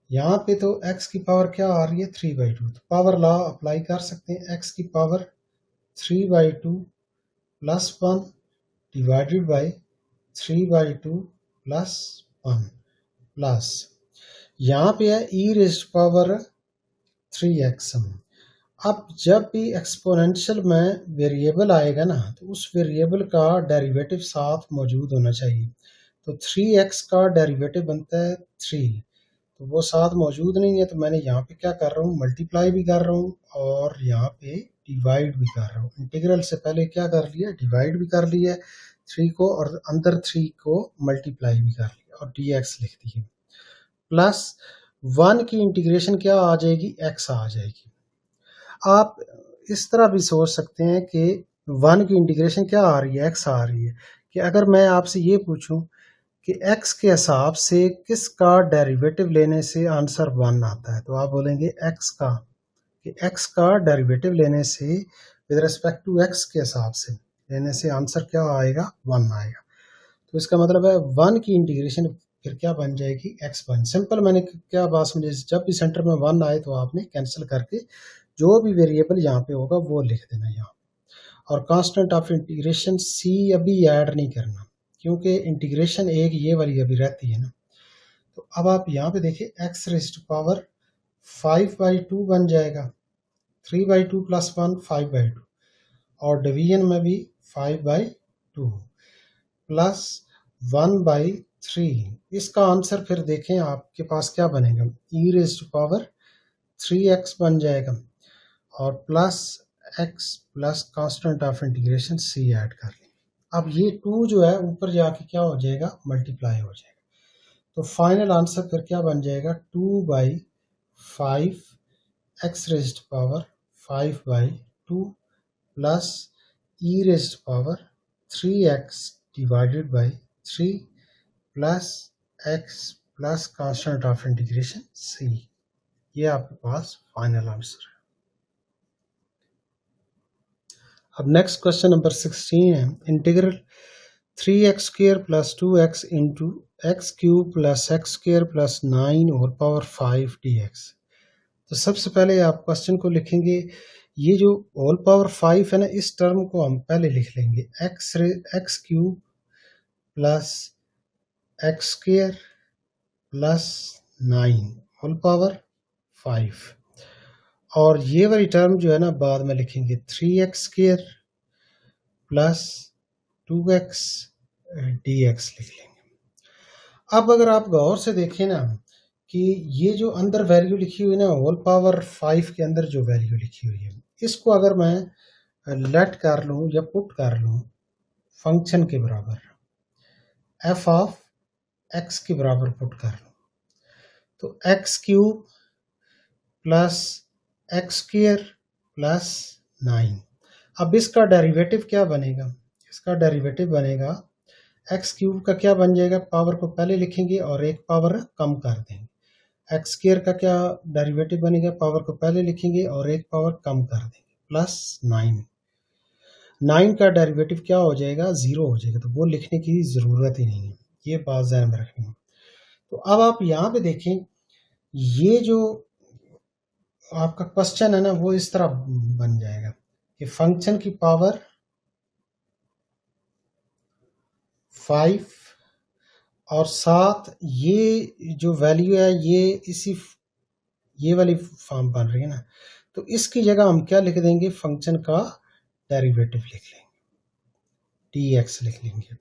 यहाँ पे तो x की पावर क्या आ रही है, 3/2, तो पावर लॉ अप्लाई कर सकते हैं, x की power 3/2 plus 1 divided by 3/2 plus 1 plus यहाँ पे है e रेज़्ड पावर 3x। अब जब भी एक्सपोनेंशियल में वेरिएबल आएगा ना, तो उस वेरिएबल का डेरिवेटिव साथ मौजूद होना चाहिए। तो 3x का डेरिवेटिव बनता है 3, तो वो साथ मौजूद नहीं है, तो मैंने यहाँ पे क्या कर रहा हूँ, मल्टीप्लाई भी कर रहा हूँ और यहाँ पे डिवाइड भी कर रहा हूँ। इंटीग्रल से पहले क्या कर लिया, डिवाइड भी कर लिया 3 को, और अंदर 3 को मल्टीप्लाई भी कर लिया और dx लिख दिए। प्लस 1 की इंटीग्रेशन क्या आ जाएगी, x आ जाएगी। आप इस तरह भी सोच सकते हैं कि 1 की इंटीग्रेशन क्या आ रही है, x आ रही है, कि अगर मैं आपसे ये पूछूं कि x के हिसाब से किसका डेरिवेटिव लेने से आंसर 1 आता है, तो आप बोलेंगे x का, कि x का डेरिवेटिव लेने से विद रिस्पेक्ट टू x के हिसाब से लेने से आंसर क्या आएगा, 1 आएगा। तो इसका मतलब है 1 की इंटीग्रेशन फिर क्या बन जाएगी, x1। सिंपल, मैंने क्या बात समझे, जब भी सेंटर में 1 आए तो आपने कैंसिल करके जो भी वेरिएबल यहाँ पे होगा वो लिख देना यहाँ, और कांस्टेंट ऑफ इंटीग्रेशन c अभी ऐड नहीं करना, क्योंकि इंटीग्रेशन एक ये वाली अभी रहती है ना। तो अब आप यहाँ पे देखिए x रेज़्ड पावर 5/2 बन जाएगा, 3/2 प्लस 1 5/2, और डिवीजन में भी 5/2 प्लस 1/3। इसका आंसर फिर देखें आपके पास क्या बनेगा, e रेज़्ड पावर 3x बन जाएगा, और plus x plus constant of integration c add कर लें। अब ये 2 जो है ऊपर जाके क्या हो जाएगा, मल्टीप्लाई हो जाएगा। तो फाइनल आंसर फिर क्या बन जाएगा, 2/5 x raised power 5/2 plus e raised power 3x divided by 3 plus x plus constant of integration c। ये आपके पास फाइनल आंसर है। अब नेक्स्ट क्वेश्चन नंबर 16 है, integral 3x² plus 2x into x cube plus x square plus 9 और power 5 dx। तो सबसे पहले आप क्वेश्चन को लिखेंगे, ये जो होल पावर 5 है ना, इस टर्म को हम पहले लिख लेंगे, X cube plus X square plus 9 whole power 5, और ये वाली टर्म जो है ना बाद में लिखेंगे, 3x² प्लस 2x dx लिख लेंगे। अब अगर आप गौर से देखें ना कि ये जो अंदर वैल्यू लिखी हुई है ना, होल पावर 5 के अंदर जो वैल्यू लिखी हुई है, इसको अगर मैं लेट कर लूँ या पुट कर लूँ फंक्शन के बराबर, f ऑफ x के बराबर पुट कर लूँ, तो x cube plus X square plus 9। अब इसका डेरिवेटिव क्या बनेगा, इसका डेरिवेटिव बनेगा एक्स क्यूब का क्या बन जाएगा, पावर को पहले लिखेंगे और एक पावर कम कर देंगे। एक्स स्क्वेयर का क्या डेरिवेटिव बनेगा, पावर को पहले लिखेंगे और एक पावर कम कर देंगे, प्लस 9 का डेरिवेटिव क्या हो जाएगा, 0 हो जाएगा, तो वो लिखने की ज़रूरत ही नहीं है, ये बात ध्यान में रखनी है। तो अब आप यहाँ पे देखें, ये जो आपका क्वेश्चन है ना, वो इस तरह बन जाएगा कि फंक्शन की पावर 5 और साथ ये जो वैल्यू है ये वाली फॉर्म बन रही है ना, तो इसकी जगह हम क्या लिख देंगे, फंक्शन का डेरिवेटिव लिख लेंगे, dx लिख लेंगे।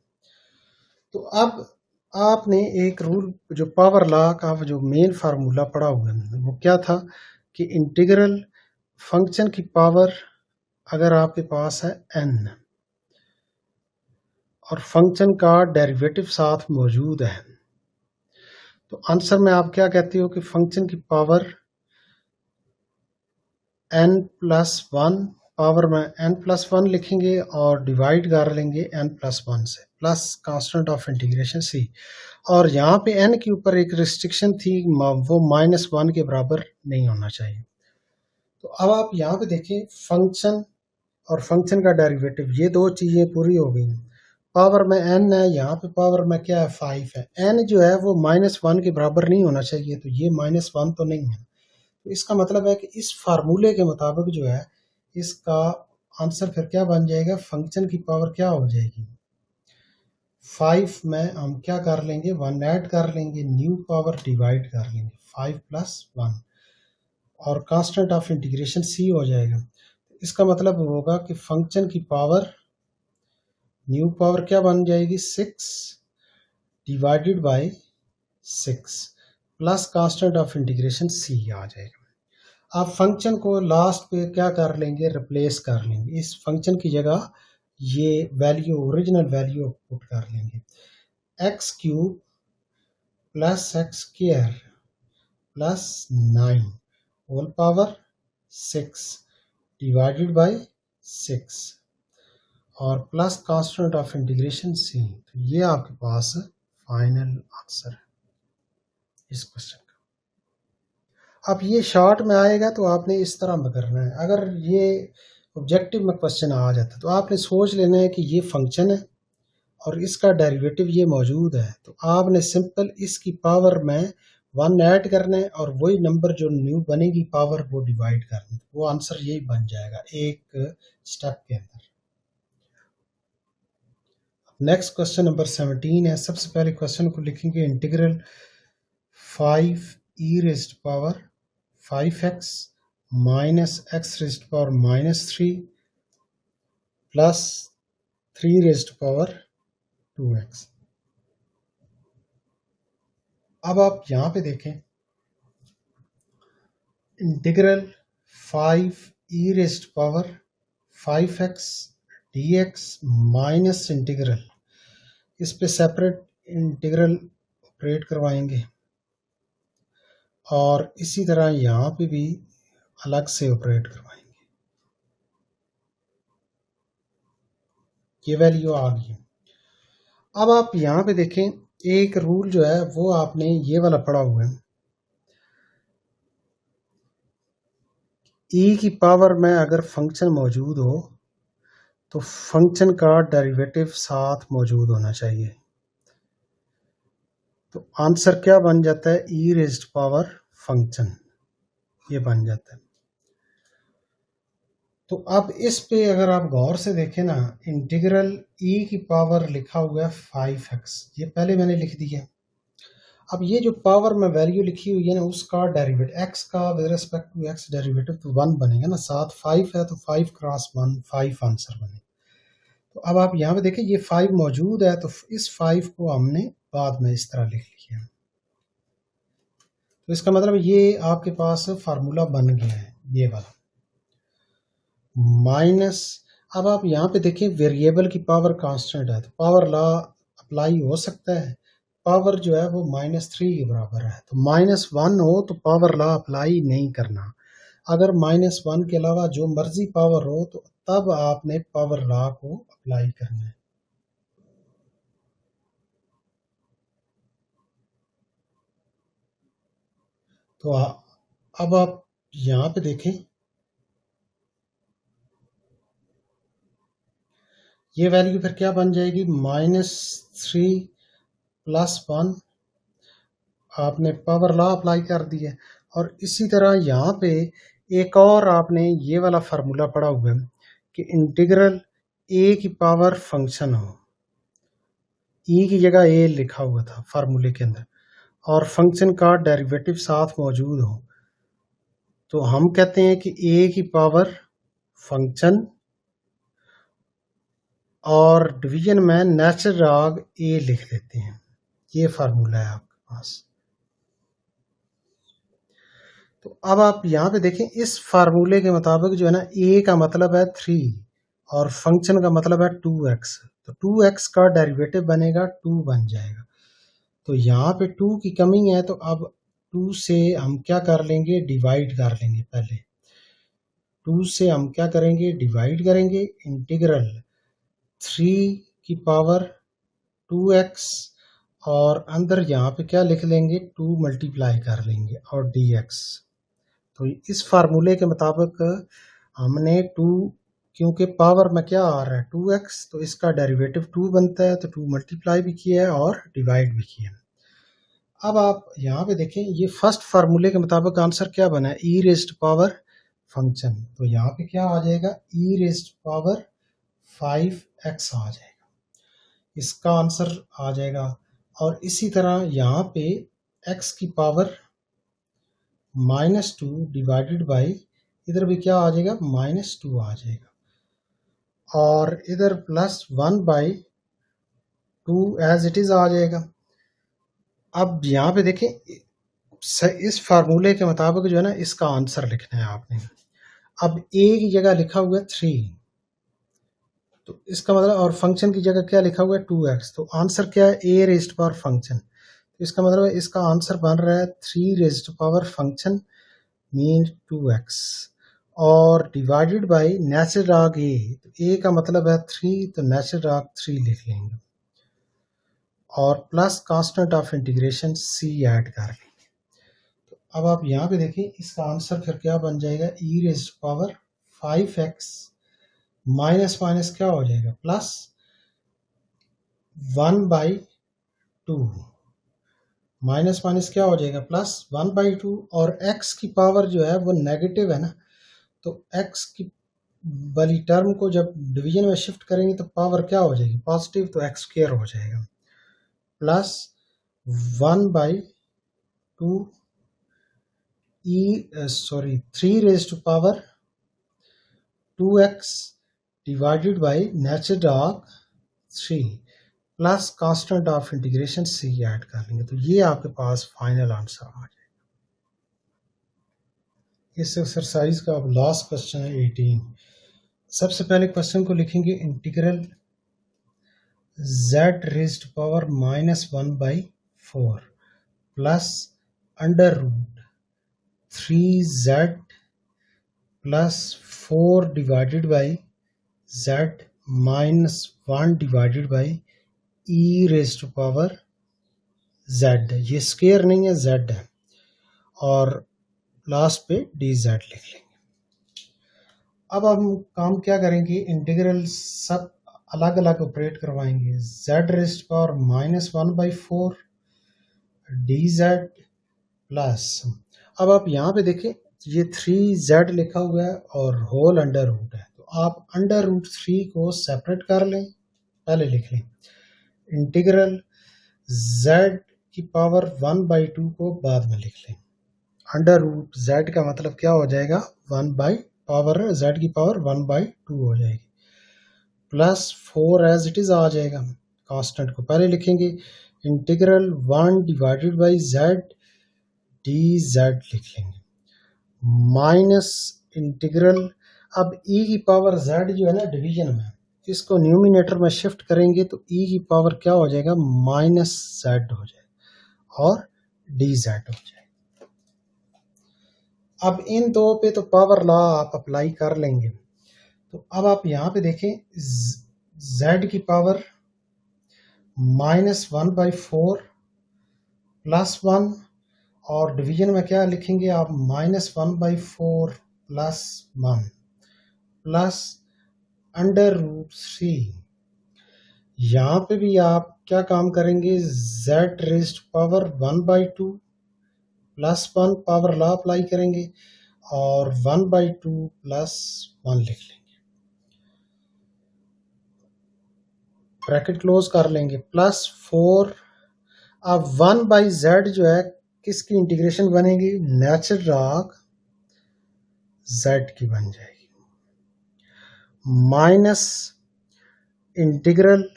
तो अब आपने एक रूल, जो पावर लॉ का जो मेन फार्मूला पढ़ा हुआ है, वो क्या था कि इंटीग्रल फंक्शन की पावर अगर आपके पास है n और फंक्शन का डेरिवेटिव साथ मौजूद है, तो आंसर में आप क्या कहते हो कि फंक्शन की पावर n+1 पावर में n+1 लिखेंगे और डिवाइड कर लेंगे n+1 से, plus constant of integration c। और यहाँ पे n के ऊपर एक रिस्ट्रिक्शन थी, वो -1 के बराबर नहीं होना चाहिए। तो अब आप यहाँ पे देखें, फंक्शन और फंक्शन का डेरिवेटिव, ये दो चीज़ें पूरी हो गई हैं। पावर में n है, यहाँ पे पावर में क्या है 5 है। n जो है वो -1 के बराबर नहीं होना चाहिए, तो ये -1 तो नहीं है। तो इसका मतलब है कि इस फार्मूले के मुताबिक जो है इसका आंसर फिर क्या बन जाएगा, फंक्शन की पावर क्या हो जाएगी 5 में हम क्या कर लेंगे 1 ऐड कर लेंगे, न्यू पावर डिवाइड कर लेंगे 5 + 1 और कांस्टेंट ऑफ इंटीग्रेशन c हो जाएगा। इसका मतलब होगा कि फंक्शन की पावर न्यू पावर क्या बन जाएगी 6 divided by 6 plus constant of integration c आ जाएगा। आप फंक्शन को लास्ट पे क्या कर लेंगे, रिप्लेस कर लेंगे। इस फंक्शन की जगह ये वैल्यू, ओरिजिनल वैल्यू पुट कर लेंगे, x³ + x² + 9 whole power 6 divided by 6 और plus constant of integration c। तो ये आपके पास फाइनल आंसर है इस क्वेश्चन का। अब ये शॉर्ट में आएगा तो आपने इस तरह में करना है। अगर ये ऑब्जेक्टिव में क्वेश्चन आ जाता तो आपने सोच लेना है कि ये फंक्शन है और इसका डेरिवेटिव ये मौजूद है, तो आपने सिंपल इसकी पावर में 1 ऐड करना है और वही नंबर जो न्यू बनेगी पावर वो डिवाइड करना है। वो आंसर यही बन जाएगा एक स्टेप के अंदर। नेक्स्ट क्वेश्चन नंबर 17 है। सबसे पहले क्वेश्चन को लिखेंगे, integral 5e⁻⁵ -x⁻³ plus 3⁻²x। अब आप यहाँ पे देखें, integral 5e⁻⁵x dx minus integral, इस पे सेपरेट इंटीग्रल ऑपरेट करवाएंगे और इसी तरह यहाँ पे भी अलग से ऑपरेट करवाएंगे। ये वैल्यू आ गई। अब आप यहाँ पे देखें, एक रूल जो है वो आपने ये वाला पढ़ा हुआ है, e की पावर में अगर फंक्शन मौजूद हो तो फंक्शन का डेरिवेटिव साथ मौजूद होना चाहिए। तो आंसर क्या बन जाता है, e⁻⁻ फंक्शन, ये बन जाता है। तो अब इस पे अगर आप गौर से देखें ना, इंटीग्रल e की पावर लिखा हुआ है 5x, ये पहले मैंने लिख दिया। अब ये जो पावर में वैल्यू लिखी हुई है ना, उसका डेरिवेटिव x का with respect to x derivative तो 1 बनेगा ना, साथ 5 है तो 5 क्रॉस 1 5 आंसर बनेगा। तो अब आप यहाँ पे देखें ये 5 मौजूद है, तो इस 5 को हमने बाद में इस तरह लिख लिया। तो इसका मतलब ये आपके पास फार्मूला बन गया है ये वाला माइनस। अब आप यहाँ पे देखें, वेरिएबल की पावर कांस्टेंट है तो पावर लॉ अप्लाई हो सकता है। पावर जो है वो -3 के बराबर है, तो -1 हो तो पावर लॉ अप्लाई नहीं करना। अगर -1 के अलावा जो मर्जी पावर हो तो तब आपने पावर लॉ को अप्लाई करना है। तो अब आप यहाँ पे देखें, ये वैल्यू फिर क्या बन जाएगी, -3 + 1 आपने पावर लॉ अप्लाई कर दिया। और इसी तरह यहाँ पे एक और आपने ये वाला फार्मूला पढ़ा हुआ है कि इंटीग्रल a की पावर फंक्शन हो, e की जगह a लिखा हुआ था फार्मूले के अंदर, और फंक्शन का डेरिवेटिव साथ मौजूद हो, तो हम कहते हैं कि a की पावर फंक्शन और डिवीजन में नेचुरल लॉग a लिख देते हैं। ये फार्मूला है आपके पास। तो अब आप यहाँ पे देखें, इस फार्मूले के मुताबिक जो है ना, a का मतलब है 3 और फंक्शन का मतलब है 2x, तो 2x का डेरिवेटिव बनेगा 2 बन जाएगा। तो यहाँ पे 2 की कमी है, तो अब 2 से हम क्या कर लेंगे, डिवाइड कर लेंगे। पहले 2 से हम क्या करेंगे, डिवाइड करेंगे, इंटीग्रल 3 की पावर 2x, और अंदर यहाँ पे क्या लिख लेंगे, 2 मल्टीप्लाई कर लेंगे और dx। तो इस फार्मूले के मुताबिक हमने 2, क्योंकि पावर में क्या आ रहा है 2x, तो इसका डेरिवेटिव 2 बनता है, तो 2 मल्टीप्लाई भी किया है और डिवाइड भी किया है। अब आप यहाँ पे देखें, ये फर्स्ट फार्मूले के मुताबिक आंसर क्या बना है, ई रेज्ड पावर फंक्शन। तो यहाँ पे क्या आ जाएगा, ई रेज्ड पावर 5x आ जाएगा, इसका आंसर आ जाएगा। और इसी तरह यहाँ पे x की पावर -2 डिवाइडेड बाई, इधर भी क्या आ जाएगा, -2 आ जाएगा, और इधर +1/2 एज इट इज आ जाएगा। अब यहाँ पे देखें, इस फार्मूले के मुताबिक जो है ना, इसका आंसर लिखना है आपने। अब ए की जगह लिखा हुआ है 3, तो इसका मतलब, और फंक्शन की जगह क्या लिखा हुआ है 2x, तो आंसर क्या है, ए रेज्ड पावर फंक्शन। तो इसका मतलब है इसका आंसर बन रहा है 3 raised power function mean 2x, और डिवाइडेड बाई नेचुरल लॉग ए, तो ए का मतलब है 3, तो नेचुरल लॉग 3 लिख लेंगे, और plus constant of integration c add कर लेंगे। तो अब आप यहाँ पे देखिए, इसका आंसर फिर क्या बन जाएगा, E raised power 5x minus minus क्या हो जाएगा, प्लस 1/2, माइनस माइनस क्या हो जाएगा, प्लस 1/2, और x की पावर जो है वो नेगेटिव है ना, तो x की वाली टर्म को जब डिवीजन में शिफ्ट करेंगे तो पावर क्या हो जाएगी, पॉजिटिव, तो x² हो जाएगा, plus 1/2 3 raise to power 2x divided by natural log 3 plus constant of integration c add कर लेंगे, तो ये आपके पास फाइनल आंसर आ जाएगा। इस एक्सरसाइज का अब लास्ट क्वेश्चन है 18। सबसे पहले क्वेश्चन को लिखेंगे, integral z raised power -1/4 plus √3z plus 4 divided by z minus 1 divided by e raised to power z, ये स्क्वायर नहीं है, z है, और लास्ट पे dz लिख लेंगे। अब हम काम क्या करेंगे, इंटीग्रल सब अलग अलग ऑपरेट करवाएंगे, z raised power -1/4 dz plus, अब आप यहाँ पे देखें, ये 3z लिखा हुआ है और होल अंडर रूट है, तो आप अंडर रूट 3 को सेपरेट कर लें, पहले लिख लें, इंटीग्रल z की पावर 1/2 को बाद में लिख लें, अंडर रूट z का मतलब क्या हो जाएगा, 1/पावर z की पावर 1/2 हो जाएगी, प्लस 4 एज इट इज आ जाएगा, कांस्टेंट को पहले लिखेंगे, integral 1 divided by z dz लिख लेंगे, माइनस इंटीग्रल, अब e की पावर z जो है ना डिवीजन में, इसको न्यूमिनेटर में शिफ्ट करेंगे तो e की पावर क्या हो जाएगा, -z हो जाएगा और dz हो जाएगा। अब इन दो पे तो पावर लॉ आप अप्लाई कर लेंगे, तो अब आप यहाँ पे देखें, z की पावर -1/4 प्लस 1, और डिवीजन में क्या लिखेंगे आप, -1/4 प्लस 1 प्लस अंडर रूट 3, यहाँ पे भी आप क्या काम करेंगे, z raised power 1/2 plus 1 power law apply करेंगे और 1/2 प्लस 1 लिख लेंगे, ब्रैकेट क्लोज कर लेंगे, प्लस 4, अब 1/z जो है किसकी इंटीग्रेशन बनेगी, नेचुरल लॉग z की बन जाएगी, माइनस इंटीग्रल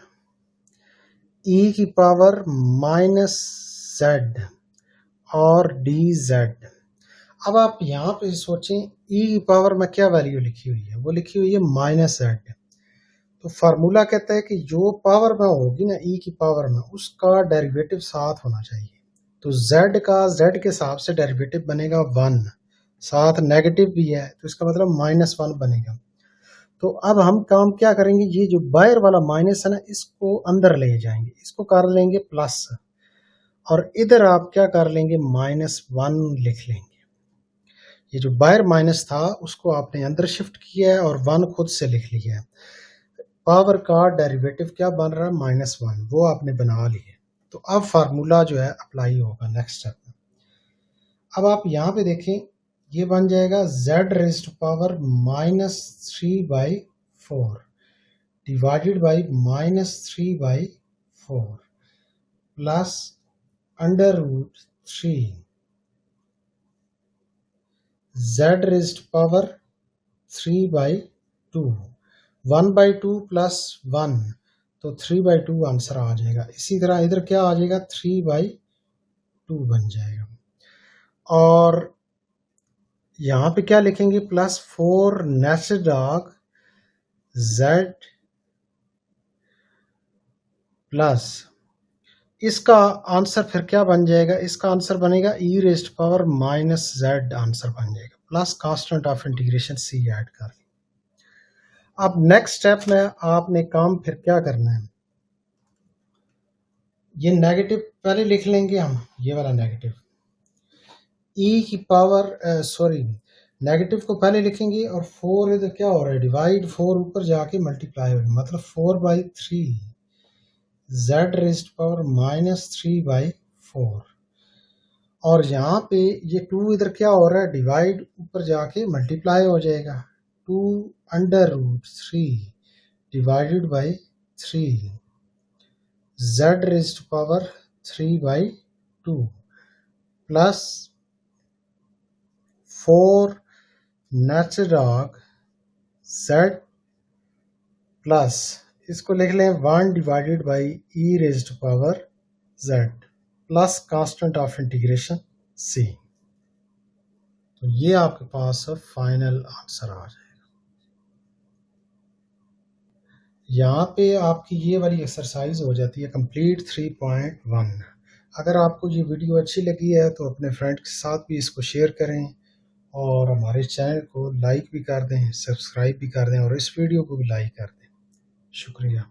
e की पावर -z और dz। अब आप यहाँ पे सोचें, e की पावर में क्या वैल्यू लिखी हुई है, वो लिखी हुई है -z, तो फार्मूला कहता है कि जो पावर में होगी ना e की पावर में, उसका डेरिवेटिव साथ होना चाहिए, तो z का z के हिसाब से डेरिवेटिव बनेगा 1, साथ नेगेटिव भी है, तो इसका मतलब -1 बनेगा। तो अब हम काम क्या करेंगे, ये जो बाहर वाला माइनस है ना, इसको अंदर ले जाएंगे, इसको कर लेंगे प्लस, और इधर आप क्या कर लेंगे, -1 लिख लेंगे। ये जो बाहर माइनस था उसको आपने अंदर शिफ्ट किया है और 1 खुद से लिख लिया है। पावर का डेरिवेटिव क्या बन रहा है, -1, वो आपने बना लिया। तो अब फार्मूला जो है अप्लाई होगा नेक्स्ट स्टेप में। अब आप यहाँ पे देखें, ये बन जाएगा z⁻³ -3/4 divided by -3/4 plus √3 z⁻3/2 1/2 plus 1, तो 3/2 आंसर आ जाएगा। इसी तरह इधर क्या आ जाएगा, 3/2 बन जाएगा। और यहाँ पे क्या लिखेंगे, +4 नेस्टेड डॉग z प्लस, इसका आंसर फिर क्या बन जाएगा, इसका आंसर बनेगा e⁻−z आंसर बन जाएगा, plus constant of integration c add कर। अब नेक्स्ट स्टेप में आपने काम फिर क्या करना है, ये नेगेटिव पहले लिख लेंगे हम, ये वाला नेगेटिव नेगेटिव को पहले लिखेंगे, और 4 इधर क्या हो रहा है, डिवाइड 4 ऊपर जाके मल्टीप्लाई हो, मतलब 4/3 z⁻3/4, और यहाँ पे ये 2 इधर क्या हो रहा है, डिवाइड ऊपर जाके मल्टीप्लाई हो जाएगा, 2√3 डिवाइडेड बाई 3 z⁻3/2 प्लस 4 नेस्टेड ऑग z प्लस, इसको लिख लें 1 divided by e⁻z plus constant of integration c। तो ये आपके पास फाइनल आंसर आ जाएगा। यहाँ पे आपकी ये वाली एक्सरसाइज हो जाती है कंप्लीट 3.1। अगर आपको ये वीडियो अच्छी लगी है तो अपने फ्रेंड के साथ भी इसको शेयर करें, और हमारे चैनल को लाइक भी कर दें, सब्सक्राइब भी कर दें, और इस वीडियो को भी लाइक कर दें। शुक्रिया।